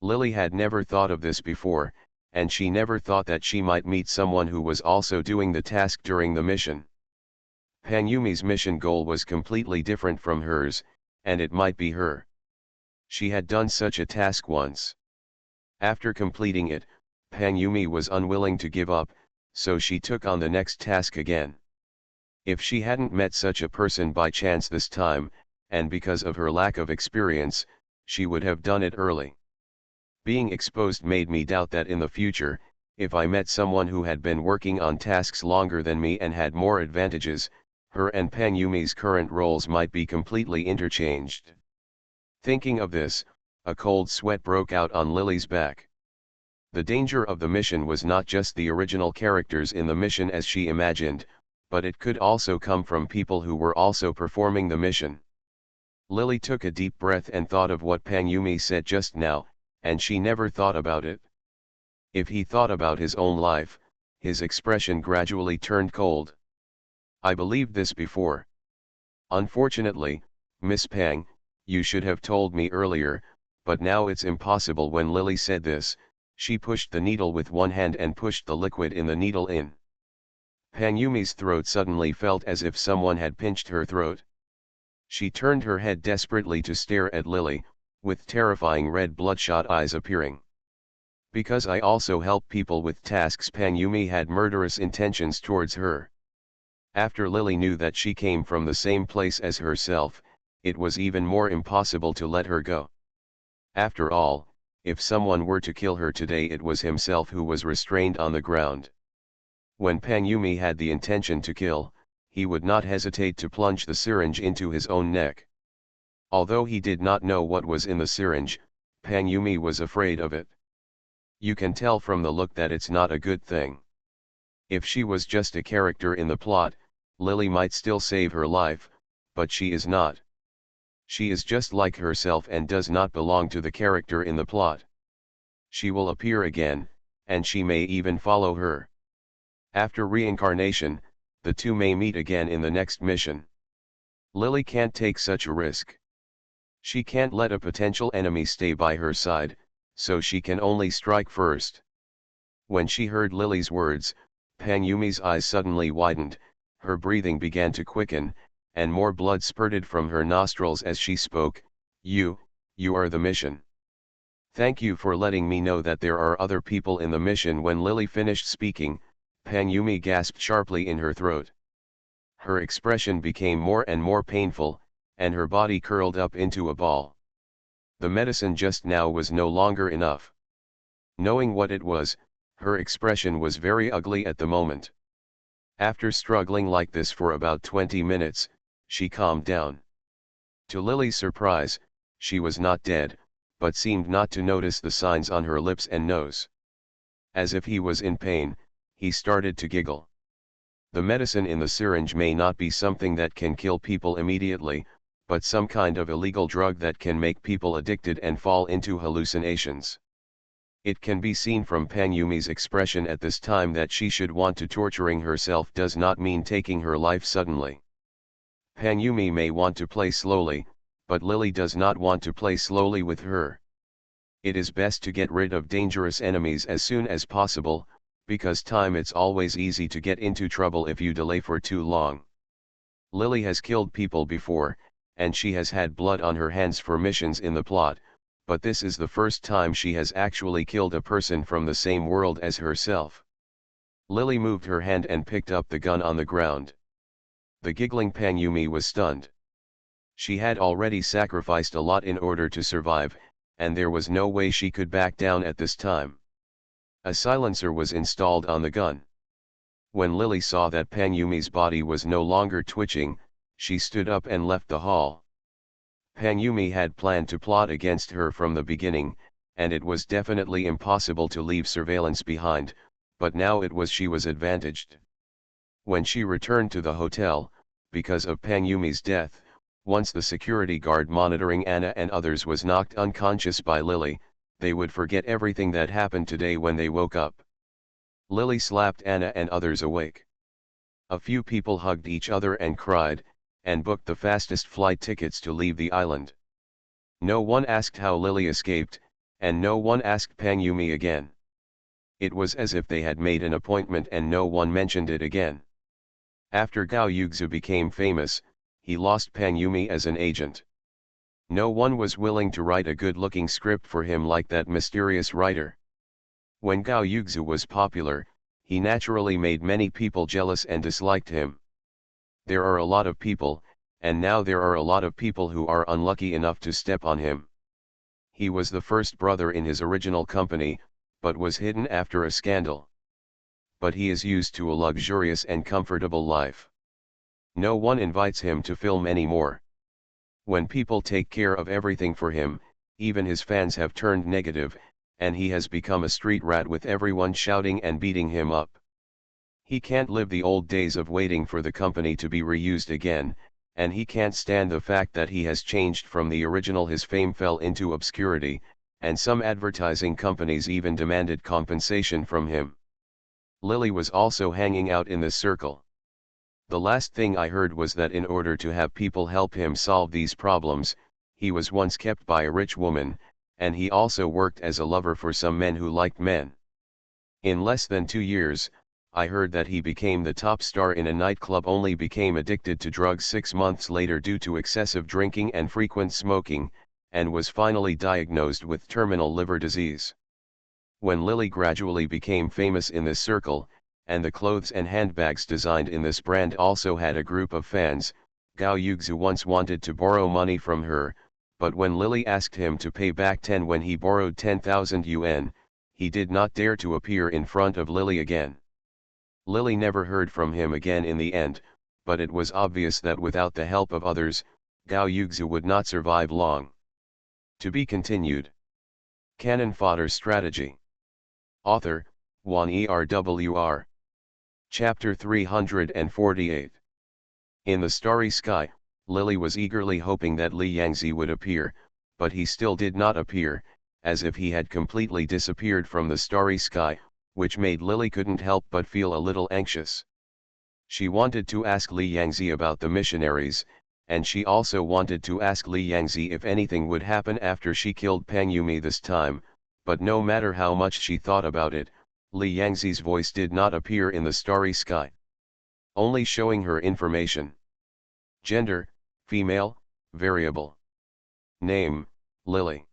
Lily had never thought of this before, and she never thought that she might meet someone who was also doing the task during the mission. Yumi's mission goal was completely different from hers, and it might be her. She had done such a task once. After completing it, Yumi was unwilling to give up, so she took on the next task again. If she hadn't met such a person by chance this time, and because of her lack of experience, she would have done it early. Being exposed made me doubt that in the future, if I met someone who had been working on tasks longer than me and had more advantages, her and Yumi's current roles might be completely interchanged. Thinking of this, a cold sweat broke out on Lily's back. The danger of the mission was not just the original characters in the mission as she imagined, but it could also come from people who were also performing the mission. Lily took a deep breath and thought of what Yumi said just now, and she never thought about it. If he thought about his own life, his expression gradually turned cold. I believed this before. Unfortunately, Miss Pang, you should have told me earlier, but now it's impossible. When Lily said this, she pushed the needle with one hand and pushed the liquid in the needle in. Yumi's throat suddenly felt as if someone had pinched her throat. She turned her head desperately to stare at Lily, with terrifying red bloodshot eyes appearing. Because I also help people with tasks, Yumi had murderous intentions towards her. After Lily knew that she came from the same place as herself, it was even more impossible to let her go. After all, if someone were to kill her today, it was himself who was restrained on the ground. When Yumi had the intention to kill, he would not hesitate to plunge the syringe into his own neck. Although he did not know what was in the syringe, Yumi was afraid of it. You can tell from the look that it's not a good thing. If she was just a character in the plot, Lily might still save her life, but she is not. She is just like herself and does not belong to the character in the plot. She will appear again, and she may even follow her. After reincarnation, the two may meet again in the next mission. Lily can't take such a risk. She can't let a potential enemy stay by her side, so she can only strike first. When she heard Lily's words, Yumi's eyes suddenly widened, her breathing began to quicken, and more blood spurted from her nostrils as she spoke. You are the mission. Thank you for letting me know that there are other people in the mission. When Lily finished speaking, Yumi gasped sharply in her throat. Her expression became more and more painful, and her body curled up into a ball. The medicine just now was no longer enough. Knowing what it was, her expression was very ugly at the moment. After struggling like this for about 20 minutes, she calmed down. To Lily's surprise, she was not dead, but seemed not to notice the signs on her lips and nose. As if he was in pain, he started to giggle. The medicine in the syringe may not be something that can kill people immediately, but some kind of illegal drug that can make people addicted and fall into hallucinations. It can be seen from Panyumi's expression at this time that she should want to torturing herself does not mean taking her life suddenly. Panyumi may want to play slowly, but Lily does not want to play slowly with her. It is best to get rid of dangerous enemies as soon as possible, because it's always easy to get into trouble if you delay for too long. Lily has killed people before, and she has had blood on her hands for missions in the plot, but this is the first time she has actually killed a person from the same world as herself. Lily moved her hand and picked up the gun on the ground. The giggling Panyumi was stunned. She had already sacrificed a lot in order to survive, and there was no way she could back down at this time. A silencer was installed on the gun. When Lily saw that Panyumi's body was no longer twitching, she stood up and left the hall. Panyumi had planned to plot against her from the beginning, and it was definitely impossible to leave surveillance behind, but now she was advantaged. When she returned to the hotel, because of Panyumi's death, once the security guard monitoring Anna and others was knocked unconscious by Lily, they would forget everything that happened today when they woke up. Lily slapped Anna and others awake. A few people hugged each other and cried, and booked the fastest flight tickets to leave the island. No one asked how Lily escaped, and no one asked Panyumi again. It was as if they had made an appointment and no one mentioned it again. After Gao Yuxu became famous, he lost Panyumi as an agent. No one was willing to write a good-looking script for him like that mysterious writer. When Gao Yuxu was popular, he naturally made many people jealous and disliked him. There are a lot of people, and now there are a lot of people who are unlucky enough to step on him. He was the first brother in his original company, but was hidden after a scandal. But he is used to a luxurious and comfortable life. No one invites him to film anymore. When people take care of everything for him, even his fans have turned negative, and he has become a street rat with everyone shouting and beating him up. He can't live the old days of waiting for the company to be reused again, and he can't stand the fact that he has changed from the original. His fame fell into obscurity, and some advertising companies even demanded compensation from him. Lily was also hanging out in this circle. The last thing I heard was that in order to have people help him solve these problems, he was once kept by a rich woman, and he also worked as a lover for some men who liked men. In less than 2 years, I heard that he became the top star in a nightclub, only became addicted to drugs 6 months later due to excessive drinking and frequent smoking, and was finally diagnosed with terminal liver disease. When Lily gradually became famous in this circle, and the clothes and handbags designed in this brand also had a group of fans, Gao Yuxu once wanted to borrow money from her, but when Lily asked him to pay back 10 when he borrowed 10,000 yuan, he did not dare to appear in front of Lily again. Lily never heard from him again in the end, but it was obvious that without the help of others, Gao Yuxu would not survive long. To be continued. Cannon Fodder Strategy. Author, Wan Erwr. Chapter 348. In the starry sky, Lily was eagerly hoping that Li Yangzi would appear, but he still did not appear, as if he had completely disappeared from the starry sky, which made Lily couldn't help but feel a little anxious. She wanted to ask Li Yangzi about the missionaries, and she also wanted to ask Li Yangzi if anything would happen after she killed Panyumi this time, but no matter how much she thought about it, Li Yangzi's voice did not appear in the starry sky. Only showing her information. Gender, female, variable. Name, Lily.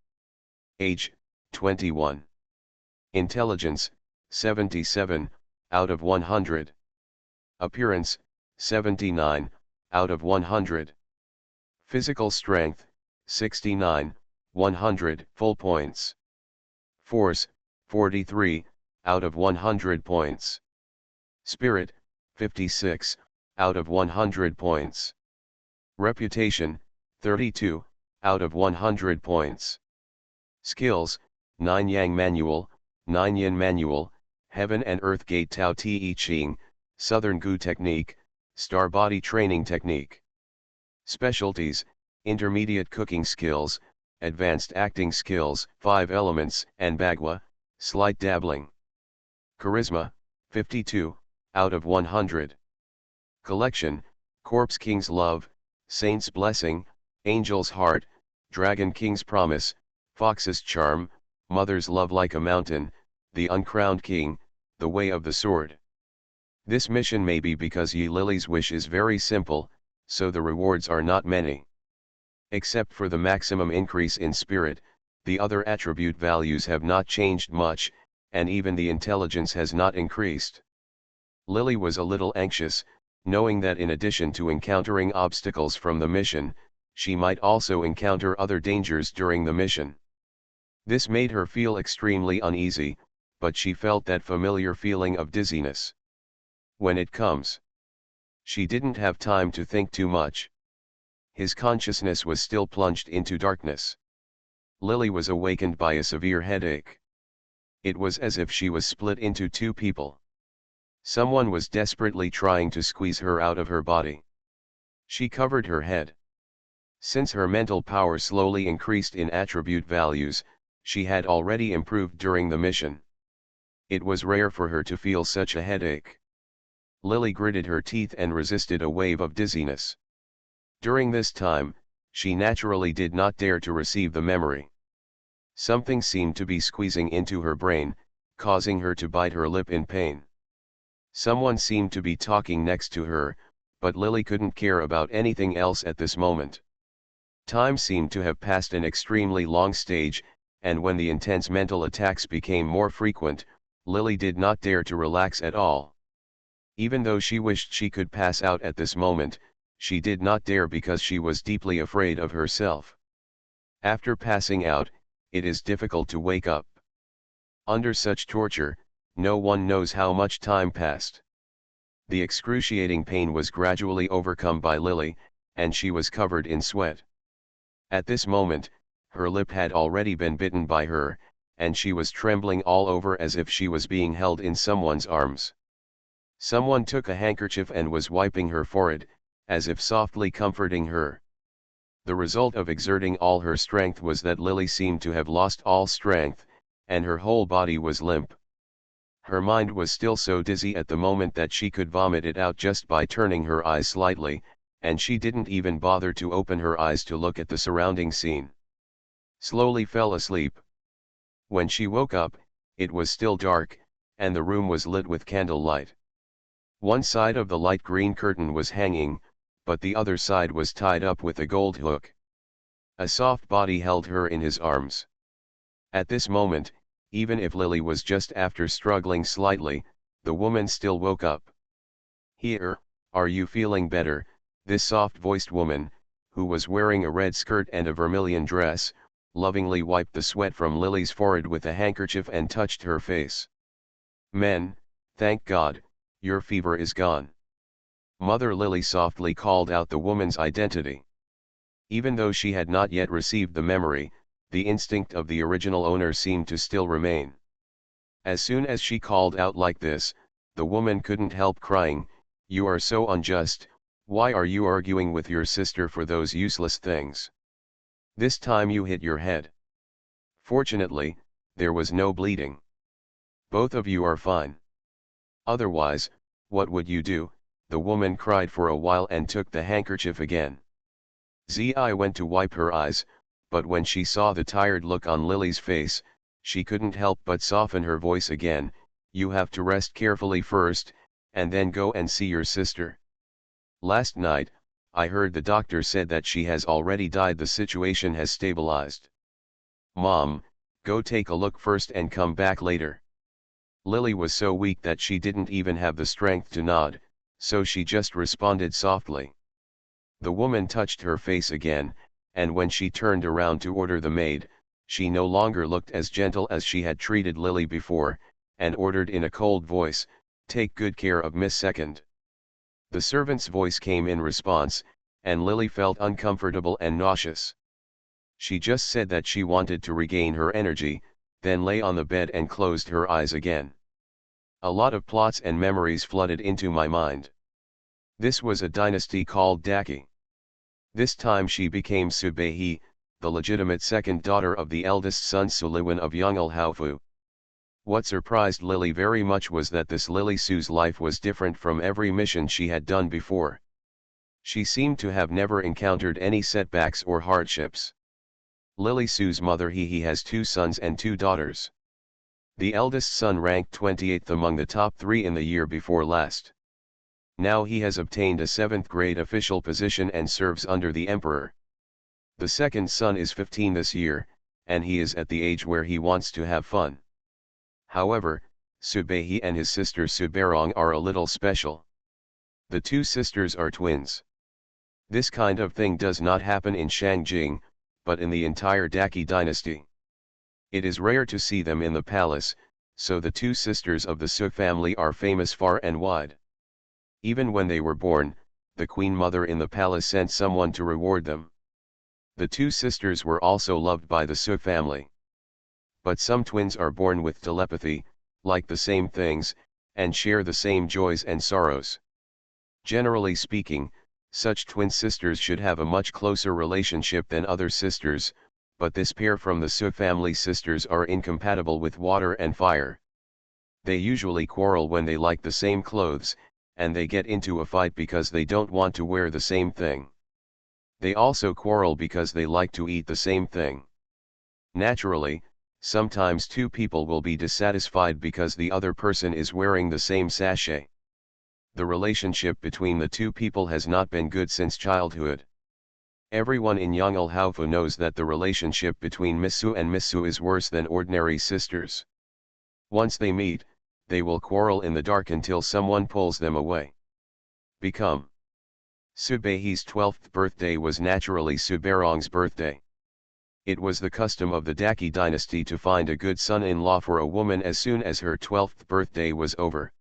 Age, 21. Intelligence, 77, out of 100. Appearance, 79, out of 100. Physical strength, 69, 100 full points. Force, 43, out of 100 points. Spirit, 56, out of 100 points. Reputation, 32, out of 100 points. Skills, 9 Yang Manual, 9 Yin Manual, Heaven and Earth Gate Tao Te Ching, Southern Gu Technique, Star Body Training Technique. Specialties, Intermediate Cooking Skills, Advanced Acting Skills, 5 Elements, and Bagua, Slight Dabbling. Charisma, 52, out of 100. Collection, Corpse King's Love, Saint's Blessing, Angel's Heart, Dragon King's Promise, Fox's Charm, Mother's Love Like a Mountain, The Uncrowned King, The Way of the Sword. This mission may be because Yi Lily's wish is very simple, so the rewards are not many. Except for the maximum increase in spirit, the other attribute values have not changed much, and even the intelligence has not increased. Lily was a little anxious, knowing that in addition to encountering obstacles from the mission, she might also encounter other dangers during the mission. This made her feel extremely uneasy, but she felt that familiar feeling of dizziness. When it comes, she didn't have time to think too much. His consciousness was still plunged into darkness. Lily was awakened by a severe headache. It was as if she was split into two people. Someone was desperately trying to squeeze her out of her body. She covered her head. Since her mental power slowly increased in attribute values, she had already improved during the mission. It was rare for her to feel such a headache. Lily gritted her teeth and resisted a wave of dizziness. During this time, she naturally did not dare to receive the memory. Something seemed to be squeezing into her brain, causing her to bite her lip in pain. Someone seemed to be talking next to her, but Lily couldn't care about anything else at this moment. Time seemed to have passed an extremely long stage, and when the intense mental attacks became more frequent, Lily did not dare to relax at all. Even though she wished she could pass out at this moment, she did not dare because she was deeply afraid of herself. After passing out, it is difficult to wake up. Under such torture, no one knows how much time passed. The excruciating pain was gradually overcome by Lily, and she was covered in sweat. At this moment, her lip had already been bitten by her, and she was trembling all over as if she was being held in someone's arms. Someone took a handkerchief and was wiping her forehead, as if softly comforting her. The result of exerting all her strength was that Lily seemed to have lost all strength, and her whole body was limp. Her mind was still so dizzy at the moment that she could vomit it out just by turning her eyes slightly, and she didn't even bother to open her eyes to look at the surrounding scene. Slowly fell asleep. When she woke up, it was still dark, and the room was lit with candlelight. One side of the light green curtain was hanging, but the other side was tied up with a gold hook. A soft body held her in his arms. At this moment, even if Lily was just after struggling slightly, the woman still woke up. "Here, are you feeling better?" This soft-voiced woman, who was wearing a red skirt and a vermilion dress, lovingly wiped the sweat from Lily's forehead with a handkerchief and touched her face. "Men, thank God, your fever is gone." Mother Lily softly called out the woman's identity. Even though she had not yet received the memory, the instinct of the original owner seemed to still remain. As soon as she called out like this, the woman couldn't help crying, "You are so unjust, why are you arguing with your sister for those useless things? This time you hit your head. Fortunately, there was no bleeding. Both of you are fine. Otherwise, what would you do?" The woman cried for a while and took the handkerchief again. Zi went to wipe her eyes, but when she saw the tired look on Lily's face, she couldn't help but soften her voice again, "You have to rest carefully first, and then go and see your sister. Last night, I heard the doctor said that she has already died. The situation has stabilized. Mom, go take a look first and come back later." Lily was so weak that she didn't even have the strength to nod, so she just responded softly. The woman touched her face again, and when she turned around to order the maid, she no longer looked as gentle as she had treated Lily before, and ordered in a cold voice, "Take good care of Miss Second." The servant's voice came in response, and Lily felt uncomfortable and nauseous. She just said that she wanted to regain her energy, then lay on the bed and closed her eyes again. A lot of plots and memories flooded into my mind. This was a dynasty called Daki. This time she became Subehi, the legitimate second daughter of the eldest son Suliwan of Yungul Haufu. What surprised Lily very much was that this Lily Su's life was different from every mission she had done before. She seemed to have never encountered any setbacks or hardships. Lily Su's mother he has 2 sons and 2 daughters. The eldest son ranked 28th among the top 3 in the year before last. Now he has obtained a 7th grade official position and serves under the emperor. The second son is 15 this year, and he is at the age where he wants to have fun. However, Subehi and his sister Suberong are a little special. The 2 sisters are twins. This kind of thing does not happen in Shangjing, but in the entire Daki dynasty. It is rare to see them in the palace, so the 2 sisters of the Su family are famous far and wide. Even when they were born, the queen mother in the palace sent someone to reward them. The 2 sisters were also loved by the Su family. But some twins are born with telepathy, like the same things, and share the same joys and sorrows. Generally speaking, such twin sisters should have a much closer relationship than other sisters, but this pair from the Su family sisters are incompatible with water and fire. They usually quarrel when they like the same clothes, and they get into a fight because they don't want to wear the same thing. They also quarrel because they like to eat the same thing. Naturally, sometimes 2 people will be dissatisfied because the other person is wearing the same sachet. The relationship between the 2 people has not been good since childhood. Everyone in Yungul Haufu knows that the relationship between Misu and Misu is worse than ordinary sisters. Once they meet, they will quarrel in the dark until someone pulls them away. Become. Subehi's 12th birthday was naturally Suberong's birthday. It was the custom of the Daki dynasty to find a good son-in-law for a woman as soon as her 12th birthday was over.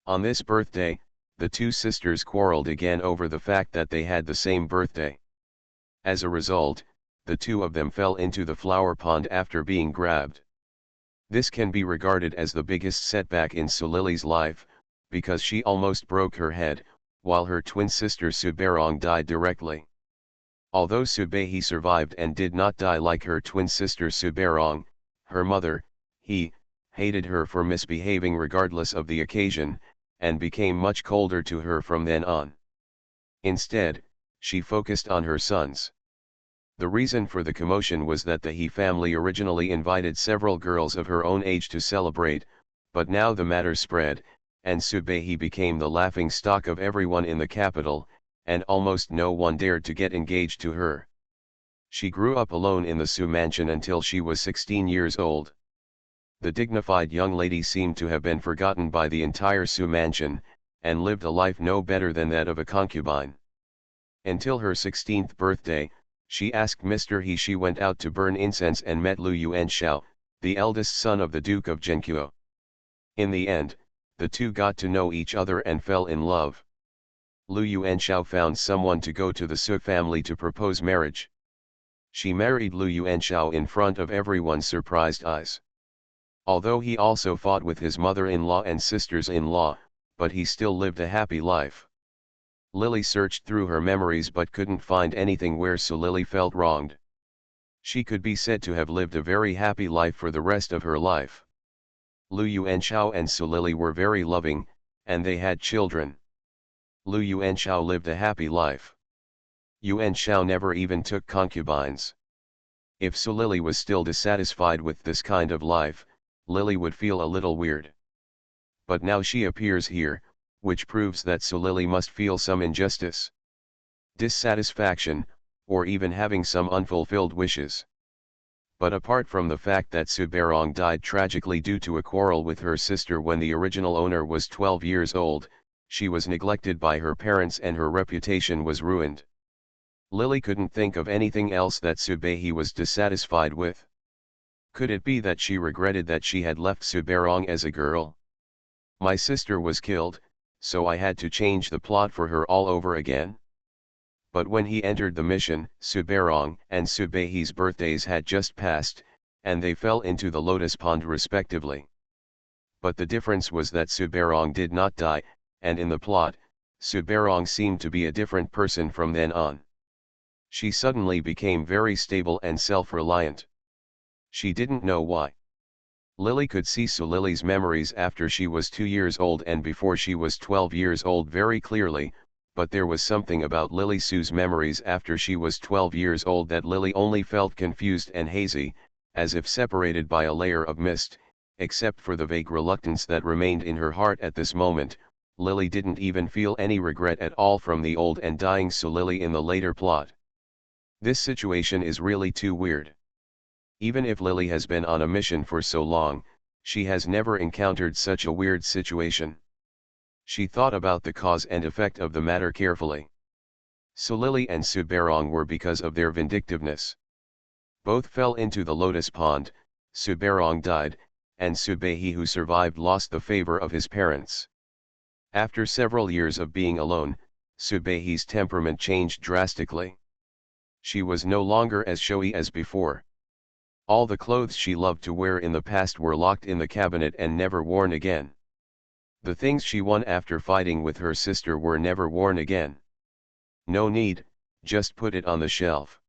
On this birthday, the 2 sisters quarreled again over the fact that they had the same birthday. As a result, the 2 of them fell into the flower pond after being grabbed. This can be regarded as the biggest setback in Sulili's life, because she almost broke her head, while her twin sister Suberong died directly. Although Subehi survived and did not die like her twin sister Suberong, her mother, hated her for misbehaving regardless of the occasion, and became much colder to her from then on. Instead, she focused on her sons. The reason for the commotion was that the He family originally invited several girls of her own age to celebrate, but now the matter spread, and Subehi became the laughing stock of everyone in the capital, and almost no one dared to get engaged to her. She grew up alone in the Su mansion until she was 16 years old. The dignified young lady seemed to have been forgotten by the entire Su mansion, and lived a life no better than that of a concubine. Until her 16th birthday, she asked Mr. He. She went out to burn incense and met Lu Yuanshao, the eldest son of the Duke of Zhenqiu. In the end, the 2 got to know each other and fell in love. Lu Yuanshao found someone to go to the Su family to propose marriage. She married Lu Yuanshao in front of everyone's surprised eyes. Although he also fought with his mother-in-law and sisters-in-law, but he still lived a happy life. Lily searched through her memories but couldn't find anything where Sulili felt wronged. She could be said to have lived a very happy life for the rest of her life. Lu Yuanshao and Sulili were very loving, and they had children. Lu Yuanshao lived a happy life. Yuanshao never even took concubines. If Sulili was still dissatisfied with this kind of life, Lily would feel a little weird. But now she appears here, which proves that Sulili must feel some injustice, dissatisfaction, or even having some unfulfilled wishes. But apart from the fact that Suberong died tragically due to a quarrel with her sister when the original owner was 12 years old, she was neglected by her parents and her reputation was ruined. Lily couldn't think of anything else that Subehi was dissatisfied with. Could it be that she regretted that she had left Suberong as a girl? My sister was killed, so I had to change the plot for her all over again. But when he entered the mission, Suberong and Subehi's birthdays had just passed, and they fell into the lotus pond respectively. But the difference was that Suberong did not die, and in the plot, Suberong seemed to be a different person from then on. She suddenly became very stable and self-reliant. She didn't know why. Lily could see Sulili's memories after she was 2 years old and before she was 12 years old very clearly, but there was something about Lily Sue's memories after she was 12 years old that Lily only felt confused and hazy, as if separated by a layer of mist, except for the vague reluctance that remained in her heart at this moment. Lily didn't even feel any regret at all from the old and dying Sulili in the later plot. This situation is really too weird. Even if Lily has been on a mission for so long, she has never encountered such a weird situation. She thought about the cause and effect of the matter carefully. Sulili and Suberong were because of their vindictiveness. Both fell into the lotus pond, Suberong died, and Subehi who survived lost the favor of his parents. After several years of being alone, Subehi's temperament changed drastically. She was no longer as showy as before. All the clothes she loved to wear in the past were locked in the cabinet and never worn again. The things she won after fighting with her sister were never worn again. No need, just put it on the shelf.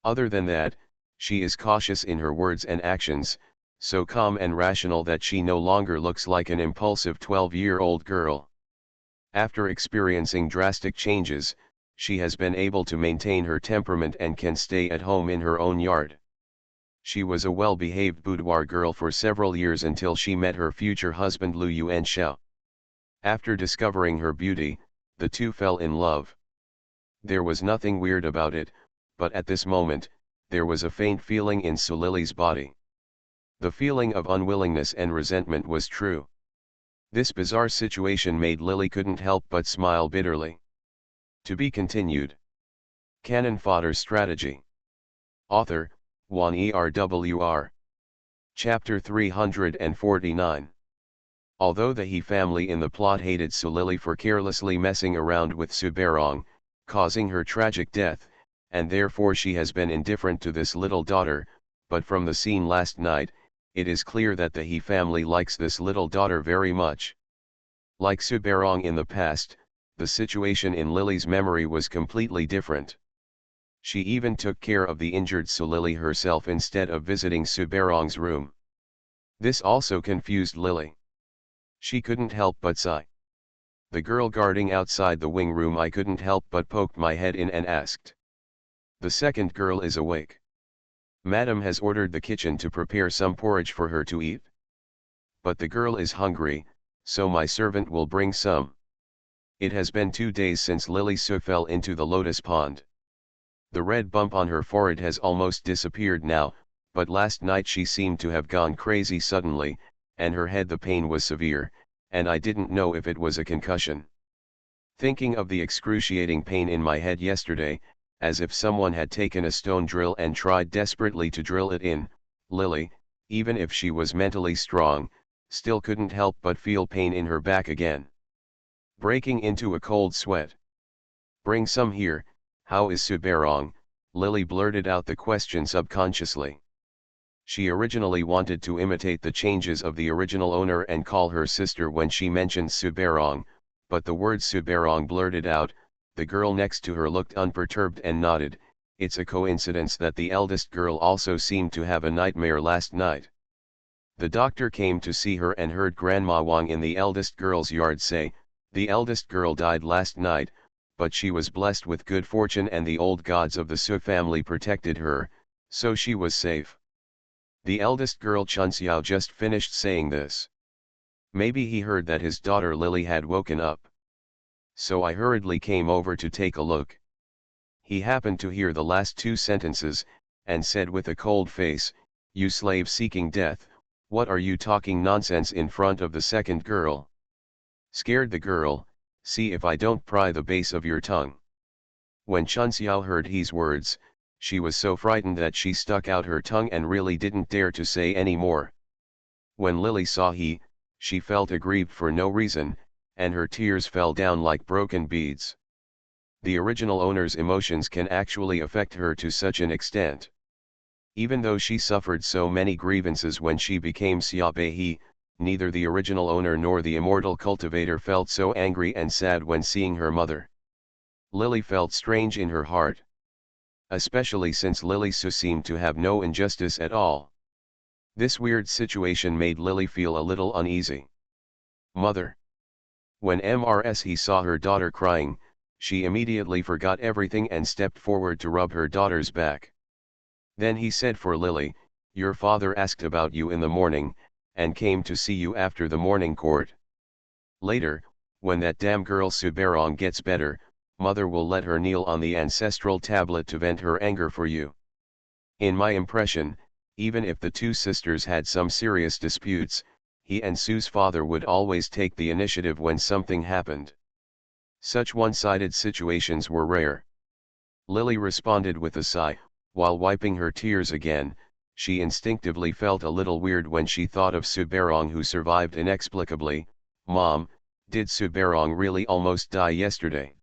Other than that, she is cautious in her words and actions, so calm and rational that she no longer looks like an impulsive 12-year-old girl. After experiencing drastic changes, she has been able to maintain her temperament and can stay at home in her own yard. She was a well-behaved boudoir girl for several years until she met her future husband Lu Yuanxiao. After discovering her beauty, the two fell in love. There was nothing weird about it, but at this moment, there was a faint feeling in Sulili's body. The feeling of unwillingness and resentment was true. This bizarre situation made Lily couldn't help but smile bitterly. To be continued. Canon Fodder Strategy. Author, Juan ERWR. Chapter 349. Although the He family in the plot hated Sulili for carelessly messing around with Suberong, causing her tragic death, and therefore she has been indifferent to this little daughter, but from the scene last night, it is clear that the He family likes this little daughter very much. Like Suberong in the past, the situation in Lily's memory was completely different. She even took care of the injured Sulili herself instead of visiting Suberong's room. This also confused Lily. She couldn't help but sigh. The girl guarding outside the wing room I couldn't help but poked my head in and asked. The second girl is awake. Madam has ordered the kitchen to prepare some porridge for her to eat. But the girl is hungry, so my servant will bring some. It has been 2 days since Lily Su fell into the lotus pond. The red bump on her forehead has almost disappeared now, but last night she seemed to have gone crazy suddenly, and her head the pain was severe, and I didn't know if it was a concussion. Thinking of the excruciating pain in my head yesterday, as if someone had taken a stone drill and tried desperately to drill it in, Lily, even if she was mentally strong, still couldn't help but feel pain in her back again. Breaking into a cold sweat. Bring some here. How is Suberong? Lily blurted out the question subconsciously. She originally wanted to imitate the changes of the original owner and call her sister when she mentioned Suberong, but the word Suberong blurted out. The girl next to her looked unperturbed and nodded. It's a coincidence that the eldest girl also seemed to have a nightmare last night. The doctor came to see her and heard Grandma Wang in the eldest girl's yard say, the eldest girl died last night, but she was blessed with good fortune and the old gods of the Su family protected her, so she was safe. The eldest girl Chunxiao just finished saying this. Maybe he heard that his daughter Lily had woken up. So I hurriedly came over to take a look. He happened to hear the last 2 sentences, and said with a cold face, you slave seeking death, what are you talking nonsense in front of the second girl? Scared the girl, see if I don't pry the base of your tongue. When Chunxiao heard his words, she was so frightened that she stuck out her tongue and really didn't dare to say any more. When Lily saw she felt aggrieved for no reason, and her tears fell down like broken beads. the original owner's emotions can actually affect her to such an extent. Even though she suffered so many grievances when she became Sciabehi, neither the original owner nor the immortal cultivator felt so angry and sad when seeing her mother. Lily felt strange in her heart. Especially since Lily Su seemed to have no injustice at all. This weird situation made Lily feel a little uneasy. Mother. When He saw her daughter crying, she immediately forgot everything and stepped forward to rub her daughter's back. Then he said, for Lily, your father asked about you in the morning, and came to see you after the morning court. Later, when that damn girl Suberong gets better, mother will let her kneel on the ancestral tablet to vent her anger for you. In my impression, even if the two sisters had some serious disputes, he and Sue's father would always take the initiative when something happened. Such one-sided situations were rare. Lily responded with a sigh. While wiping her tears again, she instinctively felt a little weird when she thought of Suberong, who survived inexplicably. Mom, did Suberong really almost die yesterday?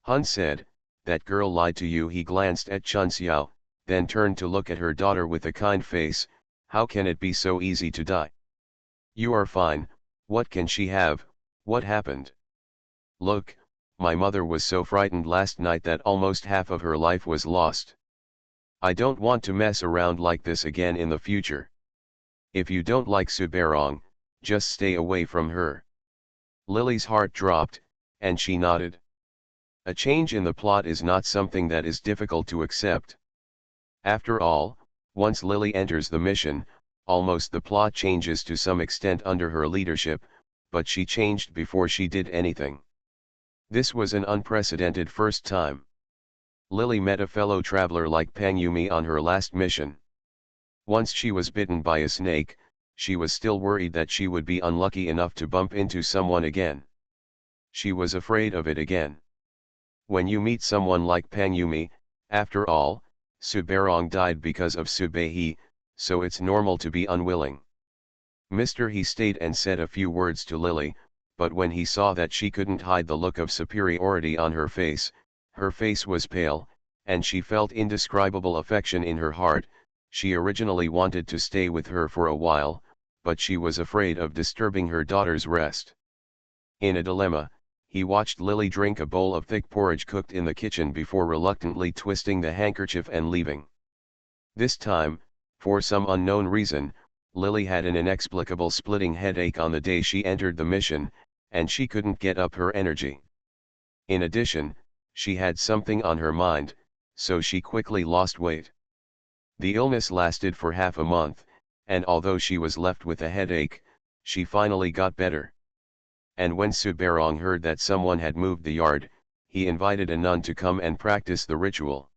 Hun said, that girl lied to you. He glanced at Chun Xiao, then turned to look at her daughter with a kind face. How can it be so easy to die? You are fine. What can she have? What happened? Look, my mother was so frightened last night that almost half of her life was lost. I don't want to mess around like this again in the future. If you don't like Suberong, just stay away from her. Lily's heart dropped, and she nodded. A change in the plot is not something that is difficult to accept. After all, once Lily enters the mission, almost the plot changes to some extent under her leadership, but she changed before she did anything. This was an unprecedented first time. Lily met a fellow traveler like Pang Yumi on her last mission. Once she was bitten by a snake, she was still worried that she would be unlucky enough to bump into someone again. She was afraid of it again. When you meet someone like Pang Yumi, after all, Suberong died because of Subehi, so it's normal to be unwilling. He stayed and said a few words to Lily, but when he saw that she couldn't hide the look of superiority on her face was pale, and she felt indescribable affection in her heart. She originally wanted to stay with her for a while, but she was afraid of disturbing her daughter's rest. In a dilemma, he watched Lily drink a bowl of thick porridge cooked in the kitchen before reluctantly twisting the handkerchief and leaving. This time, for some unknown reason, Lily had an inexplicable splitting headache on the day she entered the mission, and she couldn't get up her energy. In addition, she had something on her mind, so she quickly lost weight. The illness lasted for half a month, and although she was left with a headache, she finally got better. And when Suberong heard that someone had moved the yard, he invited a nun to come and practice the ritual.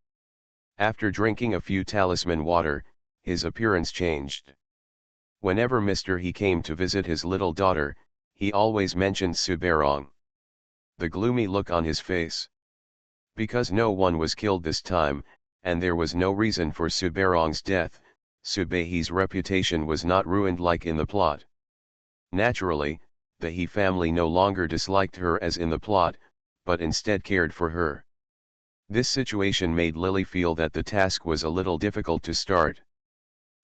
After drinking a few talisman water, his appearance changed. Whenever He came to visit his little daughter, he always mentioned Suberong. The gloomy look on his face. Because no one was killed this time, and there was no reason for Suberong's death, Subehi's reputation was not ruined like in the plot. Naturally, the He family no longer disliked her as in the plot, but instead cared for her. This situation made Lily feel that the task was a little difficult to start.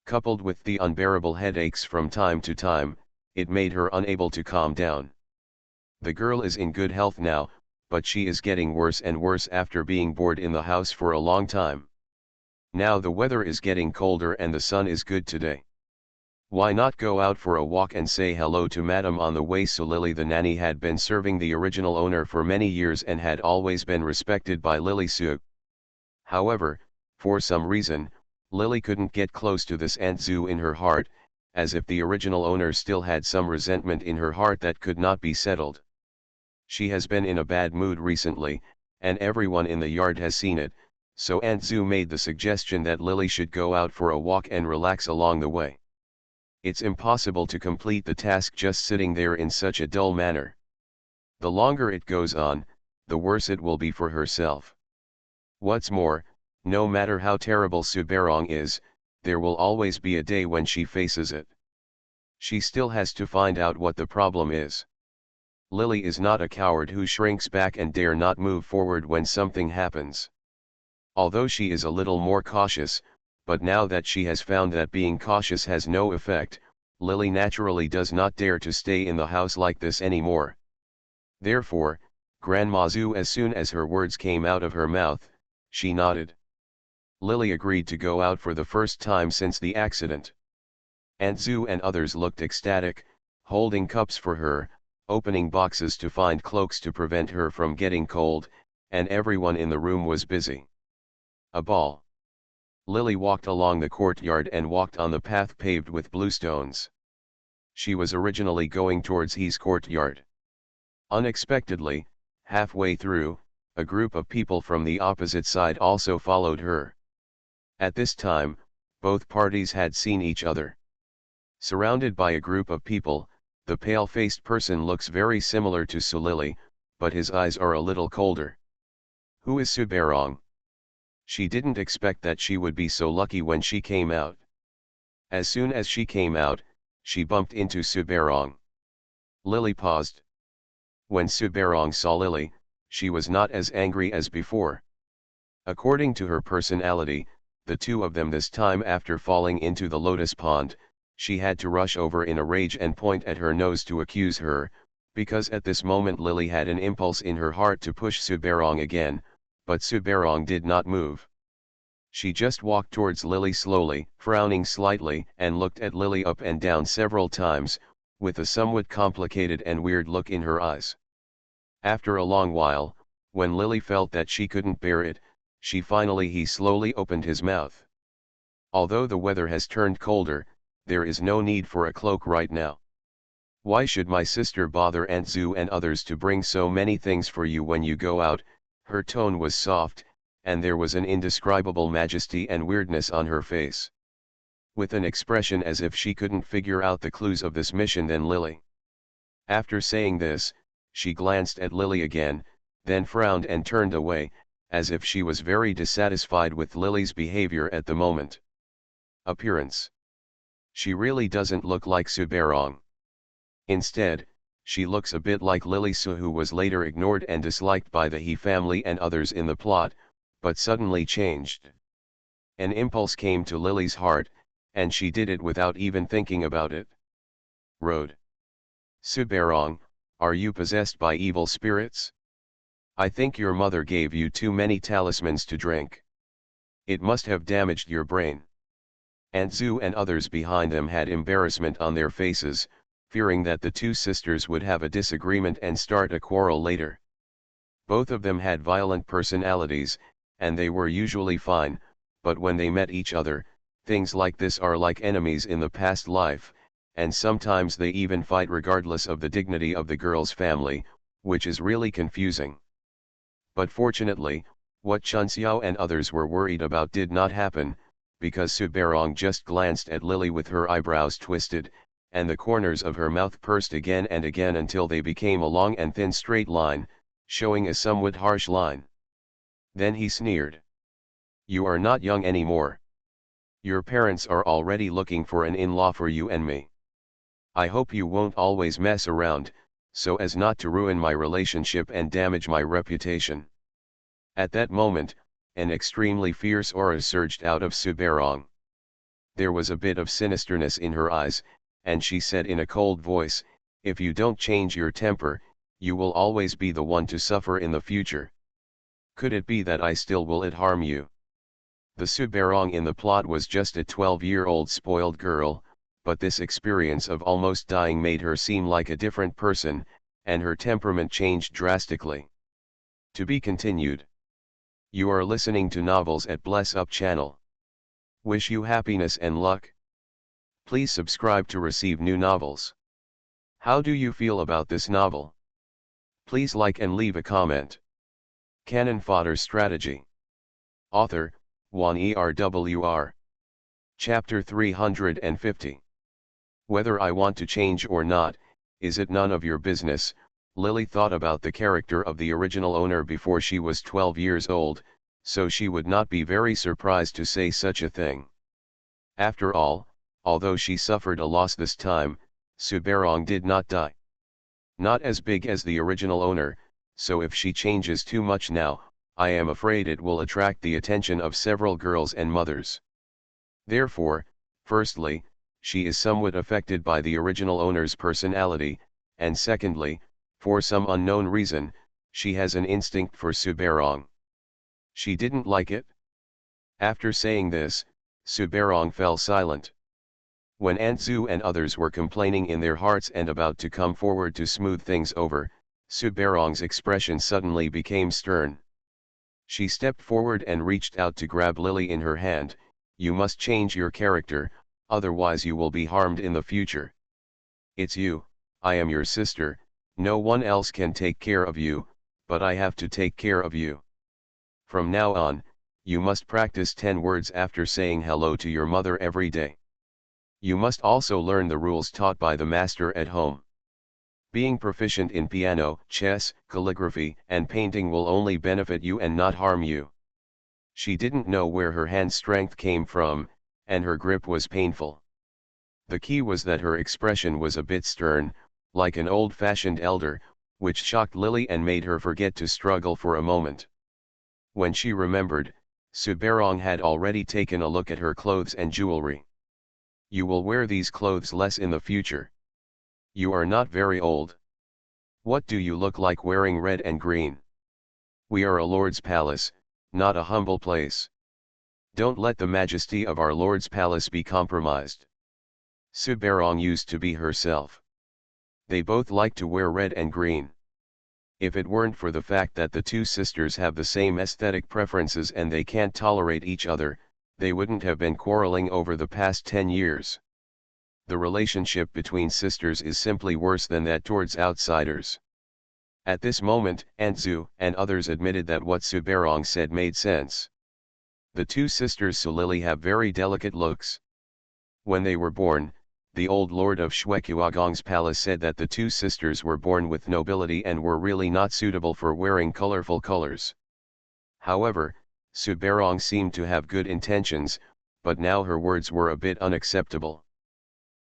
Coupled with the unbearable headaches from time to time, it made her unable to calm down. The girl is in good health now, but she is getting worse and worse after being bored in the house for a long time. Now the weather is getting colder and the sun is good today. Why not go out for a walk and say hello to Madame on the way? So Lily the nanny had been serving the original owner for many years and had always been respected by Lily Su. However, for some reason, Lily couldn't get close to this Aunt Zhu in her heart, as if the original owner still had some resentment in her heart that could not be settled. She has been in a bad mood recently, and everyone in the yard has seen it, so Aunt Zhu made the suggestion that Lily should go out for a walk and relax along the way. It's impossible to complete the task just sitting there in such a dull manner. The longer it goes on, the worse it will be for herself. What's more, no matter how terrible Suberong is, there will always be a day when she faces it. She still has to find out what the problem is. Lily is not a coward who shrinks back and dare not move forward when something happens. Although she is a little more cautious, but now that she has found that being cautious has no effect, Lily naturally does not dare to stay in the house like this anymore. Therefore, Grandma Zhu, as soon as her words came out of her mouth, she nodded. Lily agreed to go out for the first time since the accident. Aunt Zhu and others looked ecstatic, holding cups for her, opening boxes to find cloaks to prevent her from getting cold, and everyone in the room was busy. A ball. Lily walked along the courtyard and walked on the path paved with bluestones. She was originally going towards He's courtyard. Unexpectedly, halfway through, a group of people from the opposite side also followed her. At this time, both parties had seen each other. Surrounded by a group of people, the pale-faced person looks very similar to Su Lily, but his eyes are a little colder. Who is Su Barong? She didn't expect that she would be so lucky when she came out. As soon as she came out, she bumped into Su Barong. Lily paused. When Su Barong saw Lily, she was not as angry as before. According to her personality, the two of them this time, after falling into the lotus pond, she had to rush over in a rage and point at her nose to accuse her, because at this moment Lily had an impulse in her heart to push Su Barong again, but Su Barong did not move. She just walked towards Lily slowly, frowning slightly, and looked at Lily up and down several times, with a somewhat complicated and weird look in her eyes. After a long while, when Lily felt that she couldn't bear it, he slowly opened his mouth. Although the weather has turned colder, there is no need for a cloak right now. Why should my sister bother Aunt Zhu and others to bring so many things for you when you go out? Her tone was soft, and there was an indescribable majesty and weirdness on her face. With an expression as if she couldn't figure out the clues of this mission than Lily. After saying this, she glanced at Lily again, then frowned and turned away, as if she was very dissatisfied with Lily's behavior at the moment. Appearance. She really doesn't look like Su Barong. Instead, she looks a bit like Lily Su, who was later ignored and disliked by the He family and others in the plot, but suddenly changed. An impulse came to Lily's heart, and she did it without even thinking about it. Road. Su Barong, are you possessed by evil spirits? I think your mother gave you too many talismans to drink. It must have damaged your brain. Aunt Zhu and others behind them had embarrassment on their faces, fearing that the two sisters would have a disagreement and start a quarrel later. Both of them had violent personalities, and they were usually fine, but when they met each other, things like this are like enemies in the past life, and sometimes they even fight regardless of the dignity of the girl's family, which is really confusing. But fortunately, what Chun Xiao and others were worried about did not happen, because Su Barong just glanced at Lily with her eyebrows twisted, and the corners of her mouth pursed again and again until they became a long and thin straight line, showing a somewhat harsh line. Then he sneered. You are not young anymore. Your parents are already looking for an in-law for you and me. I hope you won't always mess around, so as not to ruin my relationship and damage my reputation. At that moment, an extremely fierce aura surged out of Su Barong. There was a bit of sinisterness in her eyes, and she said in a cold voice, if you don't change your temper, you will always be the one to suffer in the future. Could it be that I still will it harm you? The Su Barong in the plot was just a 12-year-old spoiled girl, but this experience of almost dying made her seem like a different person, and her temperament changed drastically. To be continued. You are listening to Novels at Bless Up channel. Wish you happiness and luck. Please subscribe to receive new novels. How do you feel about this novel? Please like and leave a comment. Cannon Fodder Strategy. Author, Wan Erwr. Chapter 350. Whether I want to change or not, is it none of your business? Lily thought about the character of the original owner before she was 12 years old, so she would not be very surprised to say such a thing. After all, although she suffered a loss this time, Su Barong did not die. Not as big as the original owner, so if she changes too much now, I am afraid it will attract the attention of several girls and mothers. Therefore, firstly, she is somewhat affected by the original owner's personality, and secondly, for some unknown reason, she has an instinct for Suberong. She didn't like it. After saying this, Suberong fell silent. When Antzu and others were complaining in their hearts and about to come forward to smooth things over, Suberong's expression suddenly became stern. She stepped forward and reached out to grab Lily in her hand. You must change your character, otherwise you will be harmed in the future. It's you, I am your sister, no one else can take care of you, but I have to take care of you. From now on, you must practice 10 words after saying hello to your mother every day. You must also learn the rules taught by the master at home. Being proficient in piano, chess, calligraphy, and painting will only benefit you and not harm you. She didn't know where her hand strength came from, and her grip was painful. The key was that her expression was a bit stern, like an old-fashioned elder, which shocked Lily and made her forget to struggle for a moment. When she remembered, Suberong had already taken a look at her clothes and jewelry. You will wear these clothes less in the future. You are not very old. What do you look like wearing red and green? We are a lord's palace, not a humble place. Don't let the majesty of our lord's palace be compromised. Suberong used to be herself. They both like to wear red and green. If it weren't for the fact that the two sisters have the same aesthetic preferences and they can't tolerate each other, they wouldn't have been quarreling over the past 10 years. The relationship between sisters is simply worse than that towards outsiders. At this moment, Antzu and others admitted that what Suberong said made sense. The two sisters saw Lily have very delicate looks. When they were born, the old lord of Shwekuagong's palace said that the two sisters were born with nobility and were really not suitable for wearing colorful colors. However, Suberong seemed to have good intentions, but now her words were a bit unacceptable.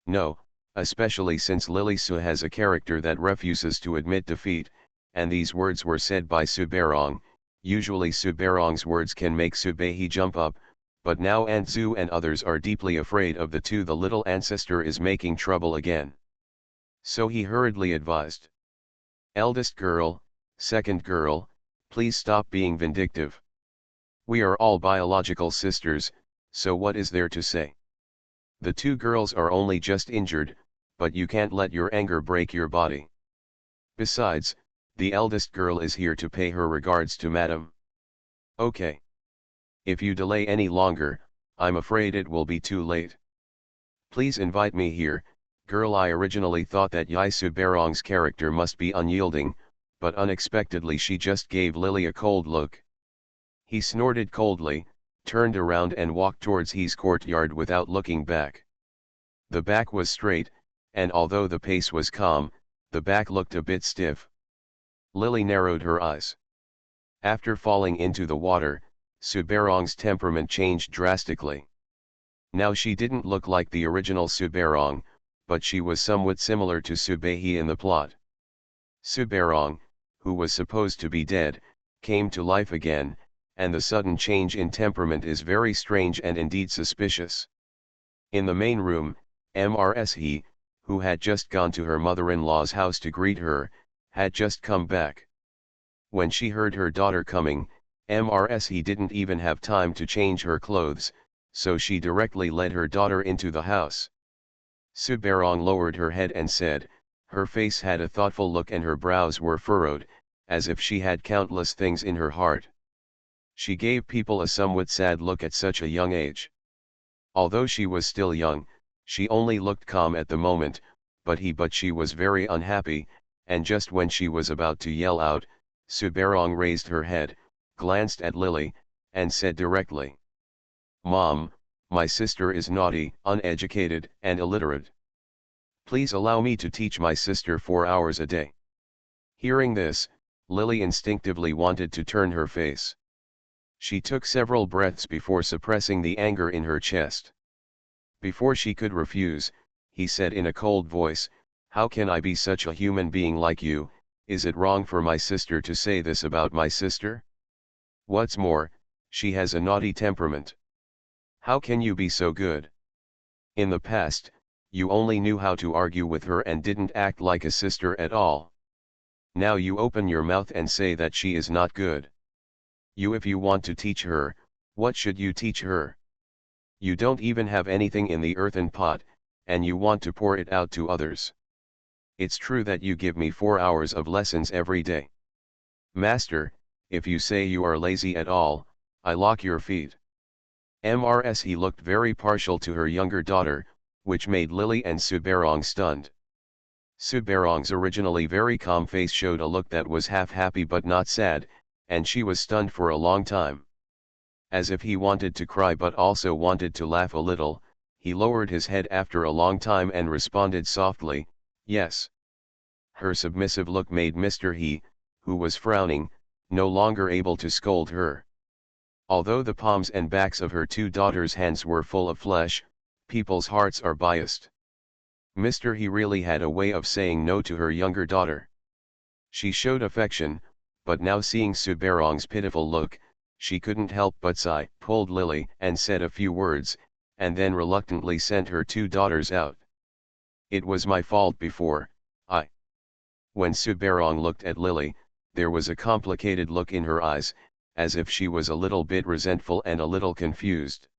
No, especially since Lily Su has a character that refuses to admit defeat, and these words were said by Suberong. Usually Suberong's words can make Subehi jump up, but now Antzu and others are deeply afraid of the two. The little ancestor is making trouble again. So he hurriedly advised. Eldest girl, second girl, please stop being vindictive. We are all biological sisters, so what is there to say? The two girls are only just injured, but you can't let your anger break your body. Besides, the eldest girl is here to pay her regards to Madam. Okay. If you delay any longer, I'm afraid it will be too late. Please invite me here, girl. I originally thought that Yi Suberong's character must be unyielding, but unexpectedly she just gave Lily a cold look. He snorted coldly, turned around and walked towards his courtyard without looking back. The back was straight, and although the pace was calm, the back looked a bit stiff. Lily narrowed her eyes. After falling into the water, Suberong's temperament changed drastically. Now she didn't look like the original Suberong, but she was somewhat similar to Subehi in the plot. Suberong, who was supposed to be dead, came to life again, and the sudden change in temperament is very strange and indeed suspicious. In the main room, Mrs. who had just gone to her mother-in-law's house to greet her, had just come back. When she heard her daughter coming, Mrs. didn't even have time to change her clothes, so she directly led her daughter into the house. Suberong lowered her head and said, her face had a thoughtful look and her brows were furrowed, as if she had countless things in her heart. She gave people a somewhat sad look at such a young age. Although she was still young, she only looked calm at the moment, but she was very unhappy, and just when she was about to yell out, Suberong raised her head, glanced at Lily, and said directly, Mom, my sister is naughty, uneducated, and illiterate. Please allow me to teach my sister 4 hours a day. Hearing this, Lily instinctively wanted to turn her face. She took several breaths before suppressing the anger in her chest. Before she could refuse, he said in a cold voice, How can I be such a human being like you? Is it wrong for my sister to say this about my sister? What's more, she has a naughty temperament. How can you be so good? In the past, you only knew how to argue with her and didn't act like a sister at all. Now you open your mouth and say that she is not good. If you want to teach her, what should you teach her? You don't even have anything in the earthen pot, and you want to pour it out to others. It's true that you give me 4 hours of lessons every day. Master, if you say you are lazy at all, I lock your feet. Mrs. He looked very partial to her younger daughter, which made Lily and Subarong stunned. Subarong's originally very calm face showed a look that was half happy but not sad, and she was stunned for a long time. As if he wanted to cry but also wanted to laugh a little, he lowered his head after a long time and responded softly, "Yes." Her submissive look made Mr. He, who was frowning, no longer able to scold her. Although the palms and backs of her 2 daughters' hands were full of flesh, people's hearts are biased. Mr. He really had a way of saying no to her younger daughter. She showed affection, but now seeing Subarong's pitiful look, she couldn't help but sigh, pulled Lily and said a few words, and then reluctantly sent her 2 daughters out. It was my fault before, When Subarong looked at Lily, there was a complicated look in her eyes, as if she was a little bit resentful and a little confused.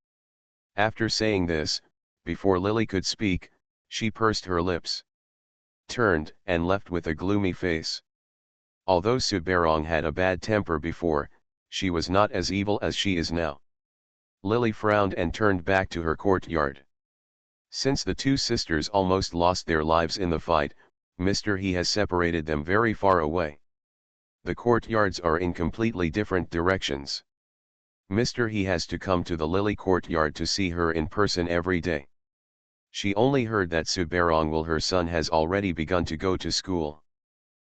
After saying this, before Lily could speak, she pursed her lips, turned and left with a gloomy face. Although Subarong had a bad temper before, she was not as evil as she is now. Lily frowned and turned back to her courtyard. Since the 2 sisters almost lost their lives in the fight, Mr. He has separated them very far away. The courtyards are in completely different directions. Mr. He has to come to the Lily courtyard to see her in person every day. She only heard that Subarong, her son, has already begun to go to school.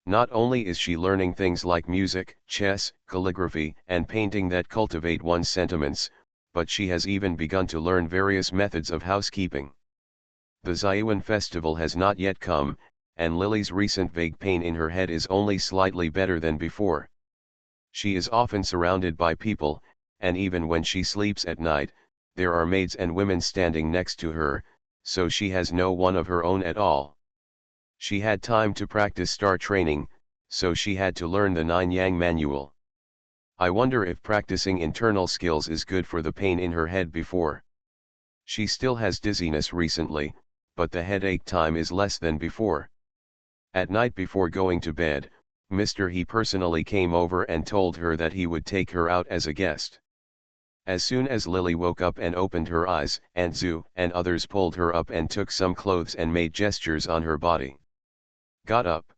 Not only is she learning things like music, chess, calligraphy, and painting that cultivate one's sentiments, but she has even begun to learn various methods of housekeeping. The Zayuan festival has not yet come, and Lily's recent vague pain in her head is only slightly better than before. She is often surrounded by people, and even when she sleeps at night, there are maids and women standing next to her, so she has no one of her own at all. She had time to practice star training, so she had to learn the 9-yang manual. I wonder if practicing internal skills is good for the pain in her head before. She still has dizziness recently, but the headache time is less than before. At night before going to bed, Mr. He personally came over and told her that he would take her out as a guest. As soon as Lily woke up and opened her eyes, Aunt Zhu and others pulled her up and took some clothes and made gestures on her body. Got up.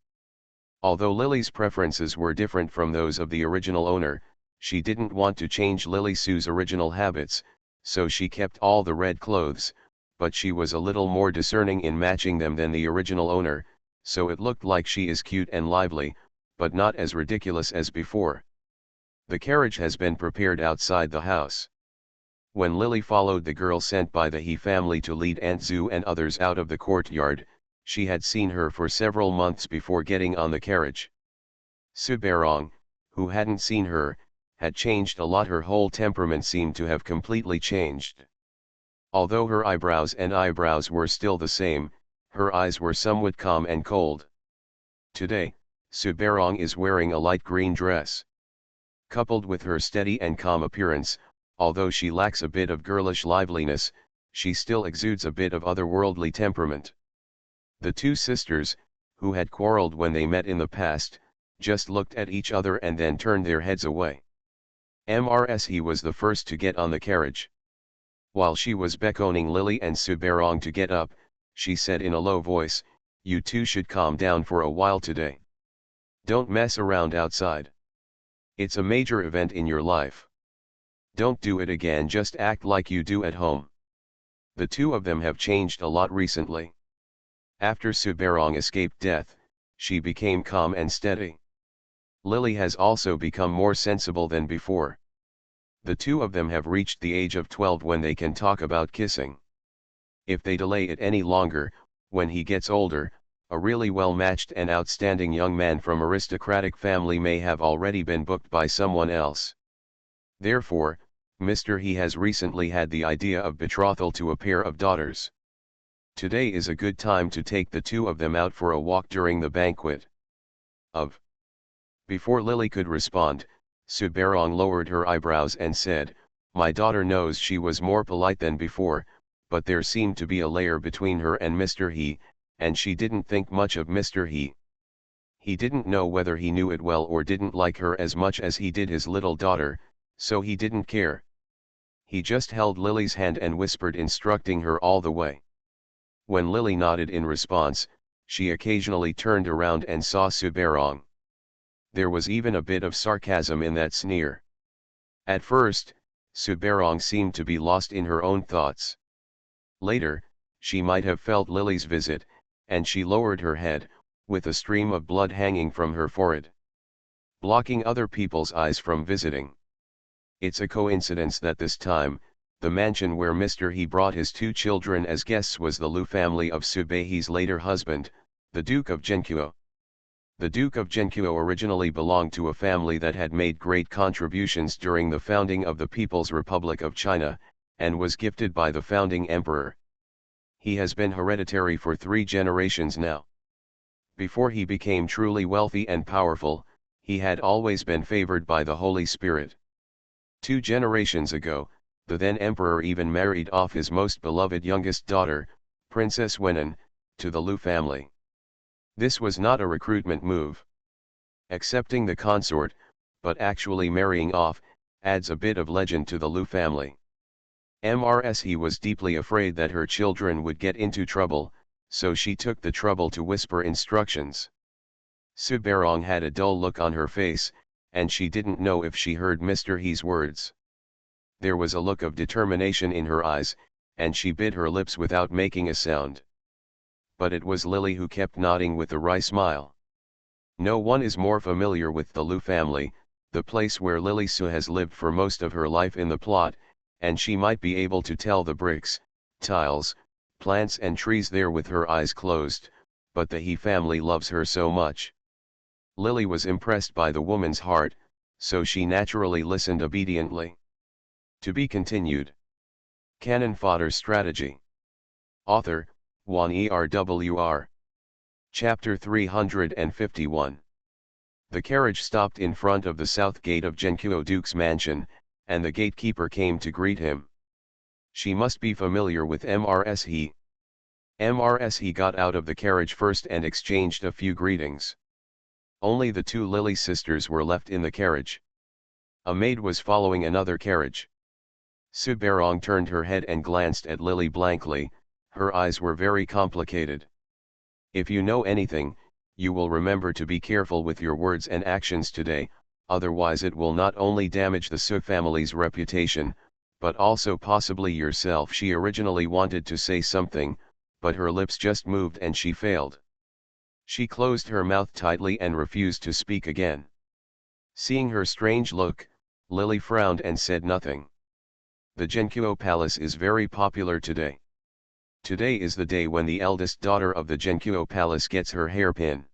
Although Lily's preferences were different from those of the original owner, she didn't want to change Lily Sue's original habits, so she kept all the red clothes, but she was a little more discerning in matching them than the original owner, so it looked like she is cute and lively, but not as ridiculous as before. The carriage has been prepared outside the house. When Lily followed the girl sent by the He family to lead Aunt Zhu and others out of the courtyard, she had seen her for several months before getting on the carriage. Subarong, who hadn't seen her, had changed a lot. Her whole temperament seemed to have completely changed. Although her eyebrows were still the same, her eyes were somewhat calm and cold. Today, Subarong is wearing a light green dress. Coupled with her steady and calm appearance, although she lacks a bit of girlish liveliness, she still exudes a bit of otherworldly temperament. The 2 sisters, who had quarreled when they met in the past, just looked at each other and then turned their heads away. Mrs. He was the first to get on the carriage. While she was beckoning Lily and Subarong to get up, she said in a low voice, "You 2 should calm down for a while today. Don't mess around outside. It's a major event in your life. Don't do it again, just act like you do at home." The 2 of them have changed a lot recently. After Subarong escaped death, she became calm and steady. Lily has also become more sensible than before. The 2 of them have reached the age of 12 when they can talk about kissing. If they delay it any longer, when he gets older, A really well-matched and outstanding young man from aristocratic family may have already been booked by someone else. Therefore, Mr. He has recently had the idea of betrothal to a pair of daughters. Today is a good time to take the two of them out for a walk during the banquet. Before Lily could respond, Subarong lowered her eyebrows and said, "My daughter knows." She was more polite than before, but there seemed to be a layer between her and Mr. He, and she didn't think much of Mr. He. He didn't know whether he knew it well or didn't like her as much as he did his little daughter, so he didn't care. He just held Lily's hand and whispered, instructing her all the way. When Lily nodded in response, she occasionally turned around and saw Subarong. There was even a bit of sarcasm in that sneer. At first, Subarong seemed to be lost in her own thoughts. Later, she might have felt Lily's visit, and she lowered her head, with a stream of blood hanging from her forehead, blocking other people's eyes from visiting. It's a coincidence that this time, the mansion where Mr. He brought his two children as guests was the Liu family of Subei's later husband, the Duke of Zhenqiu. The Duke of Zhenqiu originally belonged to a family that had made great contributions during the founding of the People's Republic of China, and was gifted by the founding emperor. He has been hereditary for 3 generations now. Before he became truly wealthy and powerful, he had always been favored by the Holy Spirit. 2 generations ago, the then emperor even married off his most beloved youngest daughter, Princess Wenan, to the Liu family. This was not a recruitment move. Accepting the consort, but actually marrying off, adds a bit of legend to the Liu family. He was deeply afraid that her children would get into trouble, so she took the trouble to whisper instructions. Subarong had a dull look on her face, and she didn't know if she heard Mr. He's words. There was a look of determination in her eyes, and she bit her lips without making a sound. But it was Lily who kept nodding with a wry smile. No one is more familiar with the Liu family, the place where Lily Su has lived for most of her life in the plot, and she might be able to tell the bricks, tiles, plants and trees there with her eyes closed, but the He family loves her so much. Lily was impressed by the woman's heart, so she naturally listened obediently. To be continued. Cannon Fodder Strategy. Author, Juan ERWR. Chapter 351. The carriage stopped in front of the south gate of Zhenqiu Duke's mansion, and the gatekeeper came to greet him. She must be familiar with He. He got out of the carriage first and exchanged a few greetings. Only the 2 Lily sisters were left in the carriage. A maid was following another carriage. Subarong turned her head and glanced at Lily blankly. Her eyes were very complicated. If you know anything, you will remember to be careful with your words and actions today, otherwise it will not only damage the Su family's reputation, but also possibly yourself. She originally wanted to say something, but her lips just moved and she failed. She closed her mouth tightly and refused to speak again. Seeing her strange look, Lily frowned and said nothing. The Zhenqiu Palace is very popular today. Today is the day when the eldest daughter of the Zhenqiu Palace gets her hairpin.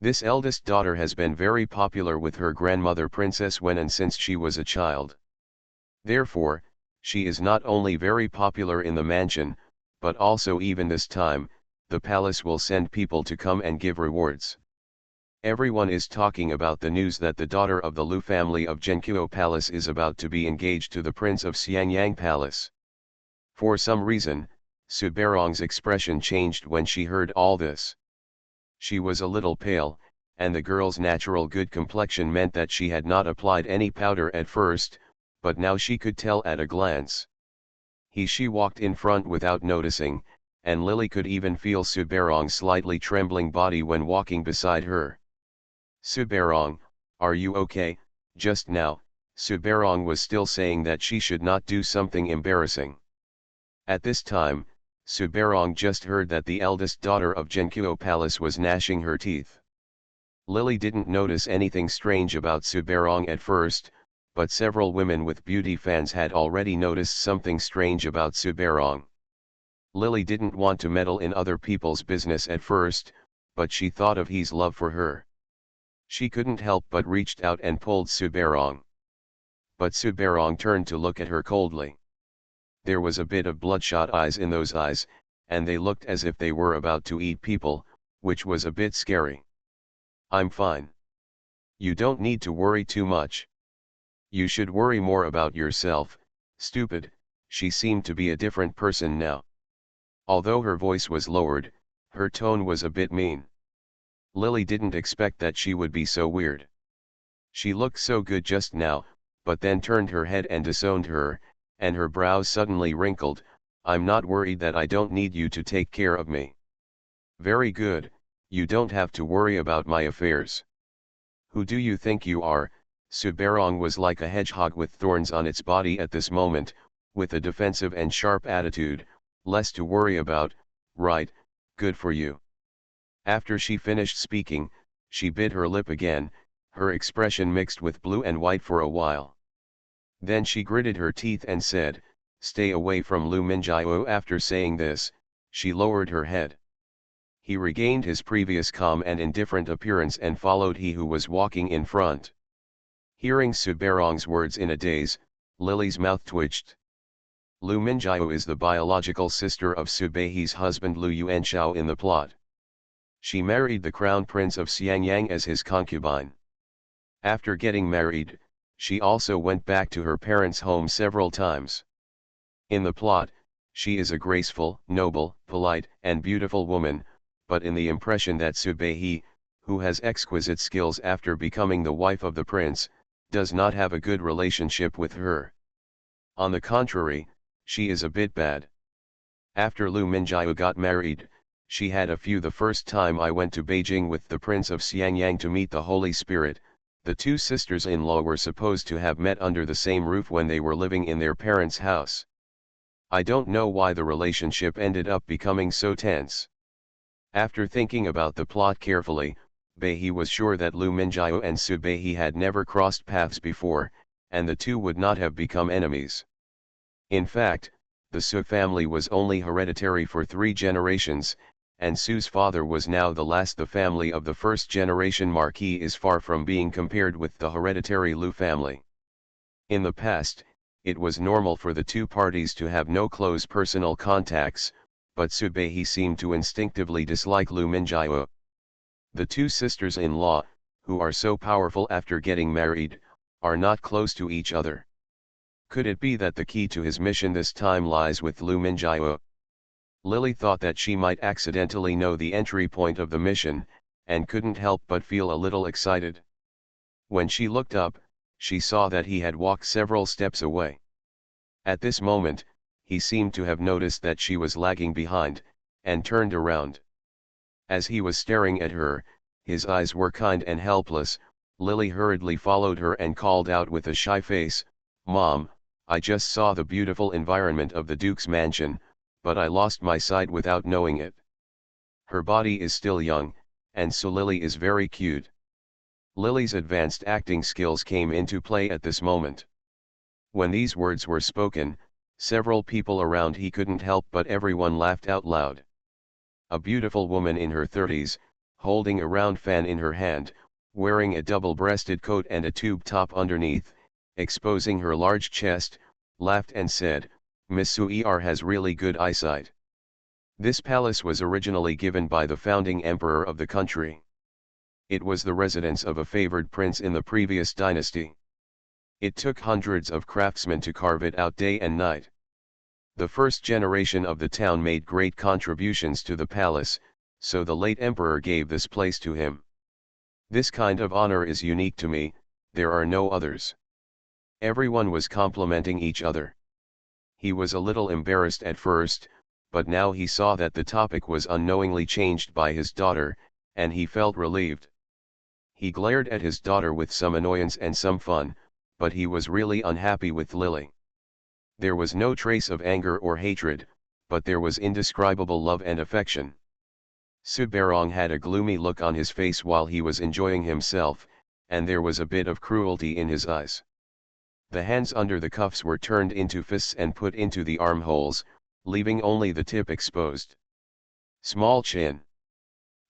This eldest daughter has been very popular with her grandmother Princess Wenan since she was a child. Therefore, she is not only very popular in the mansion, but also even this time, the palace will send people to come and give rewards. Everyone is talking about the news that the daughter of the Liu family of Zhenqiu Palace is about to be engaged to the Prince of Xiangyang Palace. For some reason, Subarong's expression changed when she heard all this. She was a little pale, and the girl's natural good complexion meant that she had not applied any powder at first, but now she could tell at a glance. She walked in front without noticing, and Lily could even feel Subarong's slightly trembling body when walking beside her. "Subarong, are you okay?" Just now, Subarong was still saying that she should not do something embarrassing. At this time, Subarong just heard that the eldest daughter of Zhenqiu Palace was gnashing her teeth. Lily didn't notice anything strange about Subarong at first, but several women with beauty fans had already noticed something strange about Subarong. Lily didn't want to meddle in other people's business at first, but she thought of his love for her. She couldn't help but reached out and pulled Suberong. But Suberong turned to look at her coldly. There was a bit of bloodshot eyes in those eyes, and they looked as if they were about to eat people, which was a bit scary. I'm fine. You don't need to worry too much. You should worry more about yourself, stupid. She seemed to be a different person now. Although her voice was lowered, her tone was a bit mean. Lily didn't expect that she would be so weird. She looked so good just now, but then turned her head and disowned her, and her brows suddenly wrinkled. I'm not worried that I don't need you to take care of me. Very good, you don't have to worry about my affairs. Who do you think you are? Suberong was like a hedgehog with thorns on its body at this moment, with a defensive and sharp attitude. Less to worry about, right? Good for you. After she finished speaking, she bit her lip again, her expression mixed with blue and white for a while. Then she gritted her teeth and said, "Stay away from Lu Minjiao." After saying this, she lowered her head. He regained his previous calm and indifferent appearance and followed he who was walking in front. Hearing Suberong's words in a daze, Lily's mouth twitched. Lu Minjiao is the biological sister of Subei's husband Lu Yuanshao in the plot. She married the crown prince of Xiangyang as his concubine. After getting married, she also went back to her parents' home several times. In the plot, she is a graceful, noble, polite, and beautiful woman, but in the impression that Subei, who has exquisite skills after becoming the wife of the prince, does not have a good relationship with her. On the contrary, she is a bit bad. After Lu Minjiao got married, she had a few. The first time I went to Beijing with the Prince of Xiangyang to meet the Holy Spirit, the two sisters-in-law were supposed to have met under the same roof when they were living in their parents' house. I don't know why the relationship ended up becoming so tense. After thinking about the plot carefully, Bei was sure that Lu Minjiao and Subei had never crossed paths before, and the two would not have become enemies. In fact, the Su family was only hereditary for 3 generations, and Su's father was now the last. The family of the first generation marquis is far from being compared with the hereditary Lu family. In the past, it was normal for the two parties to have no close personal contacts, but Subei seemed to instinctively dislike Lu Minjiao. The two sisters-in-law, who are so powerful after getting married, are not close to each other. Could it be that the key to his mission this time lies with Lu Minjiao? Lily thought that she might accidentally know the entry point of the mission, and couldn't help but feel a little excited. When she looked up, she saw that he had walked several steps away. At this moment, he seemed to have noticed that she was lagging behind, and turned around. As he was staring at her, his eyes were kind and helpless. Lily hurriedly followed her and called out with a shy face, "Mom, I just saw the beautiful environment of the Duke's mansion, but I lost my sight without knowing it. Her body is still young, and so Lily is very cute." Lily's advanced acting skills came into play at this moment. When these words were spoken, several people around he couldn't help but everyone laughed out loud. A beautiful woman in her 30s, holding a round fan in her hand, wearing a double-breasted coat and a tube top underneath, exposing her large chest, laughed and said, "Miss Suer has really good eyesight." This palace was originally given by the founding emperor of the country. It was the residence of a favored prince in the previous dynasty. It took hundreds of craftsmen to carve it out day and night. The first generation of the town made great contributions to the palace, so the late emperor gave this place to him. This kind of honor is unique to me, there are no others. Everyone was complimenting each other. He was a little embarrassed at first, but now he saw that the topic was unknowingly changed by his daughter, and he felt relieved. He glared at his daughter with some annoyance and some fun, but he was really unhappy with Lily. There was no trace of anger or hatred, but there was indescribable love and affection. Suberong had a gloomy look on his face while he was enjoying himself, and there was a bit of cruelty in his eyes. The hands under the cuffs were turned into fists and put into the armholes, leaving only the tip exposed. Small chin.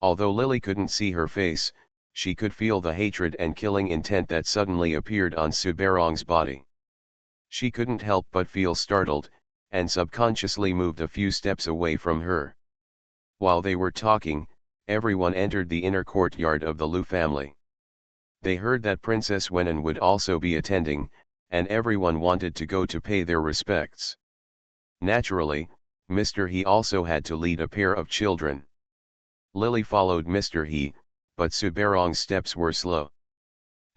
Although Lily couldn't see her face, she could feel the hatred and killing intent that suddenly appeared on Suberong's body. She couldn't help but feel startled, and subconsciously moved a few steps away from her. While they were talking, everyone entered the inner courtyard of the Lu family. They heard that Princess Wenan would also be attending, and everyone wanted to go to pay their respects. Naturally, Mr. He also had to lead a pair of children. Lily followed Mr. He, but Suberong's steps were slow.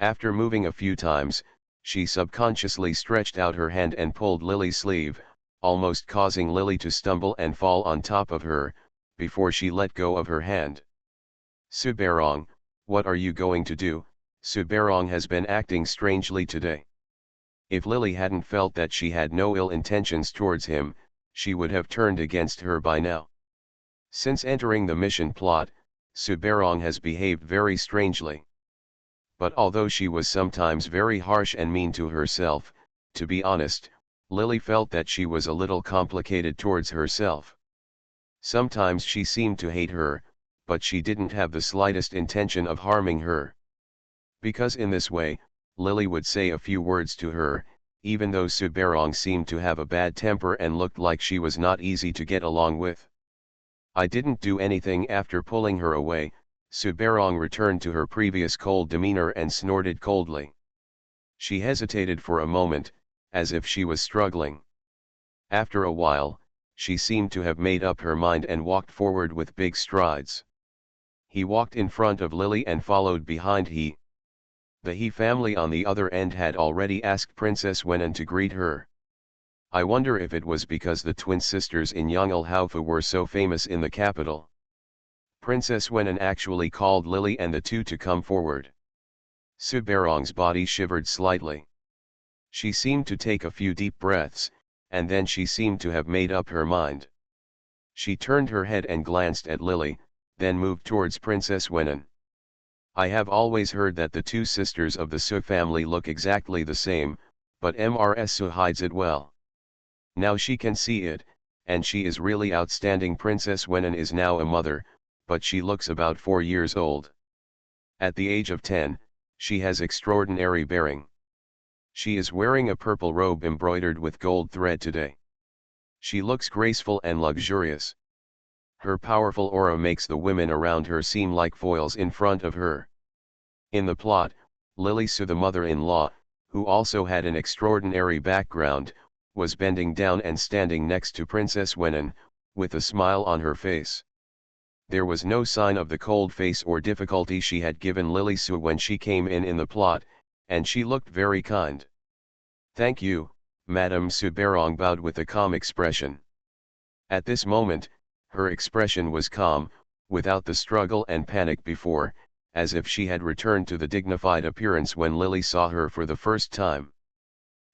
After moving a few times, she subconsciously stretched out her hand and pulled Lily's sleeve, almost causing Lily to stumble and fall on top of her, before she let go of her hand. Suberong, what are you going to do? Suberong has been acting strangely today. If Lily hadn't felt that she had no ill intentions towards him, she would have turned against her by now. Since entering the mission plot, Suberong has behaved very strangely. But although she was sometimes very harsh and mean to herself, to be honest, Lily felt that she was a little complicated towards herself. Sometimes she seemed to hate her, but she didn't have the slightest intention of harming her. Because in this way, Lily would say a few words to her, even though Suberong seemed to have a bad temper and looked like she was not easy to get along with. I didn't do anything. After pulling her away, Suberong returned to her previous cold demeanor and snorted coldly. She hesitated for a moment, as if she was struggling. After a while, she seemed to have made up her mind and walked forward with big strides. He walked in front of Lily and followed behind He. The He family on the other end had already asked Princess Wenan to greet her. I wonder if it was because the twin sisters in Yongle Haufa were so famous in the capital. Princess Wenan actually called Lily and the two to come forward. Suberong's body shivered slightly. She seemed to take a few deep breaths, and then she seemed to have made up her mind. She turned her head and glanced at Lily, then moved towards Princess Wenan. I have always heard that the two sisters of the Su family look exactly the same, but Mrs. Su hides it well. Now she can see it, and she is really outstanding. Princess Wenan is now a mother, but she looks about 4 years old. At the age of 10, she has extraordinary bearing. She is wearing a purple robe embroidered with gold thread today. She looks graceful and luxurious. Her powerful aura makes the women around her seem like foils in front of her. In the plot, Lily Su, the mother-in-law, who also had an extraordinary background, was bending down and standing next to Princess Wenan, with a smile on her face. There was no sign of the cold face or difficulty she had given Lily Su when she came in the plot, and she looked very kind. "Thank you, Madame." Suberong bowed with a calm expression. At this moment, her expression was calm, without the struggle and panic before, as if she had returned to the dignified appearance when Lily saw her for the first time.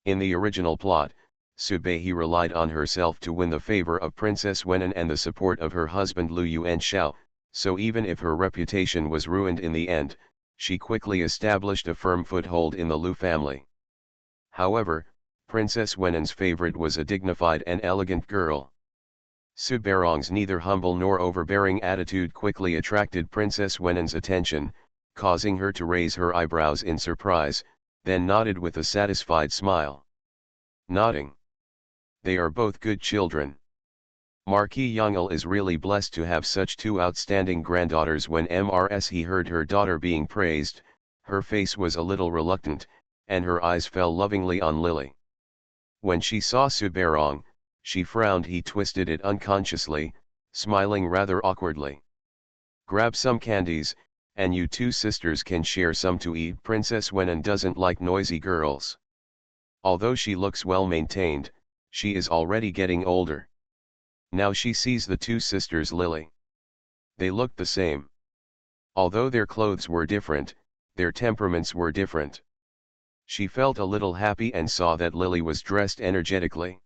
In the original plot, Subehi relied on herself to win the favor of Princess Wenan and the support of her husband Lu Yuanshao, so even if her reputation was ruined in the end, she quickly established a firm foothold in the Lu family. However, Princess Wenan's favorite was a dignified and elegant girl. Suberong's neither humble nor overbearing attitude quickly attracted Princess Wenan's attention, causing her to raise her eyebrows in surprise, then nodded with a satisfied smile. Nodding. They are both good children. Marquis Yongle is really blessed to have such two outstanding granddaughters. When Mrs. He heard her daughter being praised, her face was a little reluctant, and her eyes fell lovingly on Lily. When she saw Suberong, she frowned. He twisted it unconsciously, smiling rather awkwardly. "Grab some candies, and you two sisters can share some to eat." Princess Wenan doesn't like noisy girls. Although she looks well maintained, she is already getting older. Now she sees the two sisters Lily. They looked the same. Although their clothes were different, their temperaments were different. She felt a little happy and saw that Lily was dressed energetically.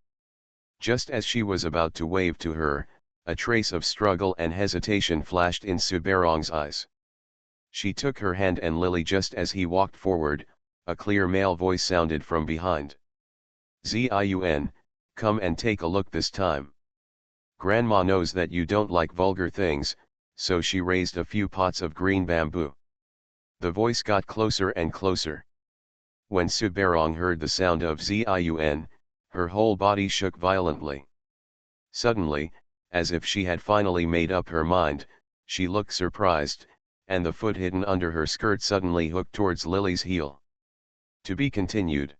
Just as she was about to wave to her, a trace of struggle and hesitation flashed in Suberong's eyes. She took her hand, and Lily, just as he walked forward, a clear male voice sounded from behind. "Ziun, come and take a look this time. Grandma knows that you don't like vulgar things, so she raised a few pots of green bamboo. The voice got closer and closer. When Subarong heard the sound of Ziun, her whole body shook violently. Suddenly, as if she had finally made up her mind, she looked surprised, and the foot hidden under her skirt suddenly hooked towards Lily's heel. To be continued.